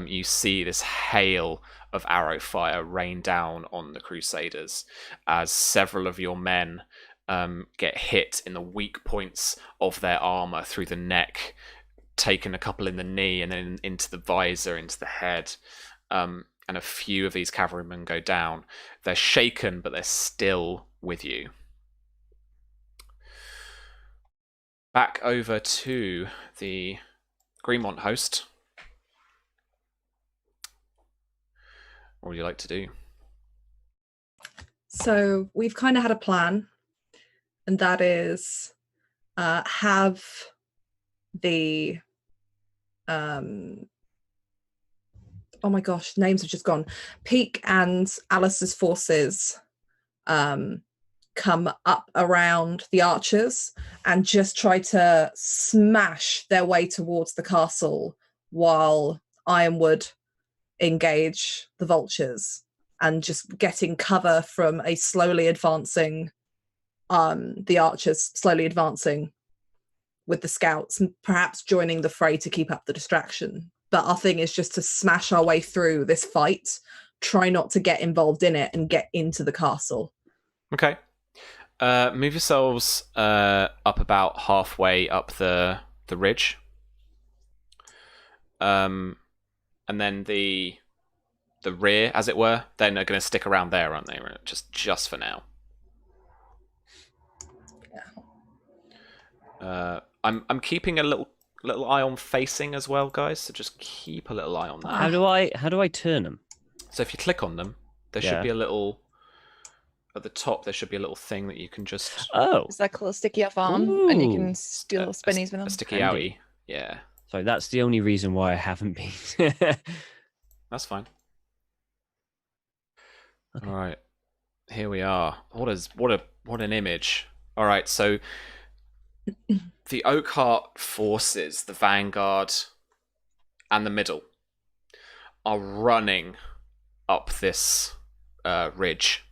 you see this hail of arrow fire rain down on the Crusaders as several of your men get hit in the weak points of their armor through the neck, taken a couple in the knee, and then into the visor, into the head. And a few of these cavalrymen go down. They're shaken, but they're still with you. Back over to the Greenmont host. What would you like to do? So we've kind of had a plan, and that is have the oh my gosh, names have just gone. Peak and Alice's forces come up around the archers and just try to smash their way towards the castle while Ironwood engage the vultures, and just getting cover from a slowly advancing the archers slowly advancing with the scouts, and perhaps joining the fray to keep up the distraction. But our thing is just to smash our way through this fight, try not to get involved in it, and get into the castle. Okay. Move yourselves up about halfway up the ridge. And then the rear, as it were, then are going to stick around there, aren't they? Just for now. Yeah. I'm keeping a little eye on facing as well, guys. So just keep a little eye on that. How do I turn them? So if you click on them, there should be a little at the top. There should be a little thing that you can just Is that called a sticky off arm? And you can steal spinnies with them? a sticky Handy. outie. Yeah, So that's the only reason why I haven't been. that's fine. Okay. All right, here we are. What an image. All right, so the Oakheart forces, the vanguard, and the middle are running up this ridge.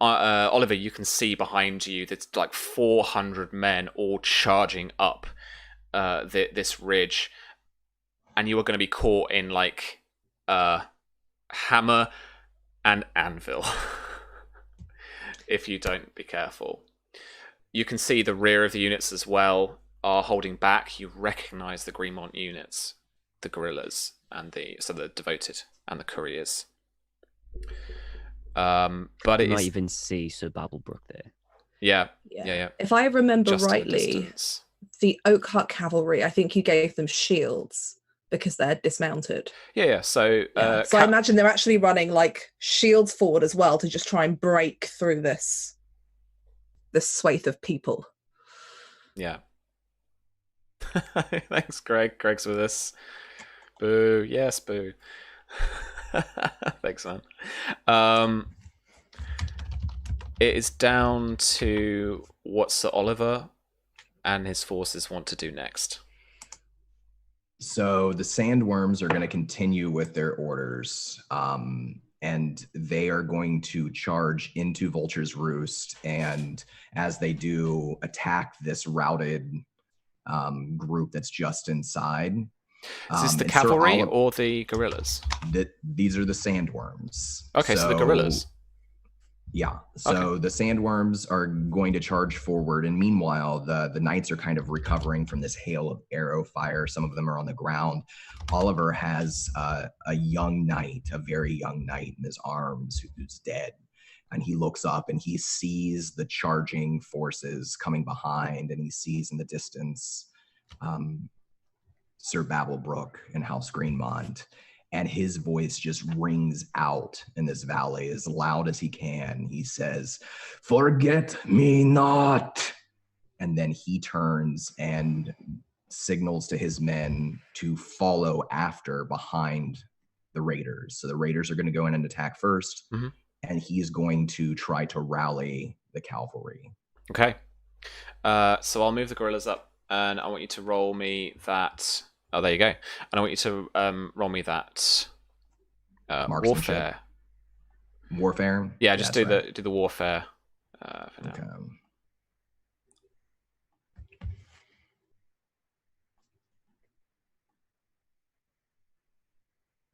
Oliver, you can see behind you that's like 400 men all charging up this ridge, and you are going to be caught in like hammer and anvil if you don't be careful. You can see the rear of the units as well are holding back. You recognize the Greenmont units, the guerrillas, and the devoted and the couriers. But it might is even see Sir Babblebrook there. yeah. If I remember Just at a rightly, distance. the Oakheart cavalry, I think you gave them shields because they're dismounted. Yeah. So So I imagine they're actually running like shields forward as well to just try and break through this swathe of people. Yeah. Thanks, Greg. Greg's with us. Boo. Yes, boo. Thanks, man. It is down to what Sir Oliver and his forces want to do next. So the sandworms are going to continue with their orders, and they are going to charge into Vulture's Roost, and as they do, attack this routed group that's just inside. Is this the and Sir cavalry or the guerrillas? These are the sandworms. Okay, so the guerrillas. Yeah. So the sandworms are going to charge forward, and meanwhile, the knights are kind of recovering from this hail of arrow fire. Some of them are on the ground. Oliver has a young knight, a very young knight in his arms who's dead. And he looks up and he sees the charging forces coming behind, and he sees in the distance Sir Babblebrook and House Greenmont. And his voice just rings out in this valley as loud as he can. He says, "Forget me not." And then he turns and signals to his men to follow after behind the raiders. So the raiders are going to go in and attack first, and he's going to try to rally the cavalry. Okay. So I'll move the gorillas up, and I want you to roll me that. Oh, there you go. And I want you to roll me that warfare. Warfare? Yeah, just do the warfare for now. Okay.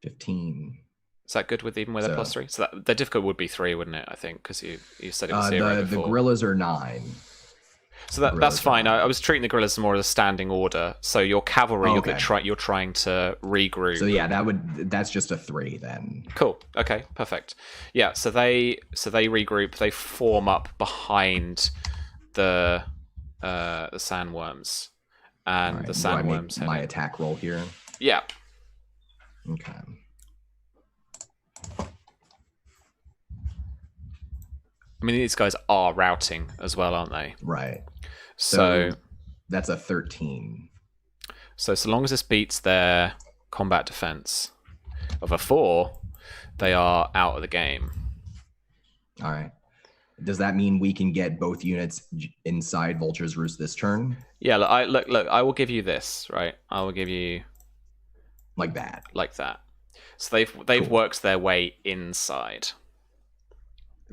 15. Is that good with even with a +3? So that the difficult would be 3, wouldn't it? I think because you said it was 0 the before. gorillas are 9. So that's fine. I was treating the gorillas more as a standing order. So your cavalry, you're trying to regroup. So yeah, that's just a 3 then. Cool. Okay. Perfect. Yeah. So they regroup. They form up behind the sandworms, and the sandworms. Do I make my attack roll here? Yeah. Okay. I mean, these guys are routing as well, aren't they? Right. So that's a 13. So long as this beats their combat defense of a 4, they are out of the game. All right. Does that mean we can get both units inside Vulture's Roost this turn? Yeah. Look. I will give you this. Right. I will give you like that. So they've worked their way inside,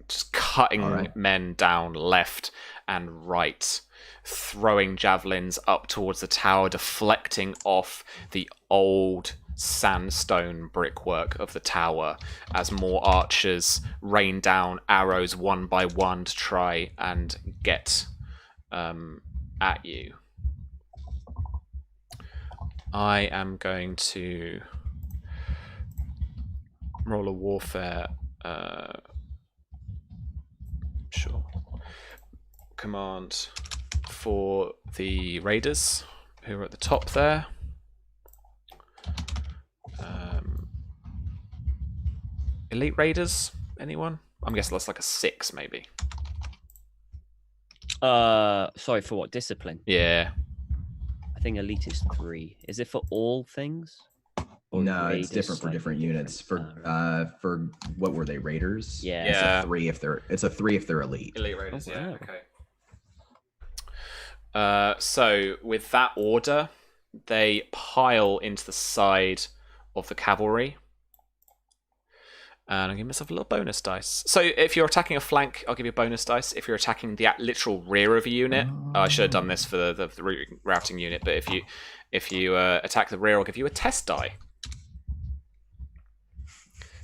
just cutting men down left and right, throwing javelins up towards the tower, deflecting off the old sandstone brickwork of the tower as more archers rain down arrows one by one to try and get at you. I am going to roll a warfare command for the raiders who are at the top there. Elite raiders, anyone? I'm guessing that's like a 6 maybe. Sorry, for what? Discipline? Yeah. I think elite is 3. Is it for all things? Or no, it's different for different units. For what were they, raiders? Yeah. It's a 3 if they're elite. Elite raiders, Oh, wow. Okay. So with that order, they pile into the side of the cavalry. And I'll give myself a little bonus dice. So if you're attacking a flank, I'll give you a bonus dice. If you're attacking the literal rear of a unit, I should have done this for the routing unit. But if you attack the rear, I'll give you a test die.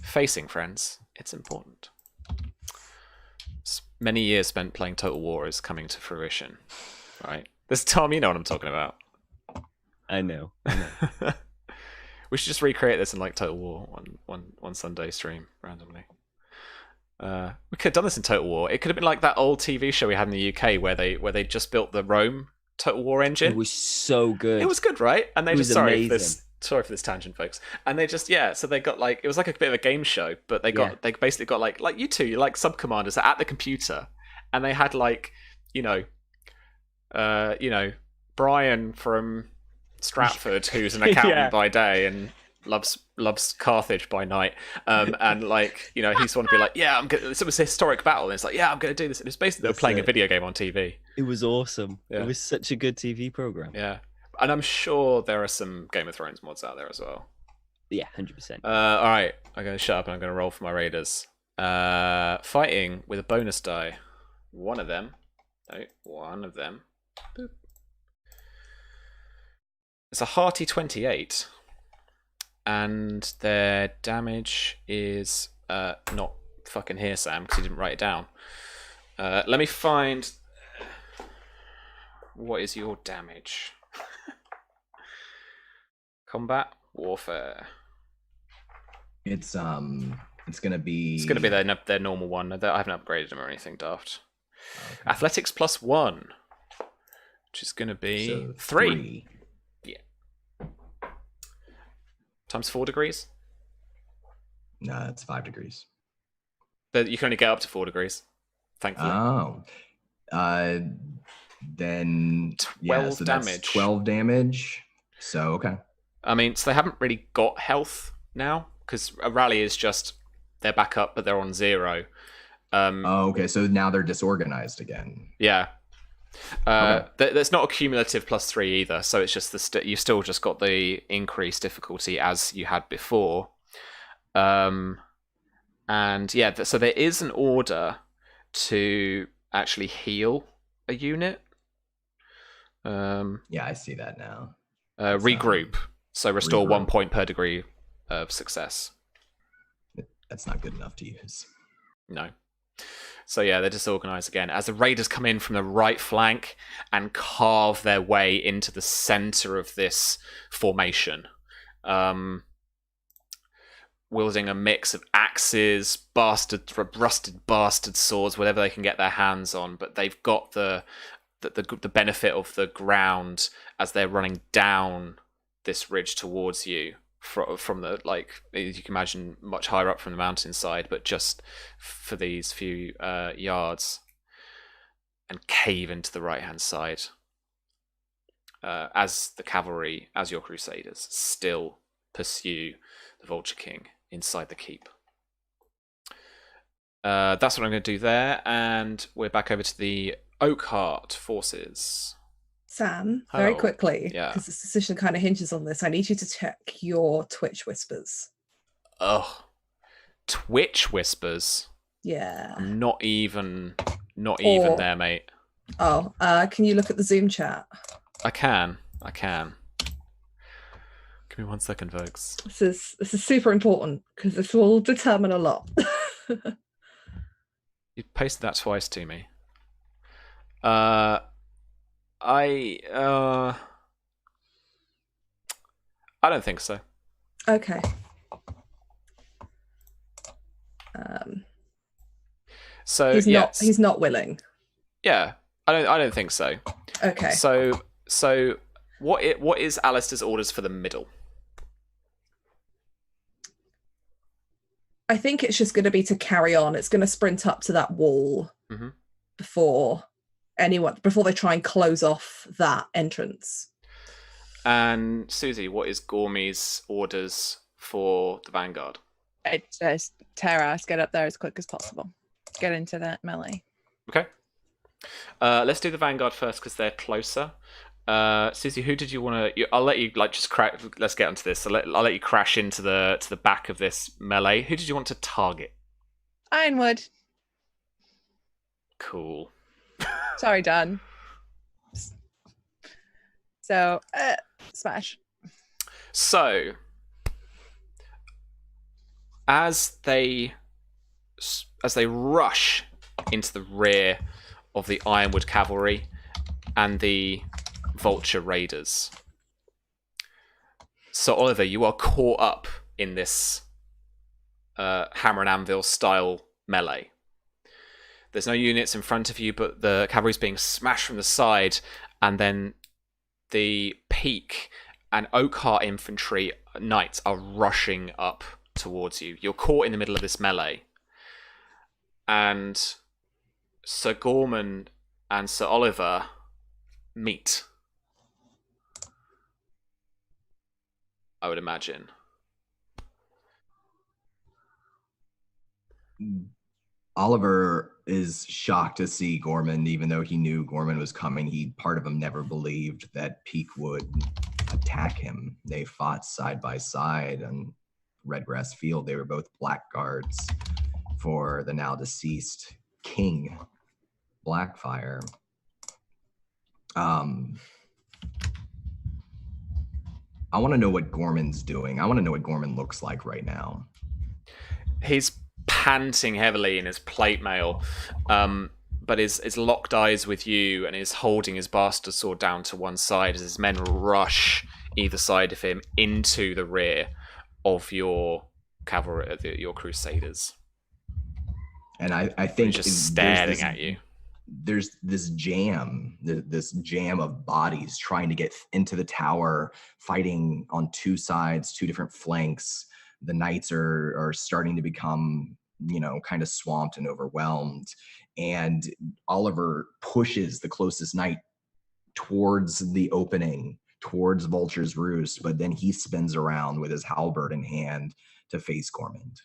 Facing, friends, it's important. Many years spent playing Total War is coming to fruition, right? This Tom, you know what I'm talking about. I know. We should just recreate this in like Total War one Sunday stream randomly. We could have done this in Total War. It could have been like that old TV show we had in the UK where they just built the Rome Total War engine. It was so good. It was good, right? And they just sorry for this tangent, folks. And they just so they got like it was like a bit of a game show, but they basically got like you two, you're like sub commanders at the computer, and they had like Brian from Stratford, who's an accountant by day and loves Carthage by night, and like he's want to be like, it was a historic battle, and it's like, I'm gonna do this. And it's basically they were playing a video game on TV. It was awesome. It was such a good TV program. Yeah, and I'm sure there are some Game of Thrones mods out there as well. Yeah, 100%. All right, I'm gonna shut up and I'm gonna roll for my raiders. Fighting with a bonus die. One of them. Boop. It's a hearty 28, and their damage is not fucking hear Sam because he didn't write it down. Let me find. What is your damage? Combat warfare. It's gonna be. It's gonna be their normal one. I haven't upgraded them or anything daft. Okay. Athletics +1, which is gonna be So 3. Yeah. Times 4 degrees. No, it's 5 degrees. But you can only get up to 4 degrees. Thankfully. Oh. Then 12 so damage. That's 12 damage. So okay. I mean, so they haven't really got health now because a rally is just they're back up, but they're on 0. Okay. So now they're disorganized again. Yeah. Okay. There's not a cumulative +3 either, so it's just you still just got the increased difficulty as you had before. And yeah, so there is an order to actually heal a unit. Yeah, I see that now. Regroup. So restore regroup. 1 point per degree of success. That's not good enough to use. No. So yeah, they're disorganized again as the raiders come in from the right flank and carve their way into the center of this formation, wielding a mix of axes, rusted bastard swords, whatever they can get their hands on. But they've got the benefit of the ground as they're running down this ridge towards you. From the, like, as you can imagine, much higher up from the mountainside, but just for these few yards, and cave into the right hand side as the cavalry, as your crusaders, still pursue the Vulture King inside the keep. That's what I'm going to do there, and we're back over to the Oakheart forces. Sam, very Oh, quickly, yeah. because this decision kind of hinges on this. I need you to check your Twitch whispers. Oh, Twitch whispers. Yeah. I'm not even there, mate. Oh, can you look at the Zoom chat? I can. Give me 1 second, folks. This is super important because this will determine a lot. You posted that twice to me. I don't think so. Okay. So he's not willing. Yeah, I don't think so. Okay. So what is Alistair's orders for the middle? I think it's just going to be to carry on. It's going to sprint up to that wall before they try and close off that entrance. And Susie, what is Gormy's orders for the vanguard? It's just tear ass, get up there as quick as possible. Get into that melee. Okay. Let's do the vanguard first because they're closer. Susie, who did you want to? I'll let you just crack. Let's get onto this. I'll let you crash into the back of this melee. Who did you want to target? Ironwood. Cool. Sorry, Dan. So, smash. So, as they rush into the rear of the Ironwood cavalry and the Vulture raiders, so Oliver, you are caught up in this hammer and anvil style melee. There's no units in front of you, but the cavalry's being smashed from the side, and then the Peak and Oakheart infantry knights are rushing up towards you. You're caught in the middle of this melee, and Sir Gorman and Sir Oliver meet, I would imagine. Oliver is shocked to see Gorman, even though he knew Gorman was coming. Part of him never believed that Peak would attack him. They fought side by side on Redgrass Field. They were both blackguards for the now deceased King Blackfyre. I want to know what Gorman's doing. I want to know what Gorman looks like right now. He's panting heavily in his plate mail, but is locked eyes with you and is holding his bastard sword down to one side as his men rush either side of him into the rear of your cavalry, your crusaders. And I think He's just staring at you. There's this jam of bodies trying to get into the tower, fighting on two sides, two different flanks. The knights are starting to become, kind of swamped and overwhelmed. And Oliver pushes the closest knight towards the opening, towards Vulture's Roost, but then he spins around with his halberd in hand to face Gormund.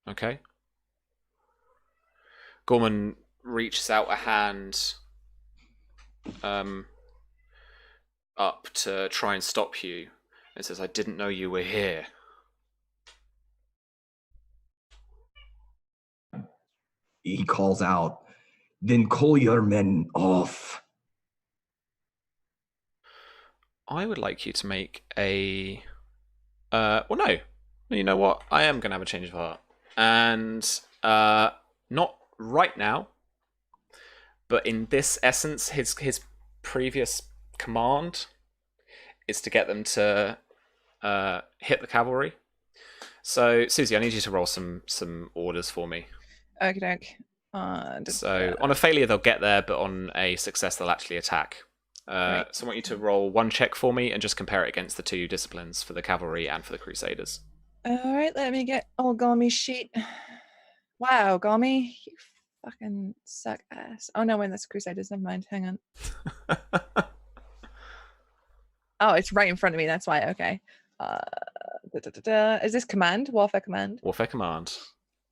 Okay. Gorman reaches out a hand up to try and stop you and says, I didn't know you were here. He calls out, then call your men off. I would like you to make a... well, no. You know what? I am going to have a change of heart. And not right now, but in this essence, his previous command is to get them to hit the cavalry. So, Susie, I need you to roll some orders for me. Okay. So, on a failure, they'll get there, but on a success, they'll actually attack. Right. So I want you to roll one check for me and just compare it against the two disciplines for the cavalry and for the crusaders. All right, let me get old Gomi's sheet. Wow, Gomi, you fucking suck ass. Oh no, wait, that's Crusaders. Never mind. Hang on. Oh, it's right in front of me. That's why. Okay. Is this command? Warfare command? Warfare command.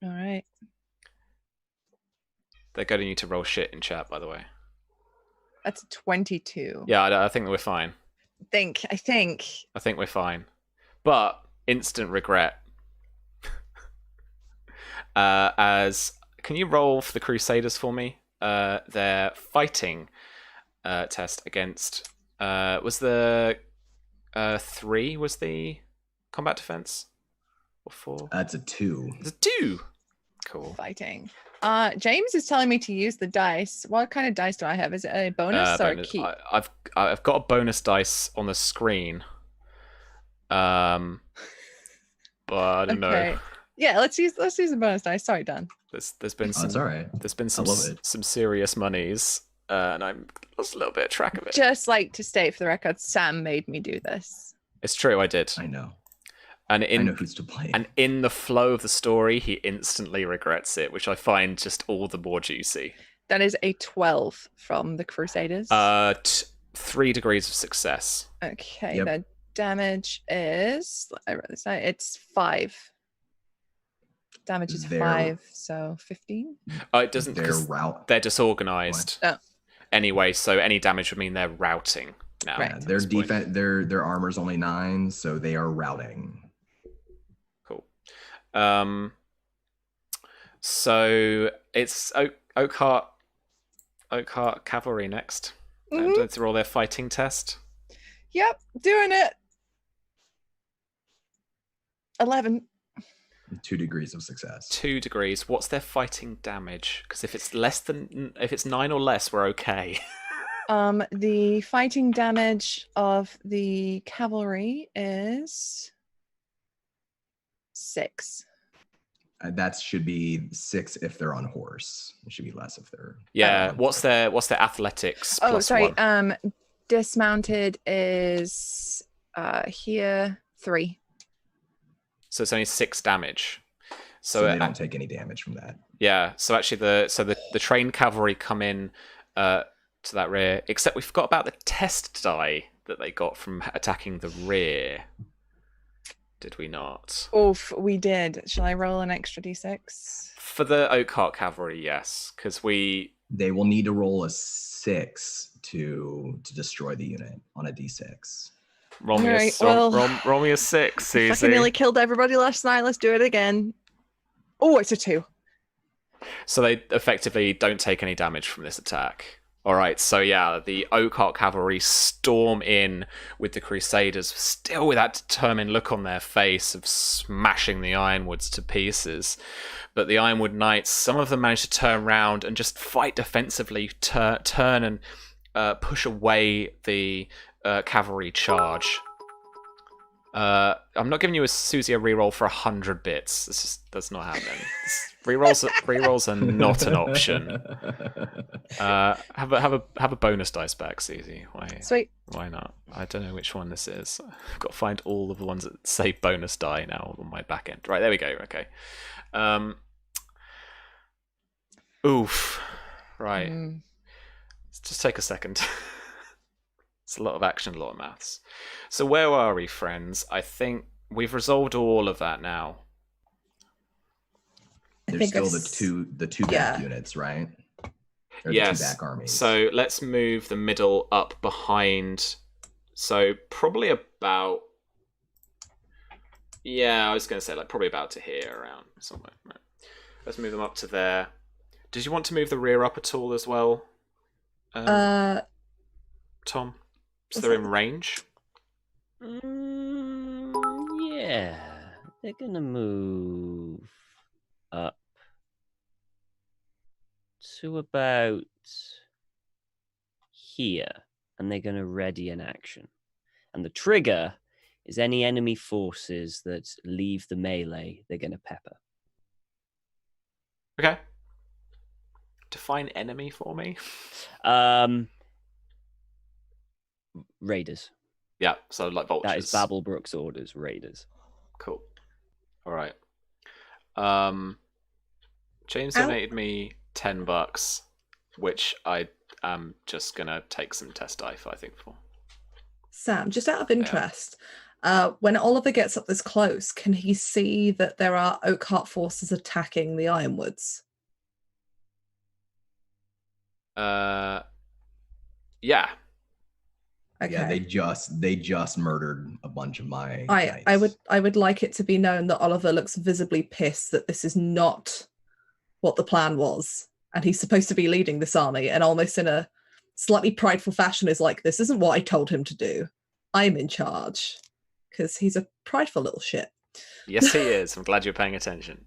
All right. They're going to need to roll shit in chat, by the way. That's a 22. Yeah, I think that we're fine. I think. I think we're fine. But instant regret. Can you roll for the Crusaders for me? Their fighting test against was the 3 was the combat defense or 4? That's a 2. It's a 2. Cool. Fighting. James is telling me to use the dice. What kind of dice do I have? Is it a bonus or a keep? I've got a bonus dice on the screen. But I don't know. Yeah, let's use the bonus dice. Sorry, Dan. There's been some. That's all right. There's been some I love it. some serious monies, and I'm lost a little bit of track of it. Just like to state for the record, Sam made me do this. It's true, I did. I know. And I know who's to blame. And in the flow of the story, he instantly regrets it, which I find just all the more juicy. That is a 12 from the Crusaders. 3 degrees of success. Okay, Yep. the damage is, I wrote this down, it's 5. Damage is 5, so 15. It doesn't, because they're disorganized. Oh. Anyway, so any damage would mean they're routing now. Right. Yeah, their defense, their armor's only 9, so they are routing. Cool. So it's Oakheart Cavalry next. Mhm. Don't they roll their fighting test? Yep, doing it. 11. 2 degrees of success. 2 degrees. What's their fighting damage? Because if it's 9 or less, we're okay. The fighting damage of the cavalry is 6. That should be 6 if they're on horse. It should be less if they're. Yeah. What's their athletics? Oh, plus sorry. 1? Dismounted is here 3. So it's only 6 damage. So they don't take any damage from that. Yeah. So actually, the trained cavalry come in to that rear. Except we forgot about the test die that they got from attacking the rear. Did we not? Oof, we did. Shall I roll an extra d6? For the Oakheart cavalry, yes, because They will need to roll a 6 to destroy the unit on a d6. Roll me, Alright, well, roll me a 6, Susie. Fucking nearly killed everybody last night. Let's do it again. Oh, it's a 2. So they effectively don't take any damage from this attack. All right, so yeah, the Oakheart cavalry storm in with the Crusaders, still with that determined look on their face of smashing the Ironwoods to pieces. But the Ironwood Knights, some of them manage to turn around and just fight defensively, turn and push away the cavalry charge. I'm not giving you Susie a reroll for 100 bits. That's not happening. Rerolls are not an option. Have a bonus dice back, Susie. Sweet. Why not? I don't know which one this is. I've got to find all of the ones that say bonus die now on my back end. Right, there we go. Okay. Oof. Right. Let's just take a second. It's a lot of action, a lot of maths. So where are we, friends? I think we've resolved all of that now. There's still the two back units, right? Or yes. The two back armies. So let's move the middle up behind. So probably about. Yeah, I was going to say probably about to here, around somewhere. Right. Let's move them up to there. Did you want to move the rear up at all as well? Tom? So they're in range? Yeah. They're going to move up to about here. And they're going to ready an action. And the trigger is any enemy forces that leave the melee, they're going to pepper. Okay. Define enemy for me. Raiders. Yeah, so like vultures. That is Babelbrook's orders, raiders. Cool. All right. James donated me $10, which I am just gonna take some test dice, I think, for. Sam, just out of interest, when Oliver gets up this close, can he see that there are Oakheart forces attacking the Ironwoods? Yeah. Okay. Yeah, they just murdered a bunch of my I would like it to be known that Oliver looks visibly pissed that this is not what the plan was, and he's supposed to be leading this army, and almost in a slightly prideful fashion is like, this isn't what I told him to do. I'm in charge. Because he's a prideful little shit. Yes, he is. I'm glad you're paying attention.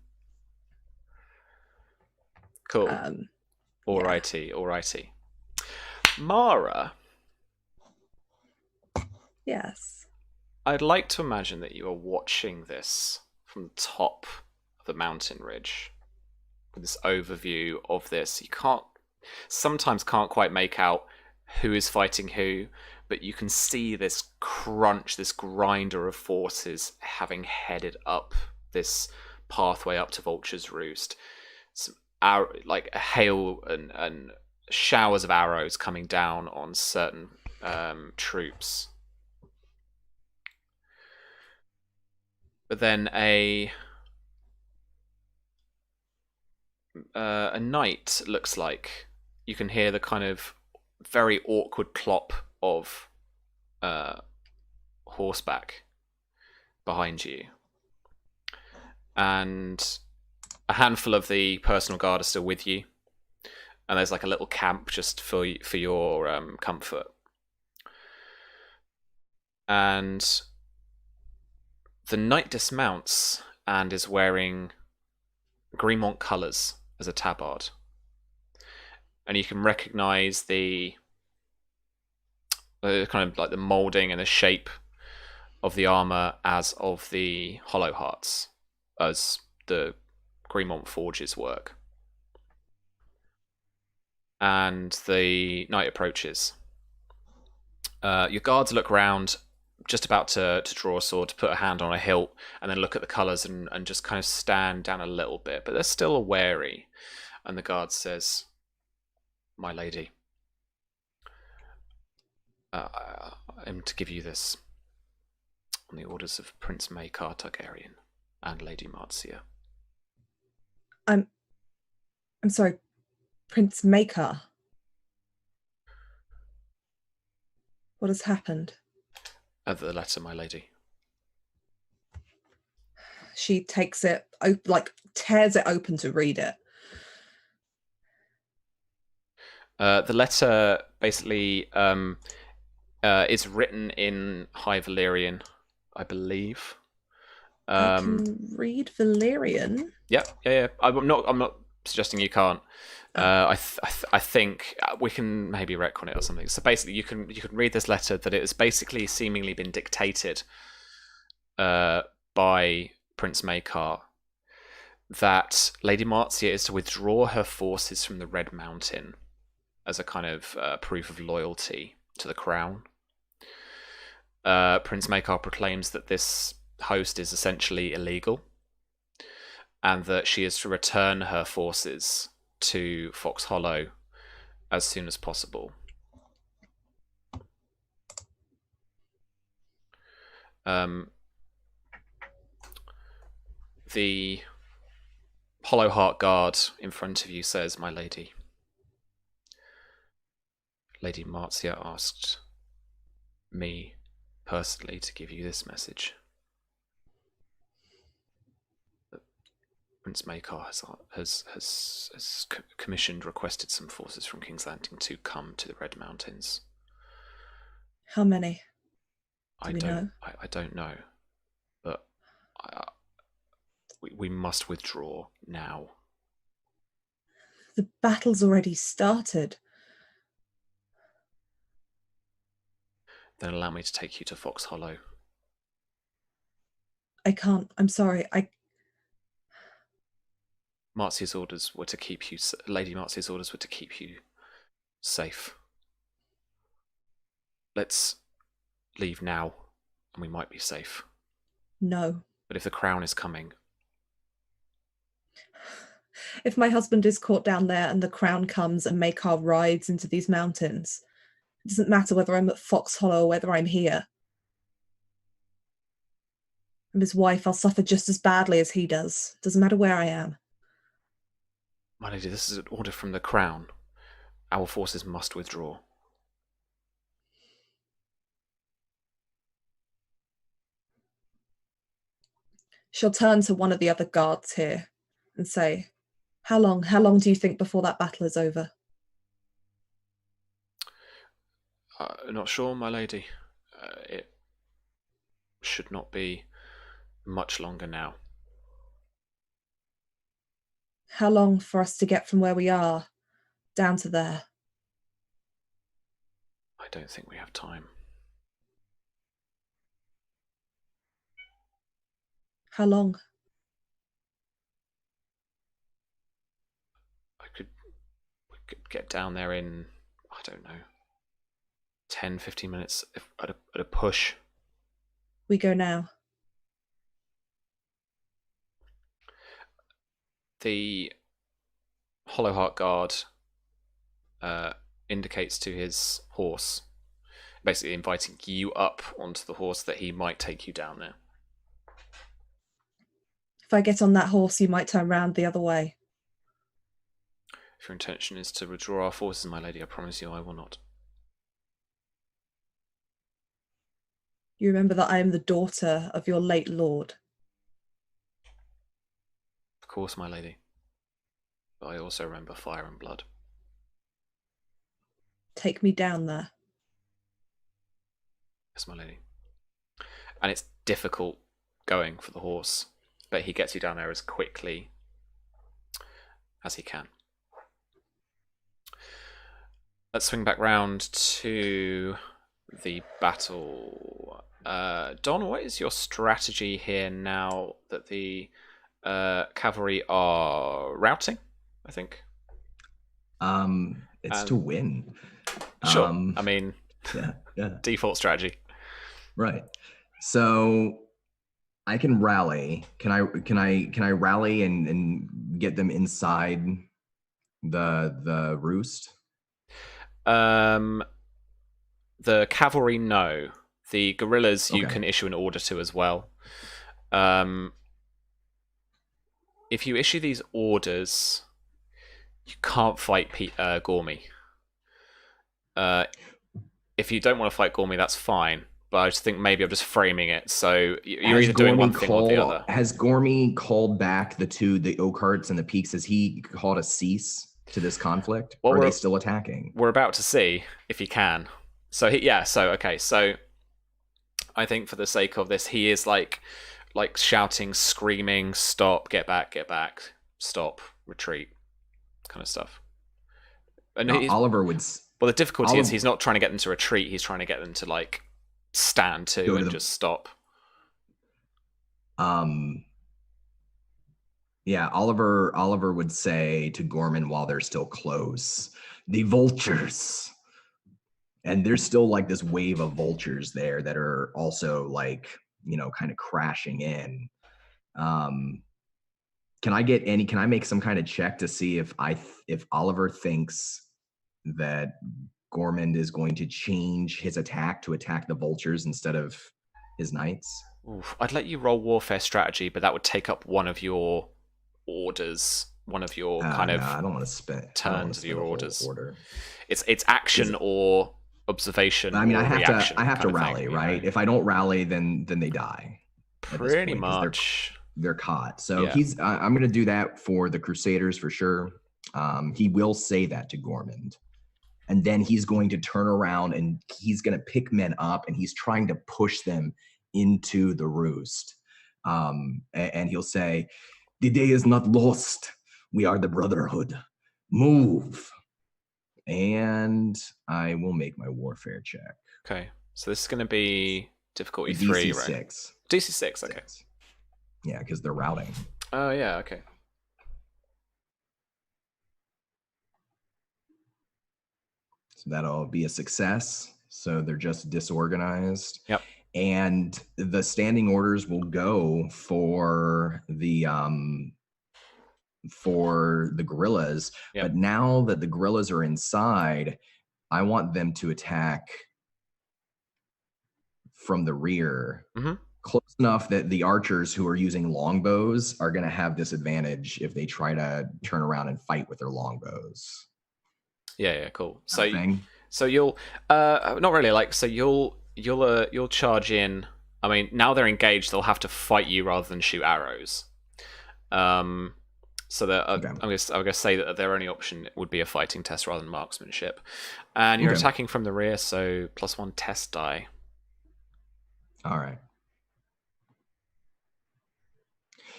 Cool. Alrighty. Mara. Yes. I'd like to imagine that you are watching this from the top of the mountain ridge. With this overview of this. You sometimes can't quite make out who is fighting who, but you can see this crunch, this grinder of forces having headed up this pathway up to Vulture's Roost. Some like a hail and showers of arrows coming down on certain troops. But then a knight looks like. You can hear the kind of very awkward clop of horseback behind you, and a handful of the personal guard are still with you, and there's like a little camp just for your comfort. And the knight dismounts and is wearing Greenmont colours as a tabard, and you can recognise the kind of like the moulding and the shape of the armour as of the Hollow Hearts, as the Greenmont forges work. And the knight approaches. Your guards look round, just about to draw a sword, to put a hand on a hilt, and then look at the colours and just kind of stand down a little bit, but they're still wary. And the guard says, "My lady, I am to give you this on the orders of Prince Maekar Targaryen and Lady Marcia." I'm sorry, Prince Maekar. What has happened? The letter, my lady. She takes it, tears it open to read it. The letter basically is written in High Valyrian, I believe. I can read Valyrian. Yeah. I'm not suggesting you can't. I think we can maybe retcon it or something. So basically, you can read this letter that it has basically seemingly been dictated by Prince Maekar that Lady Marcia is to withdraw her forces from the Red Mountain as a kind of proof of loyalty to the crown. Prince Maekar proclaims that this host is essentially illegal, and that she is to return her forces to Fox Hollow as soon as possible. The Hollowheart Guard in front of you says, "My lady, Lady Marcia asked me personally to give you this message. Prince Maekar has requested some forces from King's Landing to come to the Red Mountains." How many? I don't know, but we must withdraw now. The battle's already started. Then allow me to take you to Fox Hollow. I can't. I'm sorry. Marcia's orders were to keep you. Lady Marcia's orders were to keep you safe. Let's leave now, and we might be safe. No. But if the crown is coming, if my husband is caught down there and the crown comes and Maekar rides into these mountains, it doesn't matter whether I'm at Fox Hollow or whether I'm here. I'm his wife. I'll suffer just as badly as he does. Doesn't matter where I am. my lady, this is an order from the crown. Our forces must withdraw. She'll turn to one of the other guards here and say, How long do you think before that battle is over? Not sure, my lady. It should not be much longer now. How long for us to get from where we are down to there? I don't think we have time. How long? We could get down there in, I don't know, 10, 15 minutes at a push. We go now. The Hollowheart Guard indicates to his horse, basically inviting you up onto the horse that he might take you down there. If I get on that horse, you might turn round the other way. If your intention is to withdraw our forces, my lady, I promise you I will not. You remember that I am the daughter of your late lord. Of course, my lady. But I also remember fire and blood. Take me down there. Yes, my lady. And it's difficult going for the horse, but he gets you down there as quickly as he can. Let's swing back round to the battle. Don, what is your strategy here now that the cavalry are routing, I think? It's to win. Sure. I mean, yeah. Default strategy. Right. So I can rally. Can I rally and get them inside the roost? The cavalry, no. The guerrillas, you can issue an order to as well. If you issue these orders, you can't fight Gormy. If you don't want to fight Gormy, that's fine. But I just think maybe I'm just framing it. So you're either doing one thing or the other. Has Gormy called back the Oakhearts and the Peaks? Has he called a cease? to this conflict? Well, or are we're- they still attacking? We're about to see if he can. So so I think for the sake of this, he is like shouting, screaming, stop, get back, stop, retreat, kind of stuff. And Now, Oliver would. well, the difficulty is Oliver- he's not trying to get them to retreat. He's trying to get them to like stand to Go to and the- just stop. Yeah, Oliver would say to Gorman while they're still close, the vultures. And there's still like this wave of vultures there that are also like, kind of crashing in. Can I make some kind of check to see if Oliver thinks that Gorman is going to change his attack to attack the vultures instead of his knights? Oof, I'd let you roll warfare strategy, but that would take up one of your orders, one of your kind of I don't want to spend turns of your orders. Order. It's action or observation. I mean, or I have reaction to kind of rally, thing, right? If I don't rally, then they die. at this Pretty point, 'cause much. they're caught. So Yeah. I'm going to do that for the Crusaders for sure. He will say that to Gormand. And then he's going to turn around and he's going to pick men up and he's trying to push them into the Roost. And he'll say, the day is not lost. We are the Brotherhood. Move. And I will make my warfare check. Okay. So this is going to be difficulty DC 3, right? 6. DC 6, okay. Yeah, because they're routing. Oh, yeah, okay. So that'll be a success. So they're just disorganized. Yep. And the standing orders will go for the guerrillas. Yep. But now that the guerrillas are inside, I want them to attack from the rear. Mhm. Close enough that the archers who are using longbows are going to have disadvantage if they try to turn around and fight with their longbows. Yeah, cool. So you'll not really, like, so you'll charge in. I mean, now they're engaged, they'll have to fight you rather than shoot arrows. So that Okay. I'm gonna say that their only option would be a fighting test rather than marksmanship. And you're Okay. attacking from the rear, so +1 test die. All right.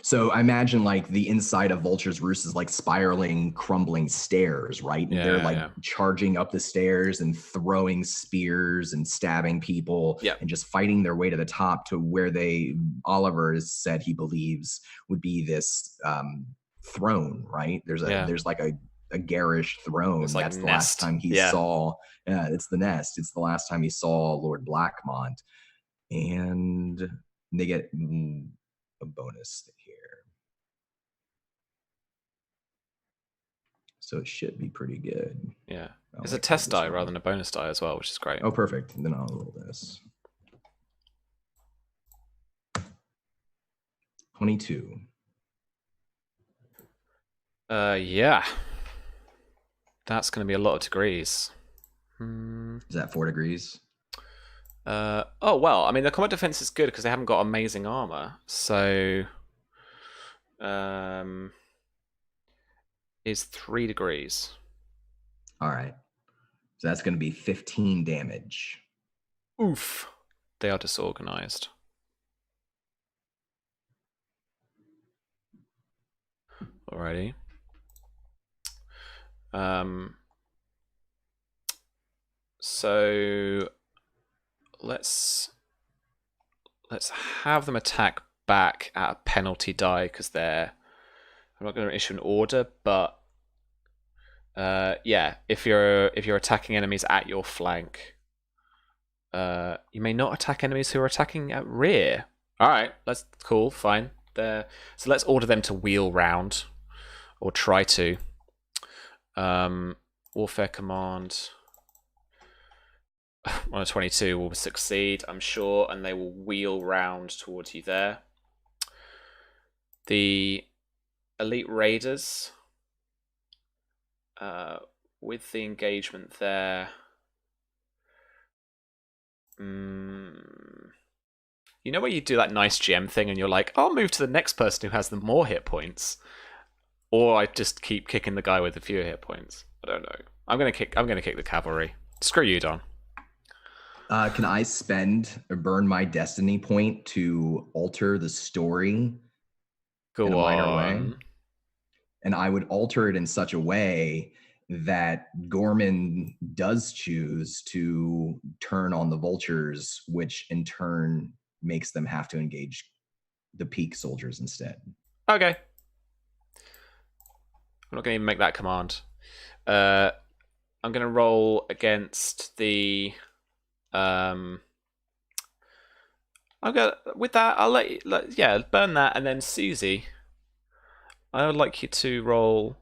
So I imagine like the inside of Vulture's Roost is like spiraling, crumbling stairs, right? And they're like charging up the stairs and throwing spears and stabbing people and just fighting their way to the top to where Oliver has said he believes would be this throne, right? There's like a garish throne. It's like that's the nest. last time he saw. Yeah, it's the nest. It's the last time he saw Lord Blackmont, and they get a bonus here. So it should be pretty good. Yeah. It's a test die rather than a bonus die as well, which is great. Oh, perfect. Then I'll roll this. 22. Yeah. That's going to be a lot of degrees. Is that 4 degrees? Oh, well, I mean, the combat defense is good because they haven't got amazing armor. So, is 3 degrees. All right. So that's going to be 15 damage. Oof. They are disorganized. Alrighty. So let's have them attack back at a penalty die because I'm not going to issue an order, but if you're attacking enemies at your flank, you may not attack enemies who are attacking at rear. All right, that's cool, fine. So let's order them to wheel round, or try to. Warfare command. On a 22 will succeed, I'm sure, and they will wheel round towards you there. The elite raiders, with the engagement there, you know where you do that nice GM thing and you're like, I'll move to the next person who has the more hit points, or I just keep kicking the guy with the fewer hit points. I don't know. I'm gonna kick the cavalry. Screw you, Don. Can I spend or burn my destiny point to alter the story Go in a minor way? on. And I would alter it in such a way that Gorman does choose to turn on the vultures, which in turn makes them have to engage the peak soldiers instead. Okay. I'm not going to even make that command. I'm going to roll against the. I'm going with that. I'll let you, burn that, and then Susie. I would like you to roll.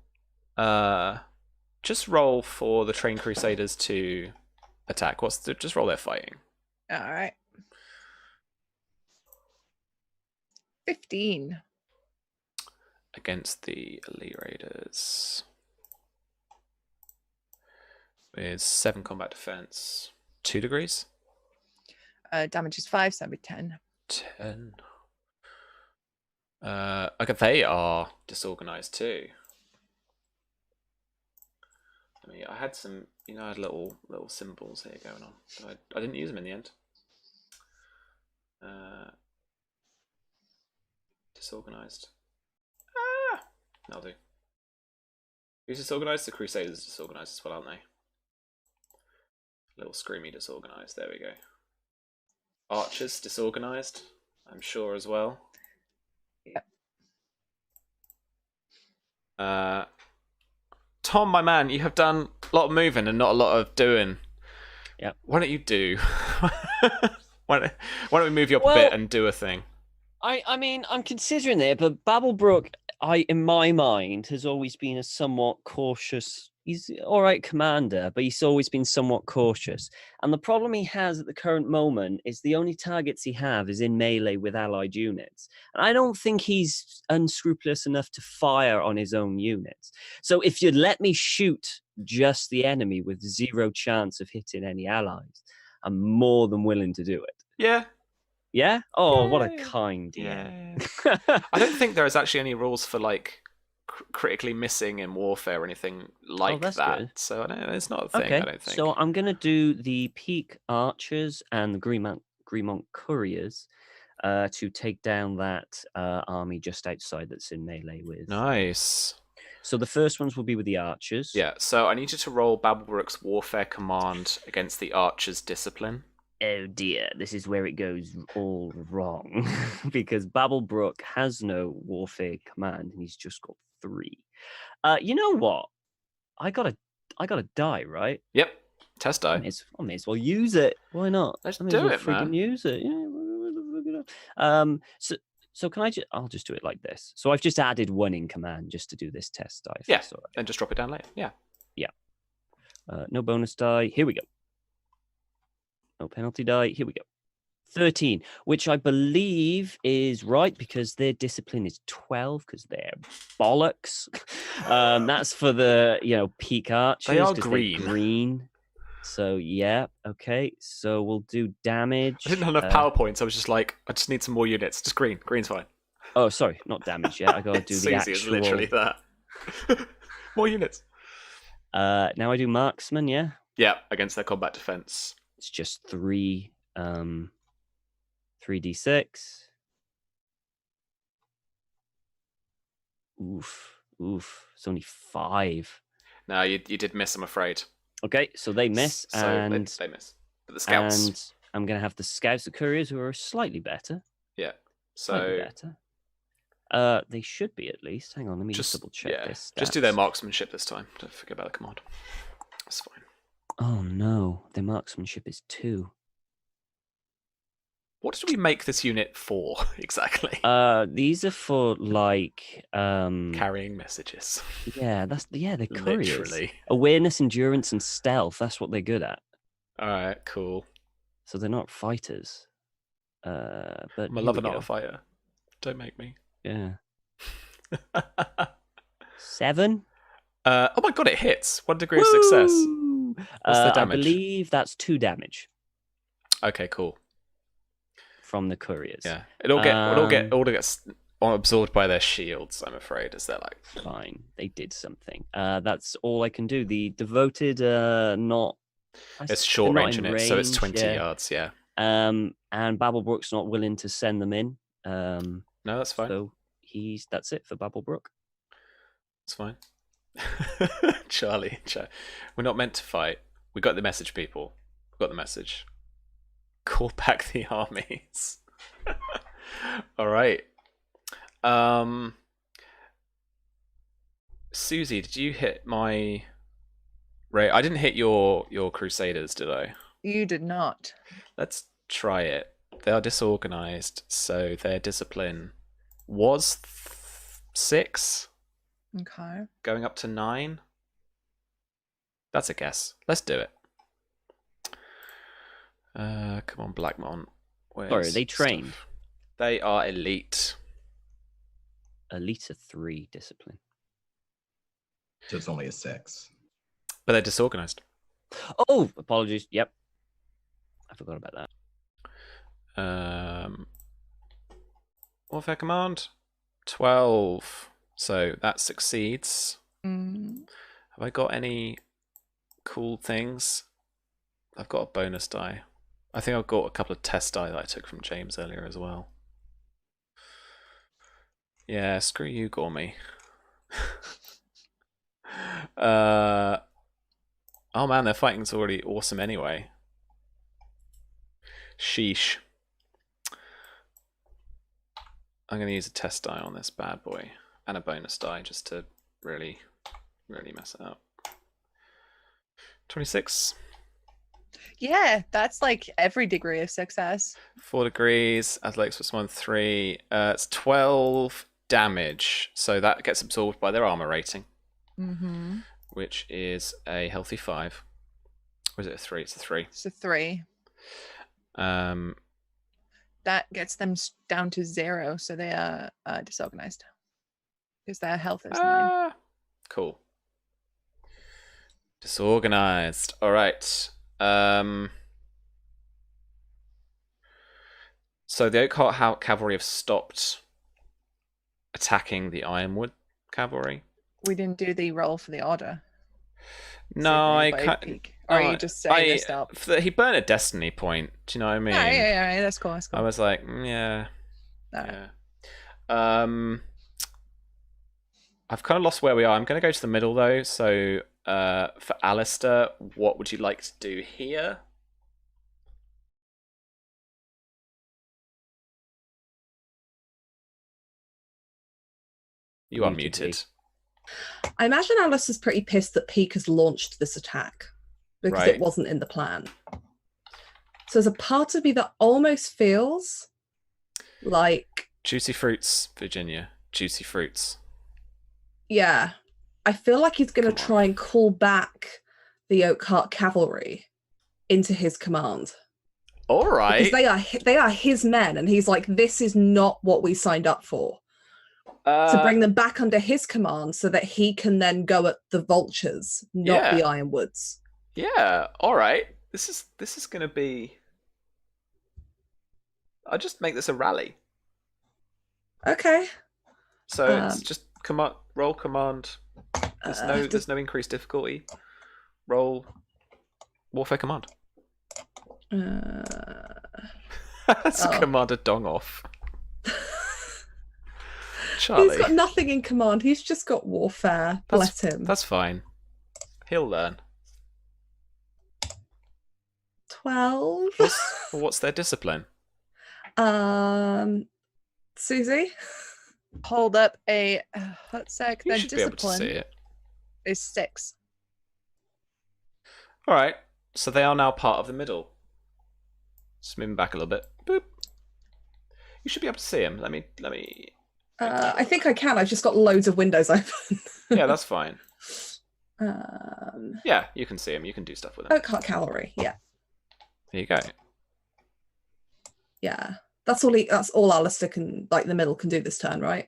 Just roll for the Trained Crusaders to attack. Just roll their fighting. All right. 15. Against the Elite Raiders. With 7 combat defense. 2 degrees? Damage is 5, so that'd be 10. 10. Okay, they are disorganized too. I mean, I had some, I had little symbols here going on. But I didn't use them in the end. Disorganized. That'll do. Who's disorganized? The Crusaders disorganized as well, aren't they? Little screamy disorganized. There we go. Archers disorganized, I'm sure as well. Yeah. Tom, my man, you have done a lot of moving and not a lot of doing. Yeah. Why don't you do? why don't we move you up a bit and do a thing? I mean, I'm considering it, but Babblebrook, in my mind, has always been a somewhat cautious. He's all right commander, but he's always been somewhat cautious. And the problem he has at the current moment is the only targets he have is in melee with allied units. And I don't think he's unscrupulous enough to fire on his own units. So if you'd let me shoot just the enemy with 0 chance of hitting any allies, I'm more than willing to do it. Yeah. Yeah? Oh, what a Yeah. kind Yeah. I don't think there is actually any rules for like critically missing in warfare or anything like that's that. good. So it's not a thing. Okay, I don't think. so I'm gonna do the Peak Archers and the Greenmont Couriers to take down that army just outside that's in melee with. Nice. So the first ones will be with the Archers. Yeah. So I need you to roll Babblebrook's warfare command against the Archer's discipline. Oh dear, this is where it goes all wrong because Babblebrook has no warfare command and he's just got 3. You know what? I gotta die, right? Yep. Test die. I may as well use it. Why not? Let's I may as do well it, friggin' man. Use it. Yeah. So can I'll just do it like this. So I've just added 1 in command just to do this test die. Yeah. And just drop it down later. Yeah. Yeah. No bonus die. Here we go. No penalty die. Here we go. 13, which I believe is right because their discipline is 12 because they're bollocks. That's for the Peak Archers. They are 'cause green. they're green. So yeah, okay. So we'll do damage. I didn't have enough PowerPoints. I was just like, I just need some more units. Just green. Green's fine. Oh, sorry, not damage yet. I gotta do It's the easy, actual. it's literally that. More units. Now I do marksman. Yeah, Yeah, against their combat defense. it's just 3d6. Oof. It's only 5. No, you did miss, I'm afraid. Okay, so they miss, So and they miss. But the scouts. And I'm gonna have the scouts, the couriers, who are slightly better. Yeah. Slightly So better. They should be at least. Hang on, let me just double check this. just do their marksmanship this time. Don't forget about the command. That's fine. Oh no, their marksmanship is 2. What did we make this unit for exactly? These are for like carrying messages. Yeah, they're couriers. Literally. Awareness, endurance, and stealth. That's what they're good at. All right, cool. So they're not fighters. But I'm a lover, not a fighter. Don't make me. Yeah. 7. Oh my god, it hits. 1 degree of success. What's the damage? I believe that's 2 damage Okay, cool. from the couriers. Yeah, it all absorbed by their shields, I'm afraid, as they're like... Fine, they did something. That's all I can do. The devoted, not. It's short they're not range in it, so it's 20 yeah. yards, yeah. And Babblebrook's not willing to send them in. No, that's fine. So that's it for Babblebrook. It's fine. Charlie, we're not meant to fight. We got the message, people. We got the message. Call back the armies. All right. Susie, did you hit my... Right, I didn't hit your Crusaders, did I? You did not. Let's try it. They are disorganized, so their discipline was 6, Okay. going up to 9. That's a guess. Let's do it. Come on, Blackmont. Sorry, are they trained? Stuff? They are elite. Elite 3 discipline. So it's only a 6. But they're disorganized. Oh, apologies. Yep. I forgot about that. Warfare command 12. So that succeeds. Mm. Have I got any cool things? I've got a bonus die. I think I've got a couple of test die that I took from James earlier as well. Yeah, screw you, Gormy. Oh man, their fighting's already awesome anyway. Sheesh. I'm going to use a test die on this bad boy. And a bonus die just to really, really mess it up. 26. Yeah, that's like every degree of success. 4 degrees. Athletics plus 1, 3. It's 12 damage. So that gets absorbed by their armor rating. Mm-hmm. Which is a healthy 5. Or is it a 3? It's a 3. It's a 3. That gets them down to 0, so they are disorganized. Because their health is 9. Cool. Disorganized. All right. So the Oakhart Cavalry have stopped attacking the Ironwood Cavalry. We didn't do the roll for the order. No, I can't. can't. Or you just saying this up? He burned a destiny point. Do you know what I mean? Yeah, that's cool. That's cool. I was like, yeah. Right. Yeah. I've kind of lost where we are. I'm going to go to the middle though. So, for Alistair, what would you like to do here? You are muted. I imagine Alice is pretty pissed that Peak has launched this attack because it wasn't in the plan. So there's a part of me that almost feels like... Juicy fruits, Virginia. Juicy fruits. Yeah. I feel like he's going to try and call back the Oakhart Cavalry into his command. All right. Because they are his men, and he's like, this is not what we signed up for. To bring them back under his command so that he can then go at the Vultures, not the Ironwoods. Yeah, all right. This is going to be... I'll just make this a rally. Okay. So it's just roll command. There's no increased difficulty. Roll warfare command. That's Commander Dong off. Charlie. He's got nothing in command. He's just got warfare. Bless him. That's fine. He'll learn. 12. What's their discipline? Susie? Hold up a hot sec. You Their should be able to discipline see it. is 6. All right. So they are now part of the middle. Just moving back a little bit. Boop. You should be able to see him. Let me. I think I can. I've just got loads of windows open. Yeah, that's fine. Yeah, you can see him. You can do stuff with him. Oakhart Cavalry. Yeah. There you go. Yeah. That's all Alistair can, like, the middle can do this turn, right?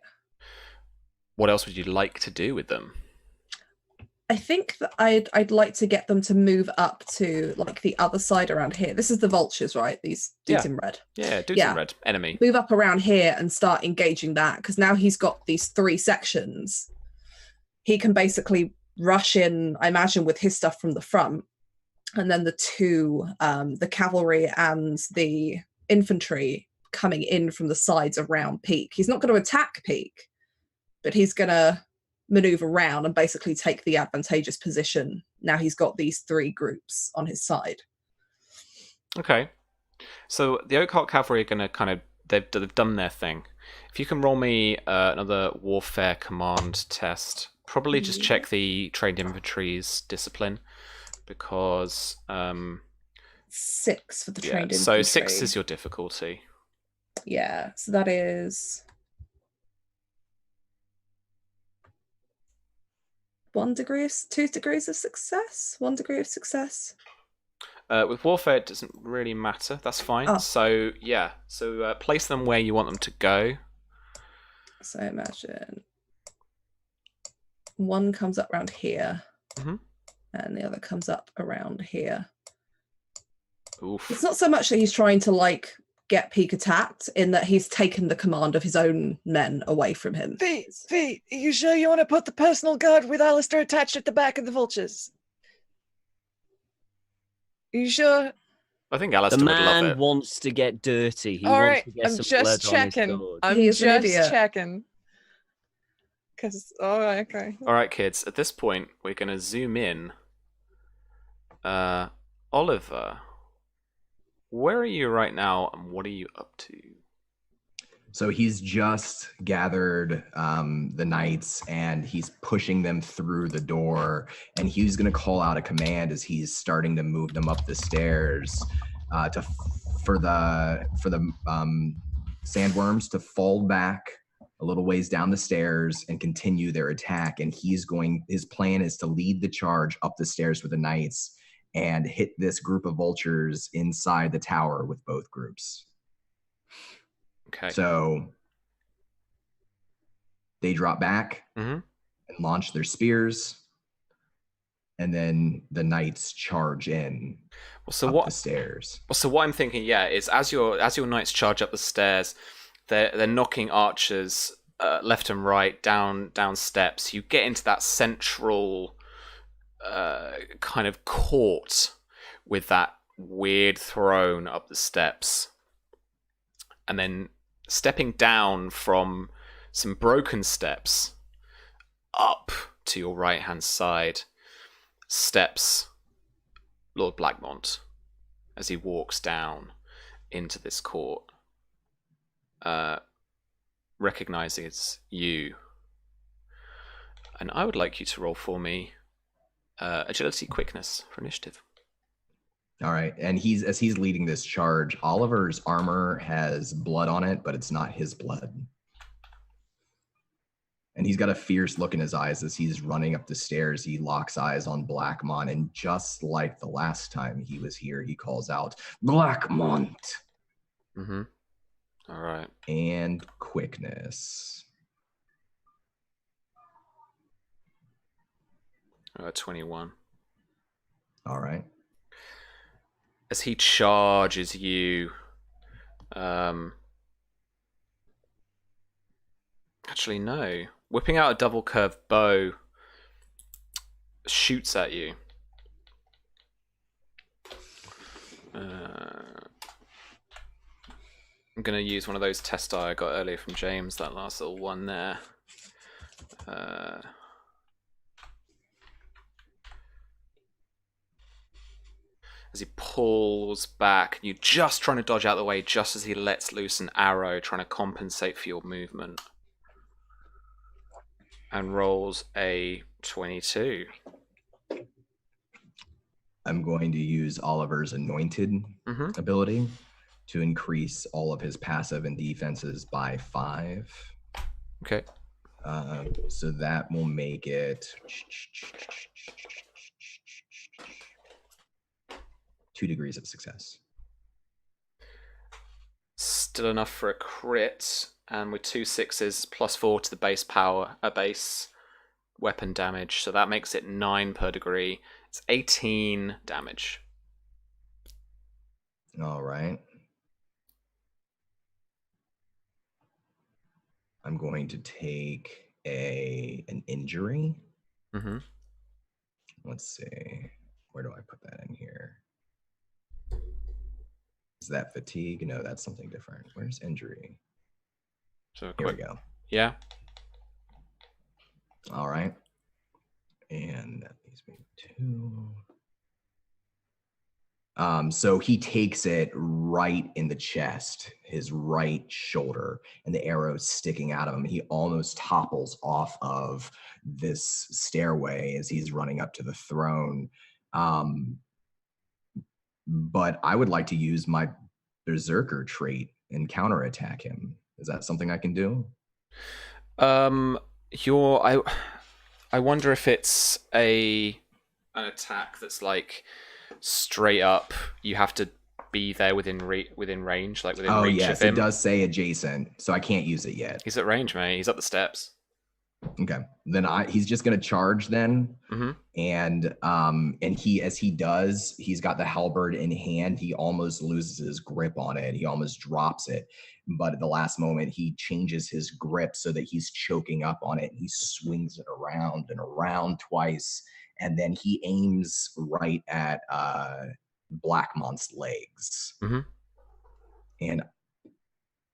What else would you like to do with them? I think that I'd like to get them to move up to like the other side around here. This is the vultures, right? These dudes in red. Yeah, dudes in red. Enemy. Move up around here and start engaging that, because now he's got these 3 sections. He can basically rush in, I imagine, with his stuff from the front, and then the 2, the cavalry and the infantry coming in from the sides around Peak. He's not going to attack Peak, but he's going to maneuver around and basically take the advantageous position. Now he's got these 3 groups on his side. Okay. So the Oakhart cavalry are going to kind of, they've done their thing. If you can roll me another warfare command test, probably just check the trained infantry's discipline, because 6 for the trained infantry. So 6 is your difficulty. Yeah, so that is 2 degrees of success. 1 degree of success. With warfare, it doesn't really matter. That's fine. Oh. So yeah, so place them where you want them to go. So imagine 1 comes up around here, and the other comes up around here. Oof. It's not so much that he's trying to like get Peak attacked, in that he's taken the command of his own men away from him. Fee, you sure you want to put the personal guard with Alistair attached at the back of the vultures? You sure? I think Alistair The would love man it. wants to get dirty. He All wants right, to get I'm some just blood on his checking. sword. I'm He is an just idiot. checking. Because, okay. All right, kids. At this point, we're going to zoom in. Oliver, where are you right now, and what are you up to? So he's just gathered the knights, and he's pushing them through the door, and he's going to call out a command as he's starting to move them up the stairs for the sandworms to fall back a little ways down the stairs and continue their attack. And his plan is to lead the charge up the stairs with the knights and hit this group of vultures inside the tower with both groups. Okay. So they drop back and launch their spears, and then the knights charge in the stairs. So what I'm thinking, is as your knights charge up the stairs, they're knocking archers left and right down steps. You get into that central kind of court with that weird throne up the steps, and then stepping down from some broken steps up to your right hand side steps Lord Blackmont as he walks down into this court, recognizing it's you. And I would like you to roll for me agility quickness for initiative. All right. And as he's leading this charge, Oliver's armor has blood on it, but it's not his blood. And he's got a fierce look in his eyes as he's running up the stairs. He locks eyes on Blackmont, and just like the last time he was here, he calls out, "Blackmont!" All right. And quickness. 21. All right. As he charges you, actually no, whipping out a double curved bow, shoots at you. I'm gonna use one of those test die I got earlier from James, that last little one there. As he pulls back, you're just trying to dodge out of the way just as he lets loose an arrow, trying to compensate for your movement. And rolls a 22. I'm going to use Oliver's Anointed ability to increase all of his passive and defenses by 5. Okay. So that will make it 2 degrees of success. Still enough for a crit, and with 2 6s plus 4 to the base power, weapon damage, so that makes it 9 per degree. It's 18 damage. All right. I'm going to take an injury. Mm-hmm. Let's see. Where do I put that in here? Is that fatigue? No, that's something different. Where's injury? So Here we go. Yeah. All right. And that leaves me 2. So he takes it right in the chest, his right shoulder, and the arrow's sticking out of him. He almost topples off of this stairway as he's running up to the throne. But I would like to use my berserker trait and counterattack him. Is that something I can do? I wonder if it's an attack that's like straight up. You have to be there within range, like within reach yes, of him. It does say adjacent, so I can't use it yet. He's at range, mate. He's up the steps. Okay, then he's just gonna charge then, Mm-hmm. and he, as he does, he's got the halberd in hand. He almost loses his grip on it. He almost drops it, but at the last moment, he changes his grip so that he's choking up on it. He swings it around and around twice, and then he aims right at Blackmont's legs. Mm-hmm. And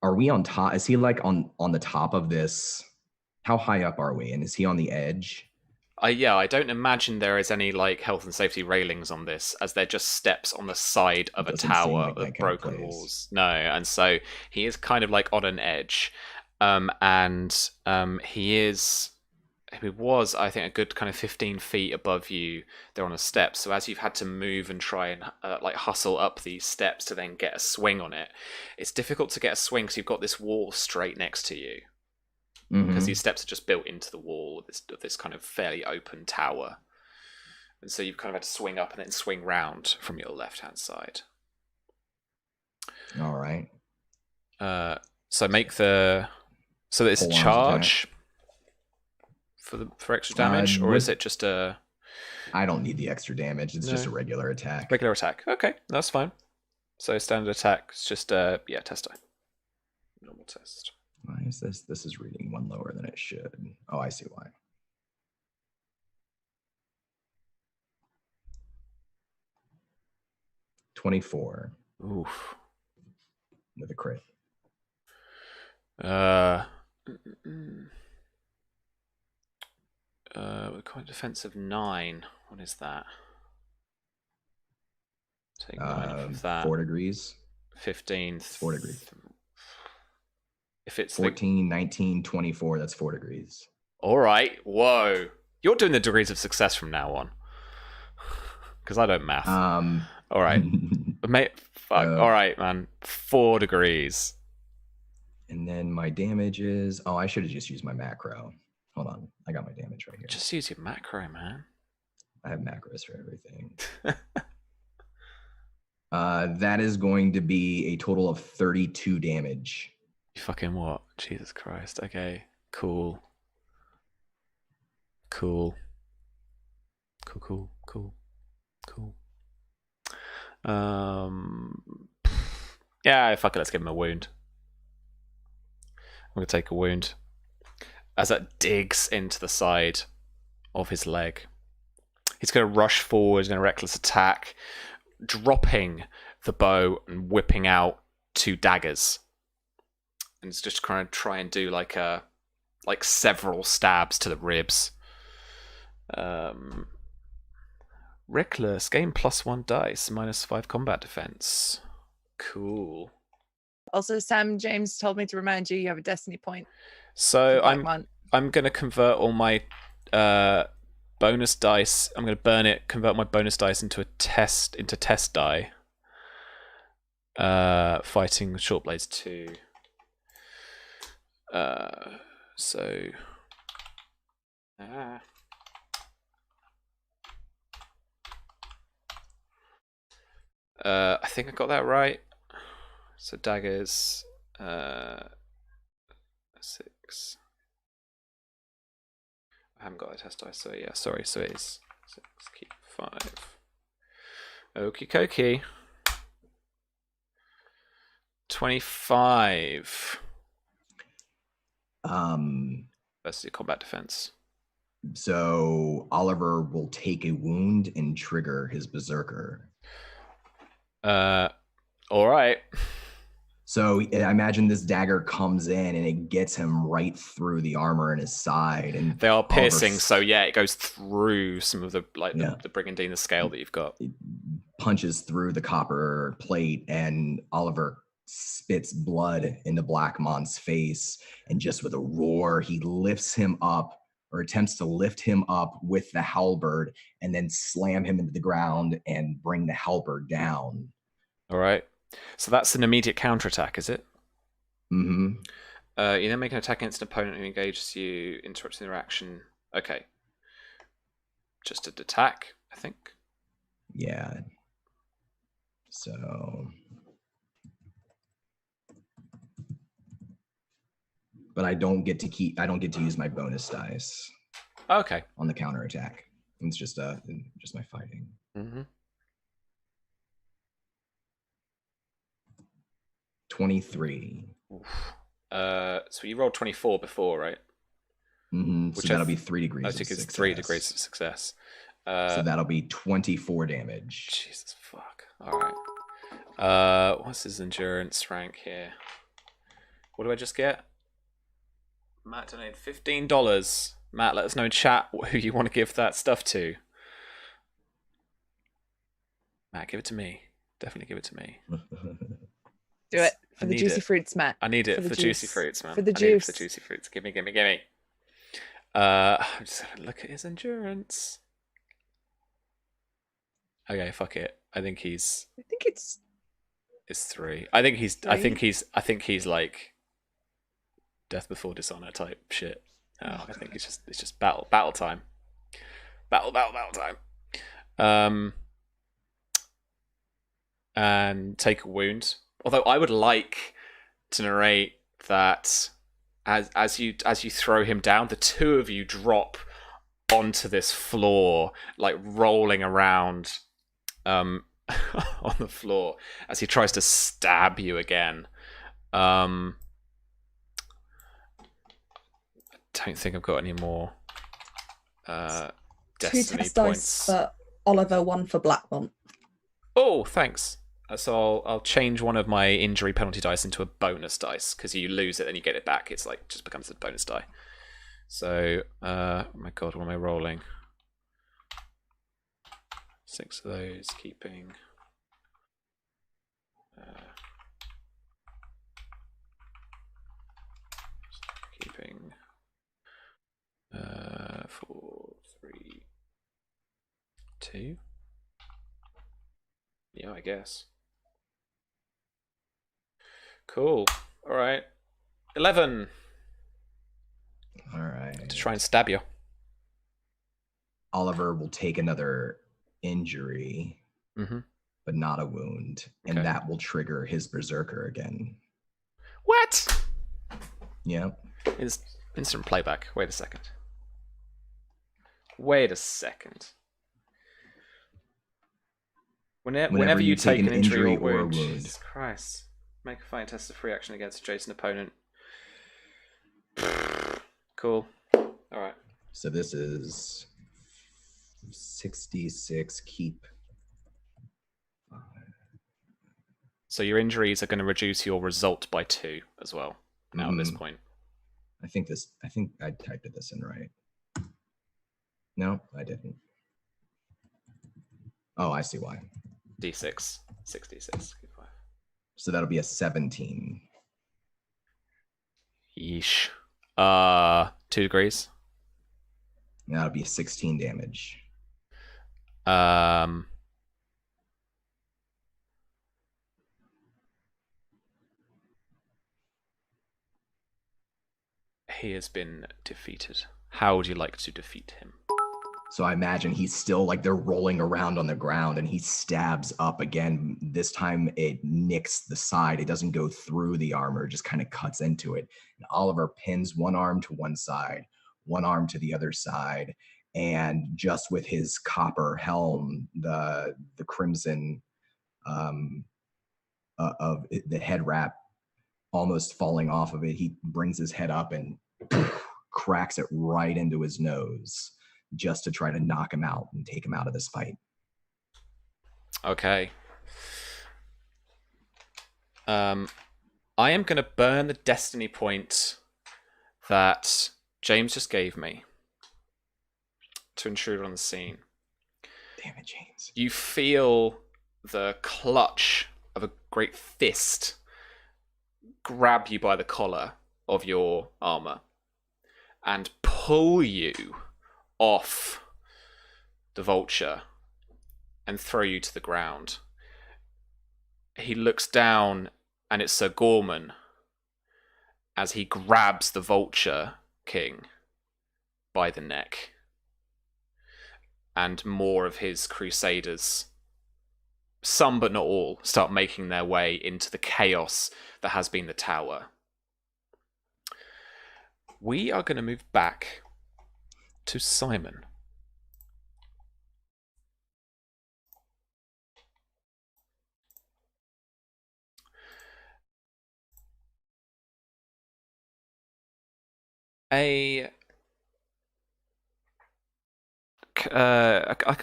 are we on top? Is he like on the top of this? How high up are we? And is he on the edge? Yeah, I don't imagine there is any like health and safety railings on this, as they're just steps on the side of a Doesn't tower seem like with that kind of broken place. walls. No, and so he is kind of like on an edge, he was, I think, a good kind of 15 feet above you. They're on a step, so as you've had to move and try and like hustle up these steps to then get a swing on it, it's difficult to get a swing because you've got this wall straight next to you. Because these steps are just built into the wall of this kind of fairly open tower. And so you've kind of had to swing up and then swing round from your left-hand side. All right. So make the... So it's a Full-on charge for extra damage, or is it just a... I don't need the extra damage. It's just a regular attack. Regular attack. Okay, that's fine. So standard attack, it's just, test die. Normal test. Why is this? This is reading one lower than it should. Oh, I see why. $24 Oof. with a crit. We're quite defensive 9. What is that? Take 9 off of that. 4 degrees. 15. 4 degrees. If it's 14, 19, 24, that's 4 degrees. All right. Whoa. You're doing the degrees of success from now on. Because I don't math. All right. Mate, fuck. All right, man. 4 degrees. And then my damage is... Oh, I should have just used my macro. Hold on. I got my damage right here. Just use your macro, man. I have macros for everything. That is going to be a total of 32 damage. You fucking what? Jesus Christ. Okay. Cool. Cool. Yeah, fuck it, let's give him a wound. I'm gonna take a wound. As that digs into the side of his leg. He's gonna rush forward in a reckless attack, dropping the bow and whipping out 2 daggers. And it's just kind of try and do like several stabs to the ribs. Reckless, gain +1 dice, -5 combat defense. Cool. Also, Sam James told me to remind you have a destiny point. So I'm going to convert all my bonus dice. I'm going to burn it, convert my bonus dice into test die. Fighting short blades 2. I think I got that right. So daggers 6. I haven't got a test dice, so yeah, sorry. So it is 6, keep 5. Okie dokie. 25. Versus your combat defense. So Oliver will take a wound and trigger his berserker. All right. So I imagine this dagger comes in and it gets him right through the armor in his side, and They are piercing, Oliver so yeah, it goes through some of the Yeah. the brigandine, the scale that you've got. punches through the copper plate, and Oliver spits blood into Blackmont's face, and just with a roar, he lifts him up, or attempts to lift him up with the halberd, and then slam him into the ground and bring the halberd down. All right. So that's an immediate counterattack, is it? Mm-hmm. You then make an attack against an opponent who engages you, interrupting their action. Okay. Just an attack, I think. Yeah. So, but I don't get to use my bonus dice Okay. on the counterattack. It's just my fighting. Mm-hmm. 23. So you rolled 24 before, right? Mm-hmm. So that'll be 3 degrees. I think it's 3 degrees of success. So that'll be 24 damage. Jesus fuck. All right. What's his endurance rank here? What do I just get? Matt donated $15. Matt, let us know in chat who you want to give that stuff to. Matt, give it to me. Definitely give it to me. Do it for I the need juicy it. fruits, Matt. I need it For for the the juicy juice. fruits, man. For the I need it juice. for the juicy fruits. Give me. I'm just gonna look at his endurance. Okay, fuck it. I think it's it's 3. I think he's. I Three? think he's like death before dishonor type shit. No, I think it's just battle time. Battle time. And take a wound. Although I would like to narrate that as you throw him down, the two of you drop onto this floor, like rolling around on the floor as he tries to stab you again. I don't think I've got any more destiny 2 test dice points. for Oliver, 1 for Blackmont. Oh, thanks. So I'll change one of my injury penalty dice into a bonus dice, because you lose it and you get it back. It's like just becomes a bonus die. So, oh my god, what am I rolling? 6 of those, keeping. Keeping. 4, 3, 2. Yeah, I guess. Cool. All right. 11. All right. To try and stab you. Oliver will take another injury, but not a wound, and Okay. that will trigger his berserker again. What? Yeah. Instant playback. Wait a second. Whenever you take an injury or wound, Jesus Christ. Make a fighting test of free action against adjacent opponent. Cool. Alright. So this is 66 keep. So your injuries are going to reduce your result by 2 as well. Now at this point. I think I typed this in right. No, I didn't. Oh, I see why. D6. 6d6. So that'll be a 17. Yeesh. 2 degrees. And that'll be 16 damage. He has been defeated. How would you like to defeat him? So I imagine he's still like they're rolling around on the ground, and he stabs up again. This time it nicks the side. It doesn't go through the armor, it just kind of cuts into it. And Oliver pins one arm to one side, one arm to the other side, and just with his copper helm, the crimson of the head wrap almost falling off of it, he brings his head up and cracks it right into his nose, just to try to knock him out and take him out of this fight. Okay. I am going to burn the destiny point that James just gave me to intrude on the scene. Damn it, James. You feel the clutch of a great fist grab you by the collar of your armor and pull you off the Vulture and throw you to the ground. He looks down, and it's Sir Gorman as he grabs the Vulture King by the neck. And more of his crusaders, some but not all, start making their way into the chaos that has been the tower. We are going to move back to Symon. A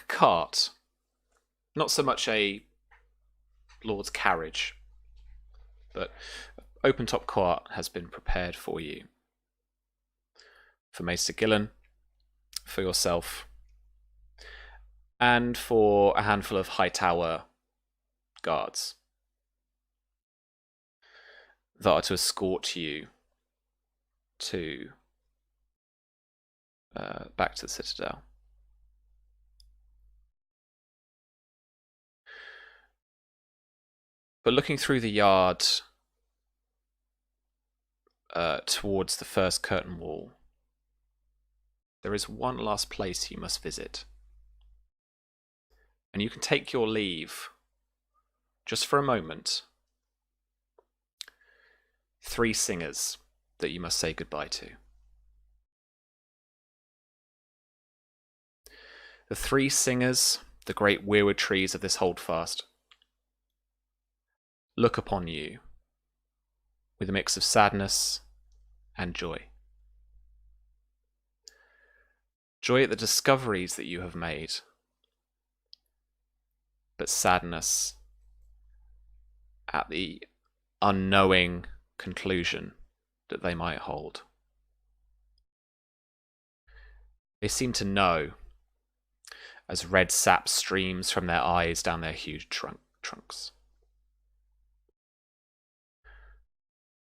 cart, not so much a lord's carriage, but open top cart has been prepared for you, for Maester Gillen, for yourself, and for a handful of high tower guards that are to escort you to back to the Citadel. But looking through the yard towards the first curtain wall, there is one last place you must visit. And you can take your leave, just for a moment. 3 singers that you must say goodbye to. The 3 singers, the great weirwood trees of this holdfast, look upon you with a mix of sadness and joy. Joy at the discoveries that you have made, but sadness at the unknowing conclusion that they might hold. They seem to know as red sap streams from their eyes down their huge trunks.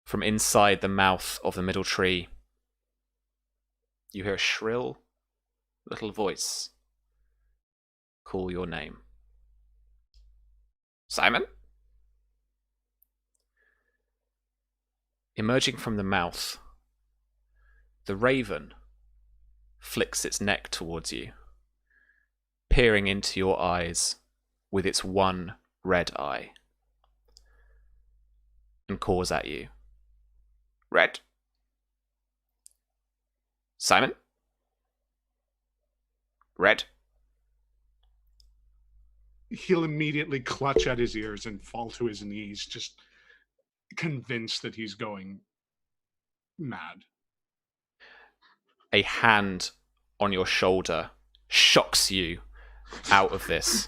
From inside the mouth of the middle tree, you hear a shrill little voice call your name. Symon? Emerging from the mouth, the raven flicks its neck towards you, peering into your eyes with its one red eye, and calls at you. Red? Symon? Red? He'll immediately clutch at his ears and fall to his knees, just convinced that he's going mad. A hand on your shoulder shocks you out of this,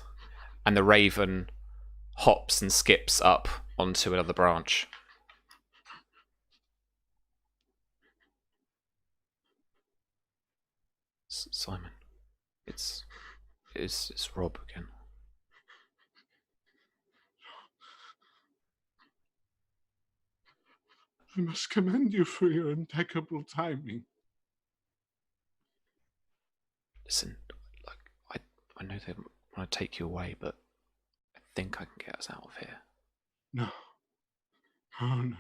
and the raven hops and skips up onto another branch. Symon, it's Rob again. I must commend you for your impeccable timing. Listen, I know they want to take you away, but I think I can get us out of here. No. Oh, no.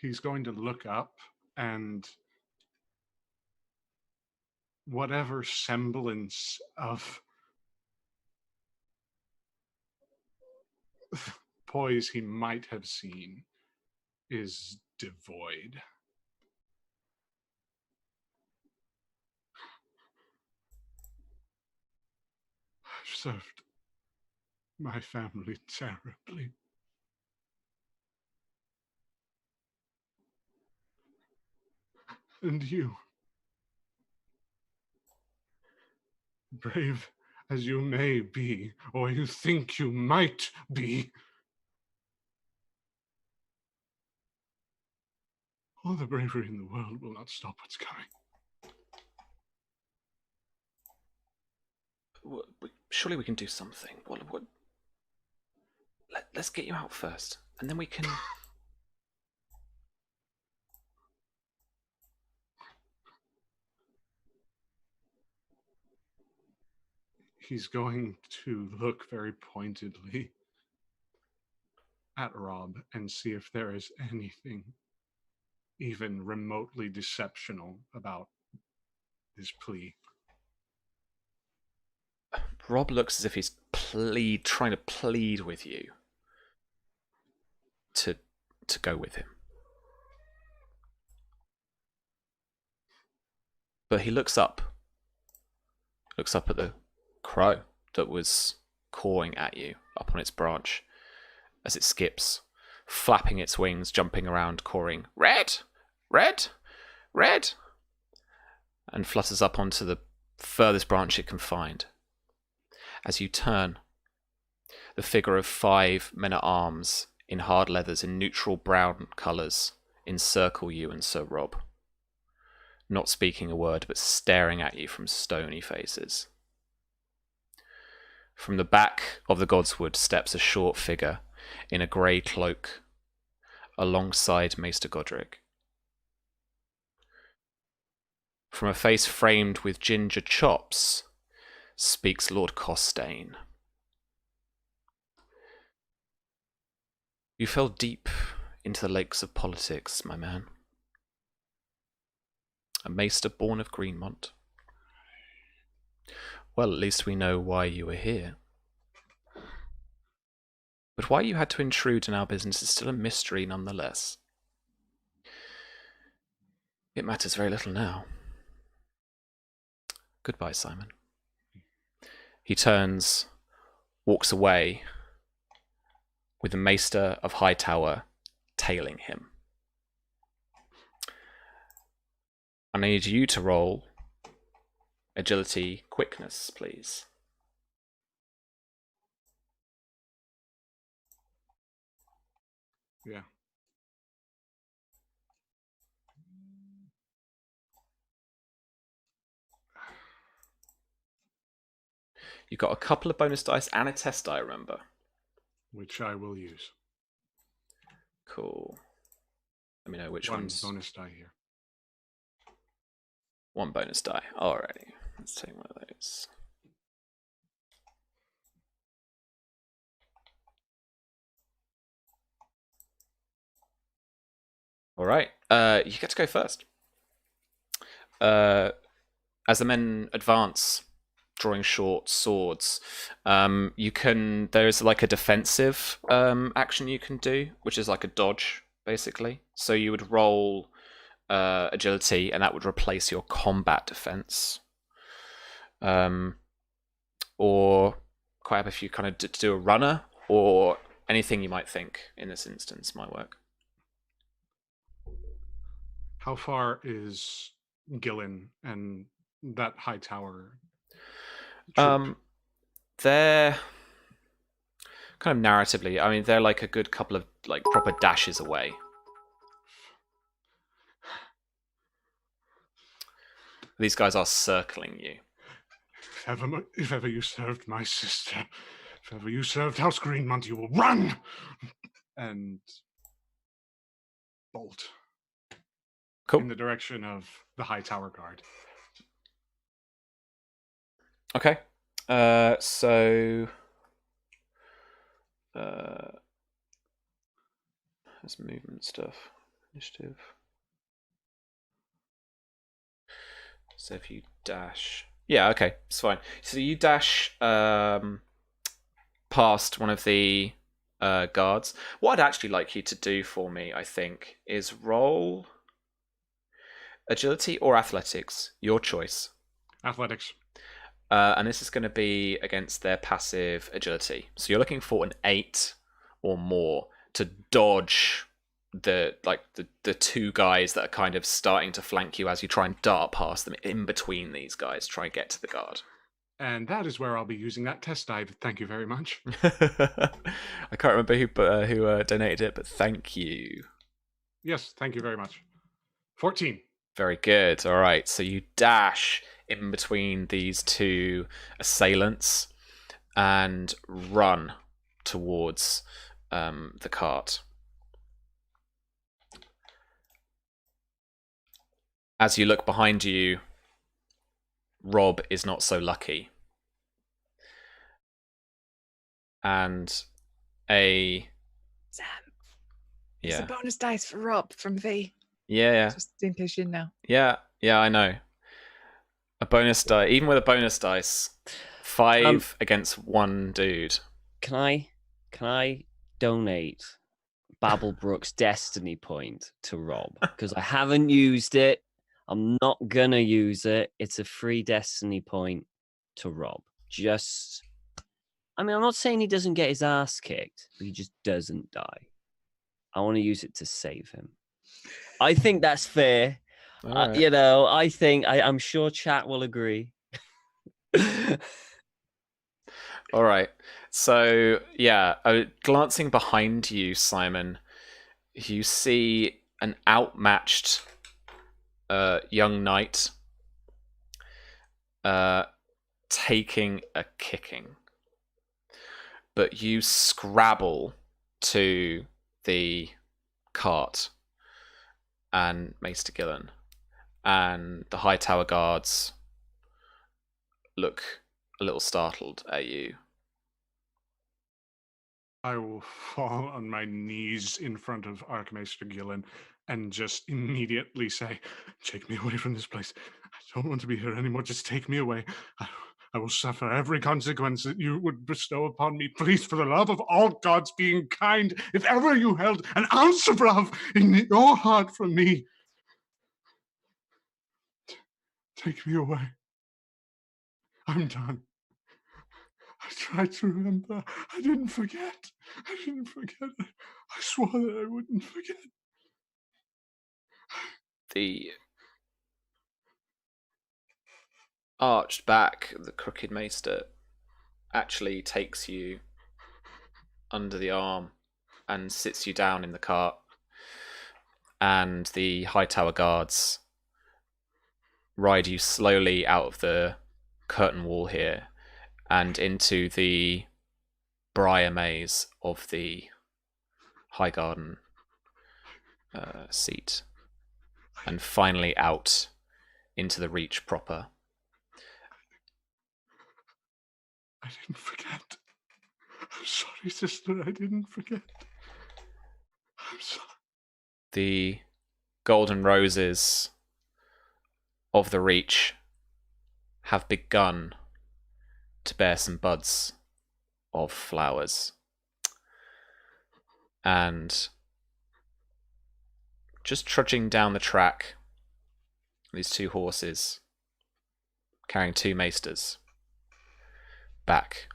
He's going to look up, and whatever semblance of poise he might have seen is devoid. I've served my family terribly. And you, brave as you may be, or you think you might be, all the bravery in the world will not stop what's coming. Surely we can do something. What? Let's get you out first, and then we can. He's going to look very pointedly at Rob and see if there is anything even remotely deceptional about his plea. Rob looks as if he's trying to plead with you to go with him. But he looks up at the crow that was cawing at you up on its branch as it skips, flapping its wings, jumping around, cawing, "Red! Red! Red!" and flutters up onto the furthest branch it can find. As you turn, the figure of 5 men-at-arms in hard leathers in neutral brown colours encircle you and Sir Rob, not speaking a word but staring at you from stony faces. From the back of the Godswood steps a short figure in a grey cloak alongside Maester Godric. From a face framed with ginger chops speaks Lord Costain. You fell deep into the lakes of politics, my man. A maester born of Greenmont. Well, at least we know why you were here. But why you had to intrude in our business is still a mystery nonetheless. It matters very little now. Goodbye, Symon. He turns, walks away, with the Maester of Hightower tailing him. I need you to roll agility quickness, please. Yeah. You got a couple of bonus dice and a test die, remember? Which I will use. Cool. Let me know which One ones. bonus die here. One bonus die. Alrighty. Let's take one of those. Alright. You get to go first. As the men advance, drawing short swords, there's like a defensive action you can do, which is like a dodge, basically. So you would roll agility, and that would replace your combat defense. Or quite happy if you kind of do a runner, or anything you might think in this instance might work. How far is Gillen and that high tower troop? They're kind of narratively, I mean, they're like a good couple of like proper dashes away. These guys are circling you. If ever you served my sister, if ever you served House Greenmont, you will run and bolt in the direction of the high tower guard. Okay. So there's movement stuff. Initiative. So if you dash, yeah, okay, it's fine. So you dash past one of the guards. What I'd actually like you to do for me, I think, is roll agility or athletics, your choice. Athletics. And this is going to be against their passive agility. So you're looking for an 8 or more to dodge the two guys that are kind of starting to flank you as you try and dart past them in between these guys, try and get to the guard. And that is where I'll be using that test die. Thank you very much. I can't remember who donated it, but thank you. Yes, thank you very much. 14. Very good. All right, so you dash in between these two assailants and run towards the cart. As you look behind you, Rob is not so lucky. And Sam. Yeah. It's a bonus dice for Rob from V. Yeah. Just in case you didn't know. Yeah, I know. A bonus die, even with a bonus dice, 5 against one dude. Can I donate Babblebrook's Destiny point to Rob? Because I haven't used it. I'm not gonna use it. It's a free Destiny point to Rob. I'm not saying he doesn't get his ass kicked, but he just doesn't die. I want to use it to save him. I think that's fair. Right. I think I'm sure chat will agree. All right. So, glancing behind you, Symon, you see an outmatched young knight taking a kicking. But you scrabble to the cart and Maester Gillen, and the High Tower guards look a little startled at you. I will fall on my knees in front of Archmaester Gillen and just immediately say, take me away from this place. I don't want to be here anymore. Just take me away. I will suffer every consequence that you would bestow upon me. Please, for the love of all gods being kind, if ever you held an ounce of love in your heart from me, take me away. I'm done. I tried to remember. I didn't forget. I swore that I wouldn't forget. The arched back of the crooked maester actually takes you under the arm and sits you down in the cart, and the High Tower guards ride you slowly out of the curtain wall here and into the briar maze of the Highgarden seat, and finally out into the Reach proper. I didn't forget. I'm sorry, sister. I didn't forget. I'm sorry. The golden roses of the Reach have begun to bear some buds of flowers. And just trudging down the track, these two horses carrying two maesters back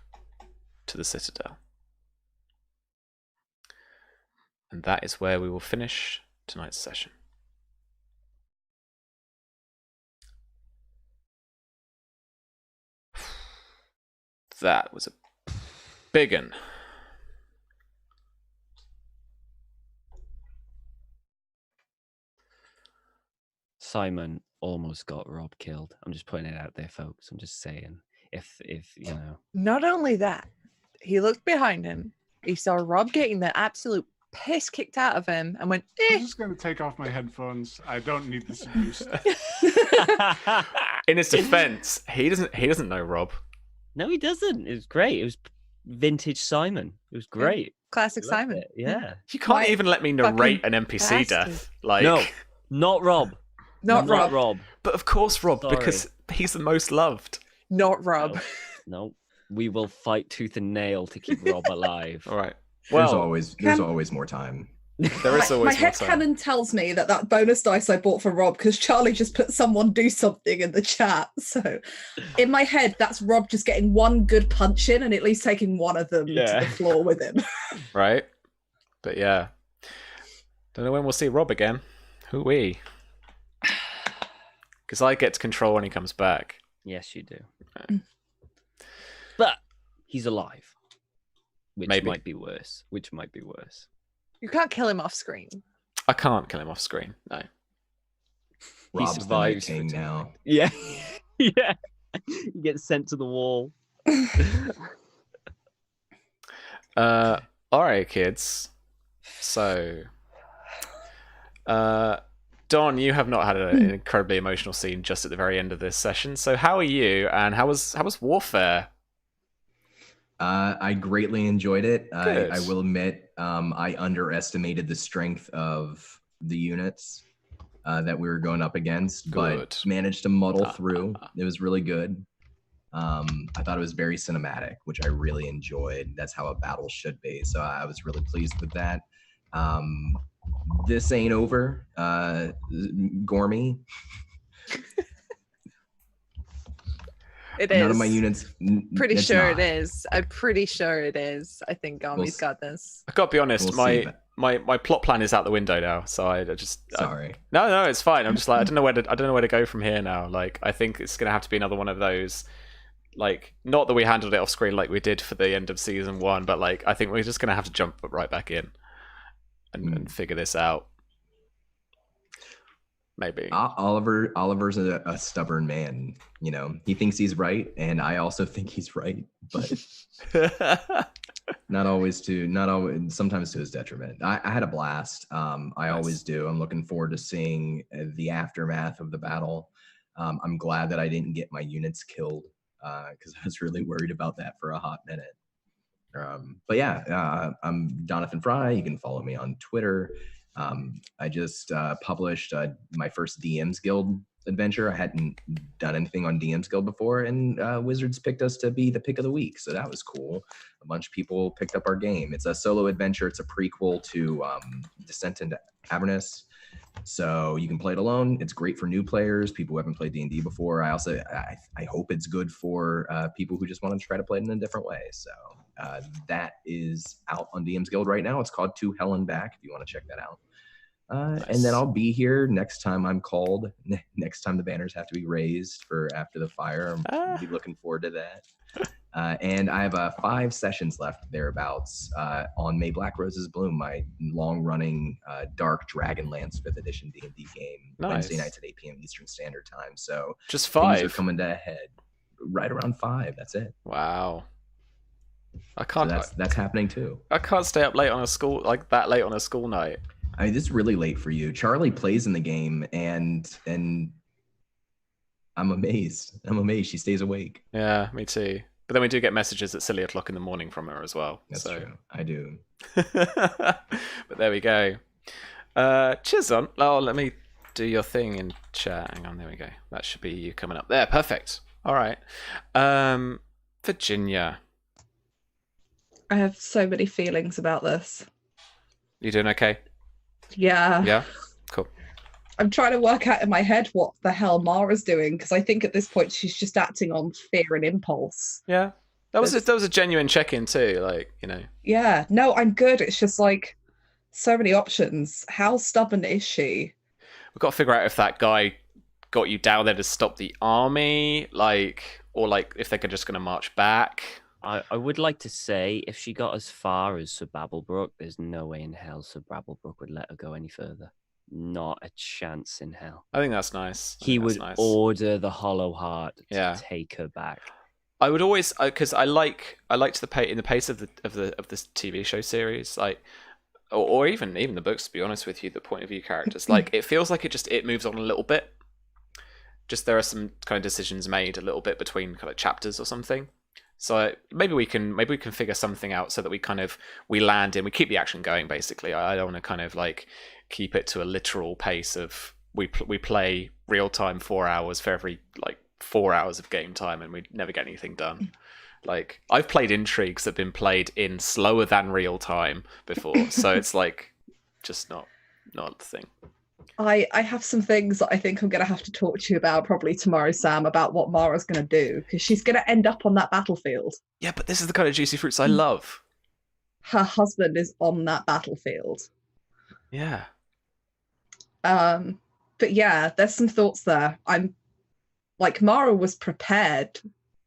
to the citadel. And that is where we will finish tonight's session. That was a big one. Symon almost got Rob killed. I'm just putting it out there, folks. I'm just saying, if you know. Not only that, he looked behind him. He saw Rob getting the absolute piss kicked out of him and went, I'm just going to take off my headphones. I don't need this abuse. In his defense, he doesn't know Rob. No, he doesn't. It was great. It was vintage Symon. It was great. Classic Loved Symon. it. Yeah. You can't even let me narrate an NPC bastard. death. Like, No, not Rob. Not Rob. Rob. but of course Rob, Sorry. because he's the most loved. Not Rob. No. We will fight tooth and nail to keep Rob alive. All right. There's Well, always more time. there is my always more time. headcanon tells me that bonus dice I bought for Rob, because Charlie just put someone do something in the chat. So in my head, that's Rob just getting one good punch in and at least taking one of them to the floor with him. Right? But yeah. Don't know when we'll see Rob again. Who we? Because I get to control when he comes back. Yes, you do. But he's alive. Which Maybe. might be worse. You can't kill him off screen. I can't kill him off screen. No. Rob's the Night survives for King tonight. now. Yeah. Yeah. He gets sent to the wall. All right, kids. So, Don, you have not had an incredibly emotional scene just at the very end of this session. So, how are you? And how was Warfare? I greatly enjoyed it. Good. I will admit, I underestimated the strength of the units that we were going up against, Good. but managed to muddle through. It was really good. I thought it was very cinematic, which I really enjoyed. That's how a battle should be. So I was really pleased with that. This ain't over, Gormy. It is. None of my units. Pretty it's sure not. it is. I'm pretty sure it is. I think Gami's got this. I gotta be honest, We'll see, my plot plan is out the window now. So I just Sorry. no, it's fine. I'm just like I don't know where to go from here now. Like I think it's gonna have to be another one of those. Like not that we handled it off screen like we did for the end of season 1, but like I think we're just gonna have to jump right back in and figure this out. Maybe. Oliver's a stubborn man. You know, he thinks he's right, and I also think he's right, but not always. Sometimes to his detriment. I had a blast. I always do. I'm looking forward to seeing the aftermath of the battle. I'm glad that I didn't get my units killed because I was really worried about that for a hot minute. But yeah, I'm Jonathan Fry. You can follow me on Twitter. I just published my first DMs Guild adventure. I hadn't done anything on DMs Guild before, and Wizards picked us to be the pick of the week, so that was cool. A bunch of people picked up our game. It's a solo adventure. It's a prequel to Descent into Avernus, so you can play it alone. It's great for new players, people who haven't played D&D before. I hope it's good for people who just want to try to play it in a different way. So that is out on DMs Guild right now. It's called To Hell and Back if you want to check that out. Nice. And then I'll be here next time I'm called. Next time the banners have to be raised for After the Fire. I'll be looking forward to that. And I have 5 sessions left thereabouts on May Black Roses Bloom, my long-running Dark Dragonlance 5th Edition D&D game. Nice. Wednesday nights at 8 p.m. Eastern Standard Time. So Just things are 5. coming to a head right around 5. That's it. Wow. I So can't. that's happening too. I can't stay up late on that late on a school night. I mean, this is really late for you. Charlie plays in the game, and I'm amazed. She stays awake. Yeah, me too. But then we do get messages at silly o'clock in the morning from her as well. That's true. I do. But there we go. Chizon, let me do your thing in chat. Hang on, there we go. That should be you coming up there. Perfect. All right. Virginia. I have so many feelings about this. You doing okay? Yeah. Yeah? Cool. I'm trying to work out in my head what the hell Mara's doing, because I think at this point she's just acting on fear and impulse. Yeah. That was a genuine check-in too, like, you know. Yeah. No, I'm good. It's just like so many options. How stubborn is she? We've got to figure out if that guy got you down there to stop the army, or if they're just going to march back. I would like to say if she got as far as Sir Babblebrook, there's no way in hell Sir Babblebrook would let her go any further. Not a chance in hell. I think that's nice. He would order the Hollow Heart to take her back. I would always, because I liked in the pace of this TV show series, like, or even the books. To be honest with you, the point of view characters, like, it feels like it moves on a little bit. Just there are some kind of decisions made a little bit between kind of chapters or something. So maybe we can figure something out so that we land in, we keep the action going. Basically, I don't want to kind of like keep it to a literal pace of we play real time 4 hours for every like 4 hours of game time and we never get anything done. Like, I've played intrigues that have been played in slower than real time before, so it's like just not the thing. I have some things that I think I'm going to have to talk to you about probably tomorrow, Sam, about what Mara's going to do, because she's going to end up on that battlefield. Yeah, but this is the kind of juicy fruits I love. Her husband is on that battlefield. Yeah. But yeah, there's some thoughts there. I'm like, Mara was prepared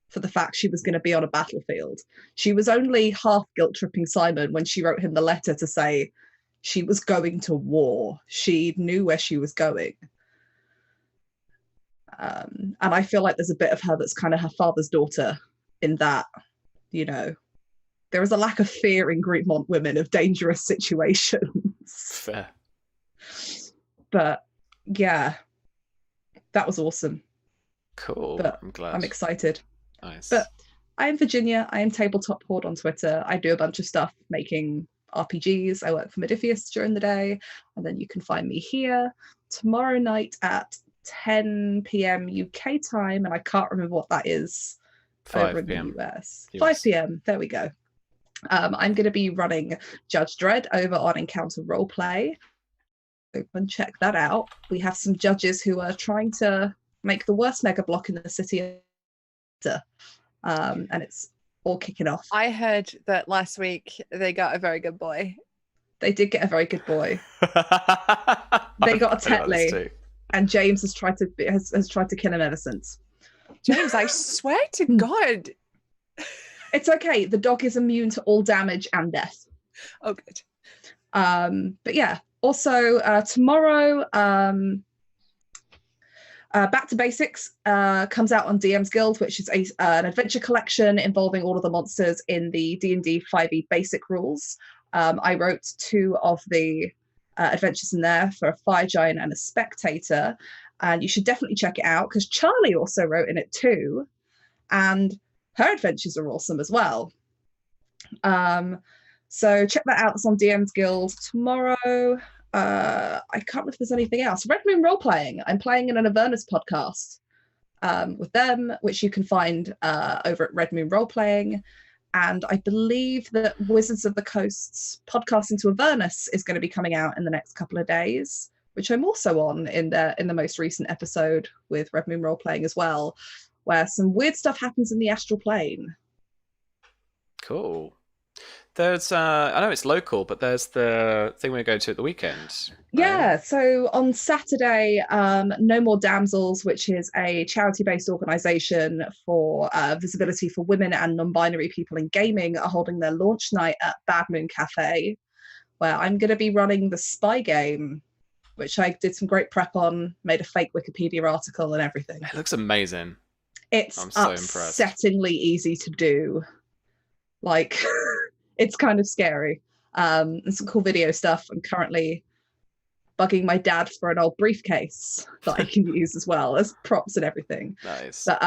for the fact she was going to be on a battlefield. She was only half guilt-tripping Symon when she wrote him the letter to say she was going to war. She knew where she was going. And I feel like there's a bit of her that's kind of her father's daughter in that, you know, there is a lack of fear in Greenmont women of dangerous situations. Fair. But yeah, that was awesome. Cool. But I'm glad. I'm excited. Nice. But I am Virginia. I am Tabletop Horde on Twitter. I do a bunch of stuff making RPGs. I work for Modifius during the day. And then you can find me here tomorrow night at 10 p.m. UK time. And I can't remember what that is 5 over in p.m. the US. US. 5 p.m. There we go. I'm going to be running Judge Dredd over on Encounter Roleplay. And check that out. We have some judges who are trying to make the worst mega block in the city. And it's all kicking off. I heard that last week they got a very good boy. They did get a very good boy. They got a Tetley, and James has tried to kill him ever since. James, I swear to God. It's okay. The dog is immune to all damage and death. Oh, good. But yeah. Also, tomorrow, Back to Basics comes out on DM's Guild, which is an adventure collection involving all of the monsters in the D&D 5e basic rules. I wrote 2 of the adventures in there for a Fire Giant and a Spectator, and you should definitely check it out because Charlie also wrote in it too, and her adventures are awesome as well. So check that out. It's on DM's Guild tomorrow. I can't remember if there's anything else. Red Moon Role Playing. I'm playing in an Avernus podcast with them, which you can find over at Red Moon Role Playing. And I believe that Wizards of the Coast's podcast into Avernus is going to be coming out in the next couple of days, which I'm also on in the most recent episode with Red Moon Role Playing as well, where some weird stuff happens in the astral plane. Cool. There's I know it's local, but there's the thing we go to at the weekend. Right? Yeah, so on Saturday, No More Damsels, which is a charity-based organisation for visibility for women and non-binary people in gaming, are holding their launch night at Bad Moon Cafe, where I'm going to be running the spy game, which I did some great prep on, made a fake Wikipedia article and everything. It looks amazing. It's I'm so impressed. upsettingly easy to do. Like... It's kind of scary. And some cool video stuff. I'm currently bugging my dad for an old briefcase that I can use as well as props and everything. Nice. But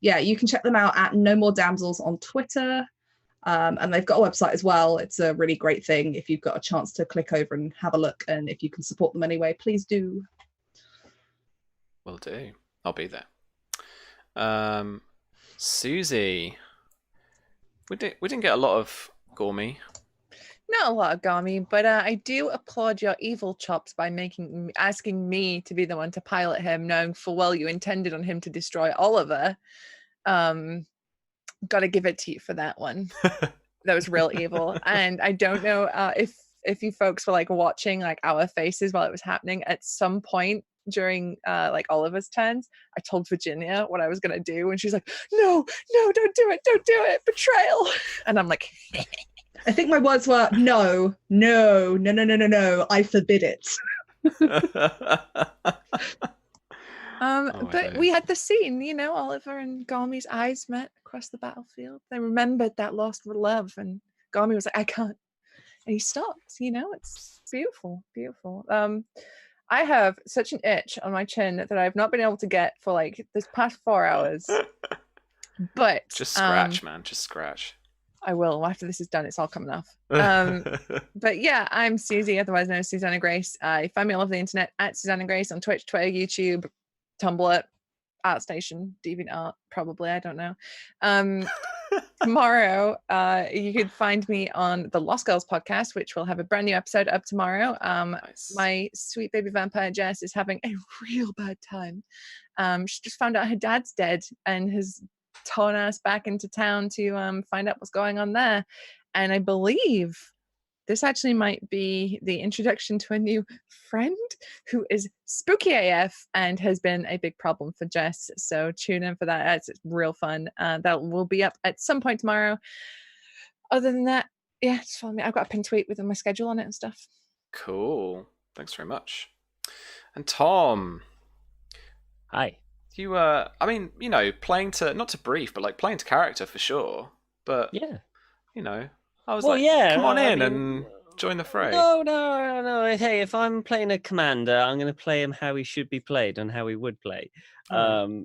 yeah, you can check them out at No More Damsels on Twitter. And they've got a website as well. It's a really great thing if you've got a chance to click over and have a look. And if you can support them anyway, please do. Will do. I'll be there. Susie. We didn't get a lot of Gormy. Not a lot of Gami, but I do applaud your evil chops by asking me to be the one to pilot him, knowing full well you intended on him to destroy Oliver. Got to give it to you for that one. That was real evil. And I don't know if you folks were like watching like our faces while it was happening. At some point during like Oliver's turns, I told Virginia what I was gonna do, and she's like, no, don't do it, betrayal. And I'm like, I think my words were no, I forbid it. But we had the scene, you know, Oliver and Garmi's eyes met across the battlefield. They remembered that lost love, and Garmi was like, I can't, and he stopped. You know, it's beautiful. I have such an itch on my chin that I've not been able to get for like this past 4 hours. But just scratch, man. Just scratch. I will. After this is done, it's all coming off. But yeah, I'm Susie, otherwise known as Susanna Grace. You find me all over the internet at Susanna Grace on Twitch, Twitter, YouTube, Tumblr, ArtStation, DeviantArt, probably. I don't know. tomorrow, you could find me on the Lost Girls podcast, which will have a brand new episode up tomorrow. Nice. My sweet baby vampire Jess is having a real bad time. She just found out her dad's dead and has torn us back into town to find out what's going on there. And I believe this actually might be the introduction to a new friend who is spooky AF and has been a big problem for Jess. So tune in for that. It's real fun. That will be up at some point tomorrow. Other than that, yeah, just follow me. I've got a pinned tweet with my schedule on it and stuff. Cool. Thanks very much. And Tom, Hi. you I mean, you know, playing to not to brief, but like playing to character for sure. But Yeah. you know, I was Well, like, yeah, come on I in mean, and join the fray. No. Hey, if I'm playing a commander, I'm going to play him how he should be played and how he would play. Alright.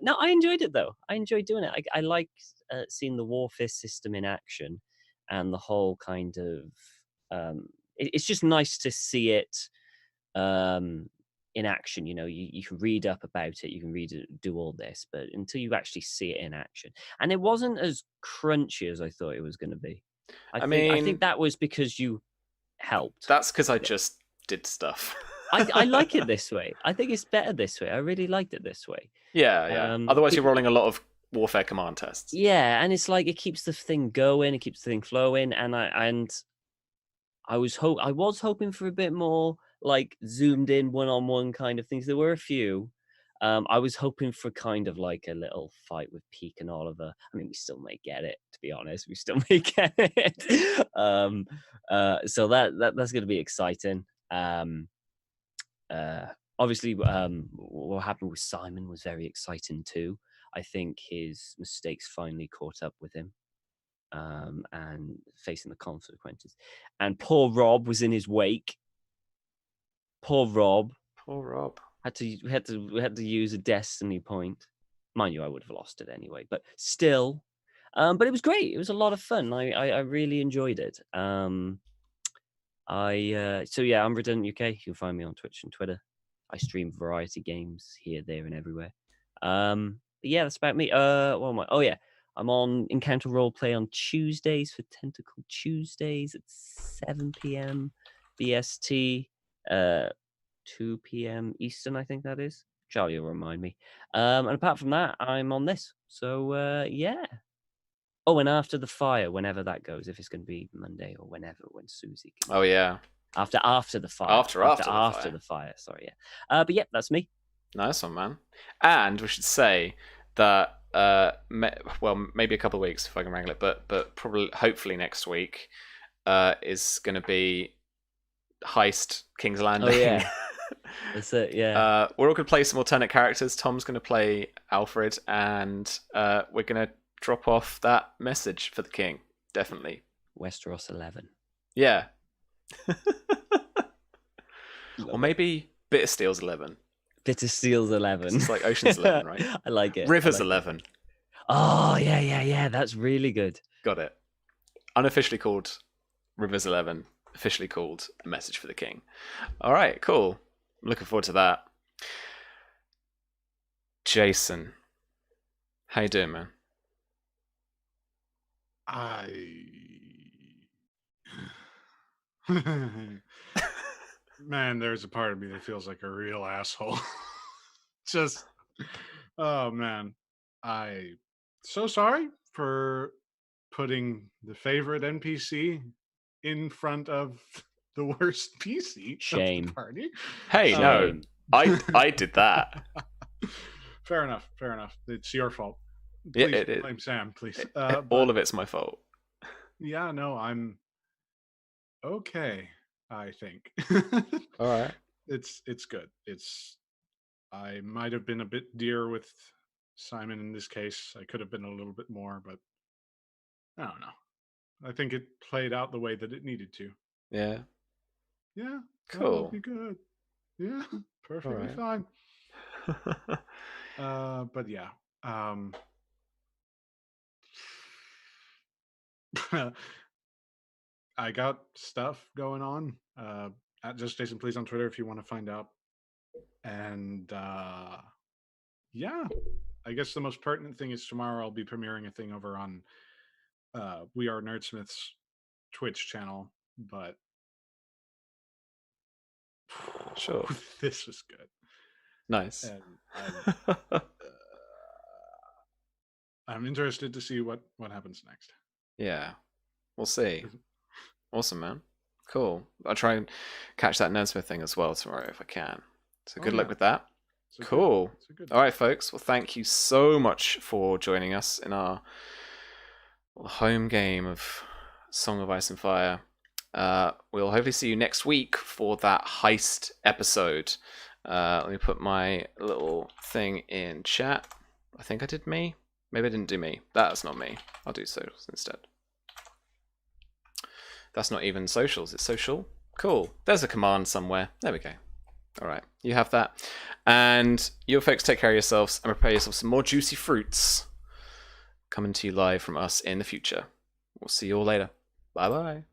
No, I enjoyed it though. I enjoyed doing it. I like seeing the warfare system in action and the whole kind of. It's just nice to see it in action. You know, you can read up about it, you can do all this, but until you actually see it in action, and it wasn't as crunchy as I thought it was going to be. I mean, think that was because you helped. That's because I just did stuff. I like it this way. I think it's better this way. I really liked it this way. Yeah. Otherwise, you're rolling a lot of warfare command tests. Yeah, and it's like it keeps the thing going, it keeps the thing flowing, and I was hoping for a bit more like zoomed in one-on-one kind of things. There were a few. I was hoping for kind of like a little fight with Peak and Oliver. I mean, we still may get it, to be honest. We still may get it. So that's going to be exciting. Obviously, what happened with Symon was very exciting too. I think his mistakes finally caught up with him, and facing the consequences. And poor Rob was in his wake. Poor Rob. Poor Rob. Had to use a destiny point. Mind you, I would have lost it anyway, but still. But it was great. It was a lot of fun. I really enjoyed it. So yeah, I'm Redundant UK. You can find me on Twitch and Twitter. I stream variety games here, there, and everywhere. But yeah, that's about me. What am I? Oh yeah, I'm on Encounter Roleplay on Tuesdays for Tentacle Tuesdays at 7 p.m. BST. 2 p.m. Eastern, I think that is. Charlie will remind me. And apart from that, I'm on this. So yeah. Oh, and after the fire, whenever that goes, if it's going to be Monday or whenever, when Susie. Oh yeah. After the fire. After the fire. Sorry, yeah. But yeah, that's me. Nice one, man. And we should say that maybe a couple of weeks if I can wrangle it, but probably hopefully next week is going to be Heist King's Landing. Oh yeah. That's it, yeah. We're all going to play some alternate characters. Tom's going to play Alfred, and we're going to drop off that message for the king. Definitely. Westeros 11. Yeah. Or maybe Bittersteel's 11. Bittersteel's 11. It's like Ocean's 11, right? I like it. River's 11. Oh, yeah. That's really good. Got it. Unofficially called River's 11. Officially called A Message for the King. All right, cool. I'm looking forward to that. Jason, how you doing, man? Man, there's a part of me that feels like a real asshole. Just, oh man, so sorry for putting the favorite NPC in front of the worst PC Shame. of the party. Hey, no, I did that. Fair enough. It's your fault. Yeah, Please blame Sam, please. All of it's my fault. Yeah, no, I'm okay, I think. All right. It's good. I might have been a bit dear with Symon in this case. I could have been a little bit more, but I don't know. I think it played out the way that it needed to. Yeah. Yeah. Cool. That'll be good. Yeah. Perfectly fine. But yeah. I got stuff going on. At Just Jason Please on Twitter if you want to find out. And yeah. I guess the most pertinent thing is tomorrow I'll be premiering a thing over on We Are Nerdsmith's Twitch channel, but Sure. this was good. Nice. And I'm interested to see what happens next. Yeah, we'll see. Awesome, man. Cool. I'll try and catch that Nerdsmith thing as well tomorrow if I can. So good luck with that. Cool. All right, folks. Well, thank you so much for joining us in our home game of Song of Ice and Fire. We'll hopefully see you next week for that heist episode. Let me put my little thing in chat. I think I did me. Maybe I didn't do me. That's not me. I'll do socials instead. That's not even socials. It's social. Cool. There's a command somewhere. There we go. All right. You have that. And you folks take care of yourselves and prepare yourselves some more juicy fruits coming to you live from us in the future. We'll see you all later. Bye-bye.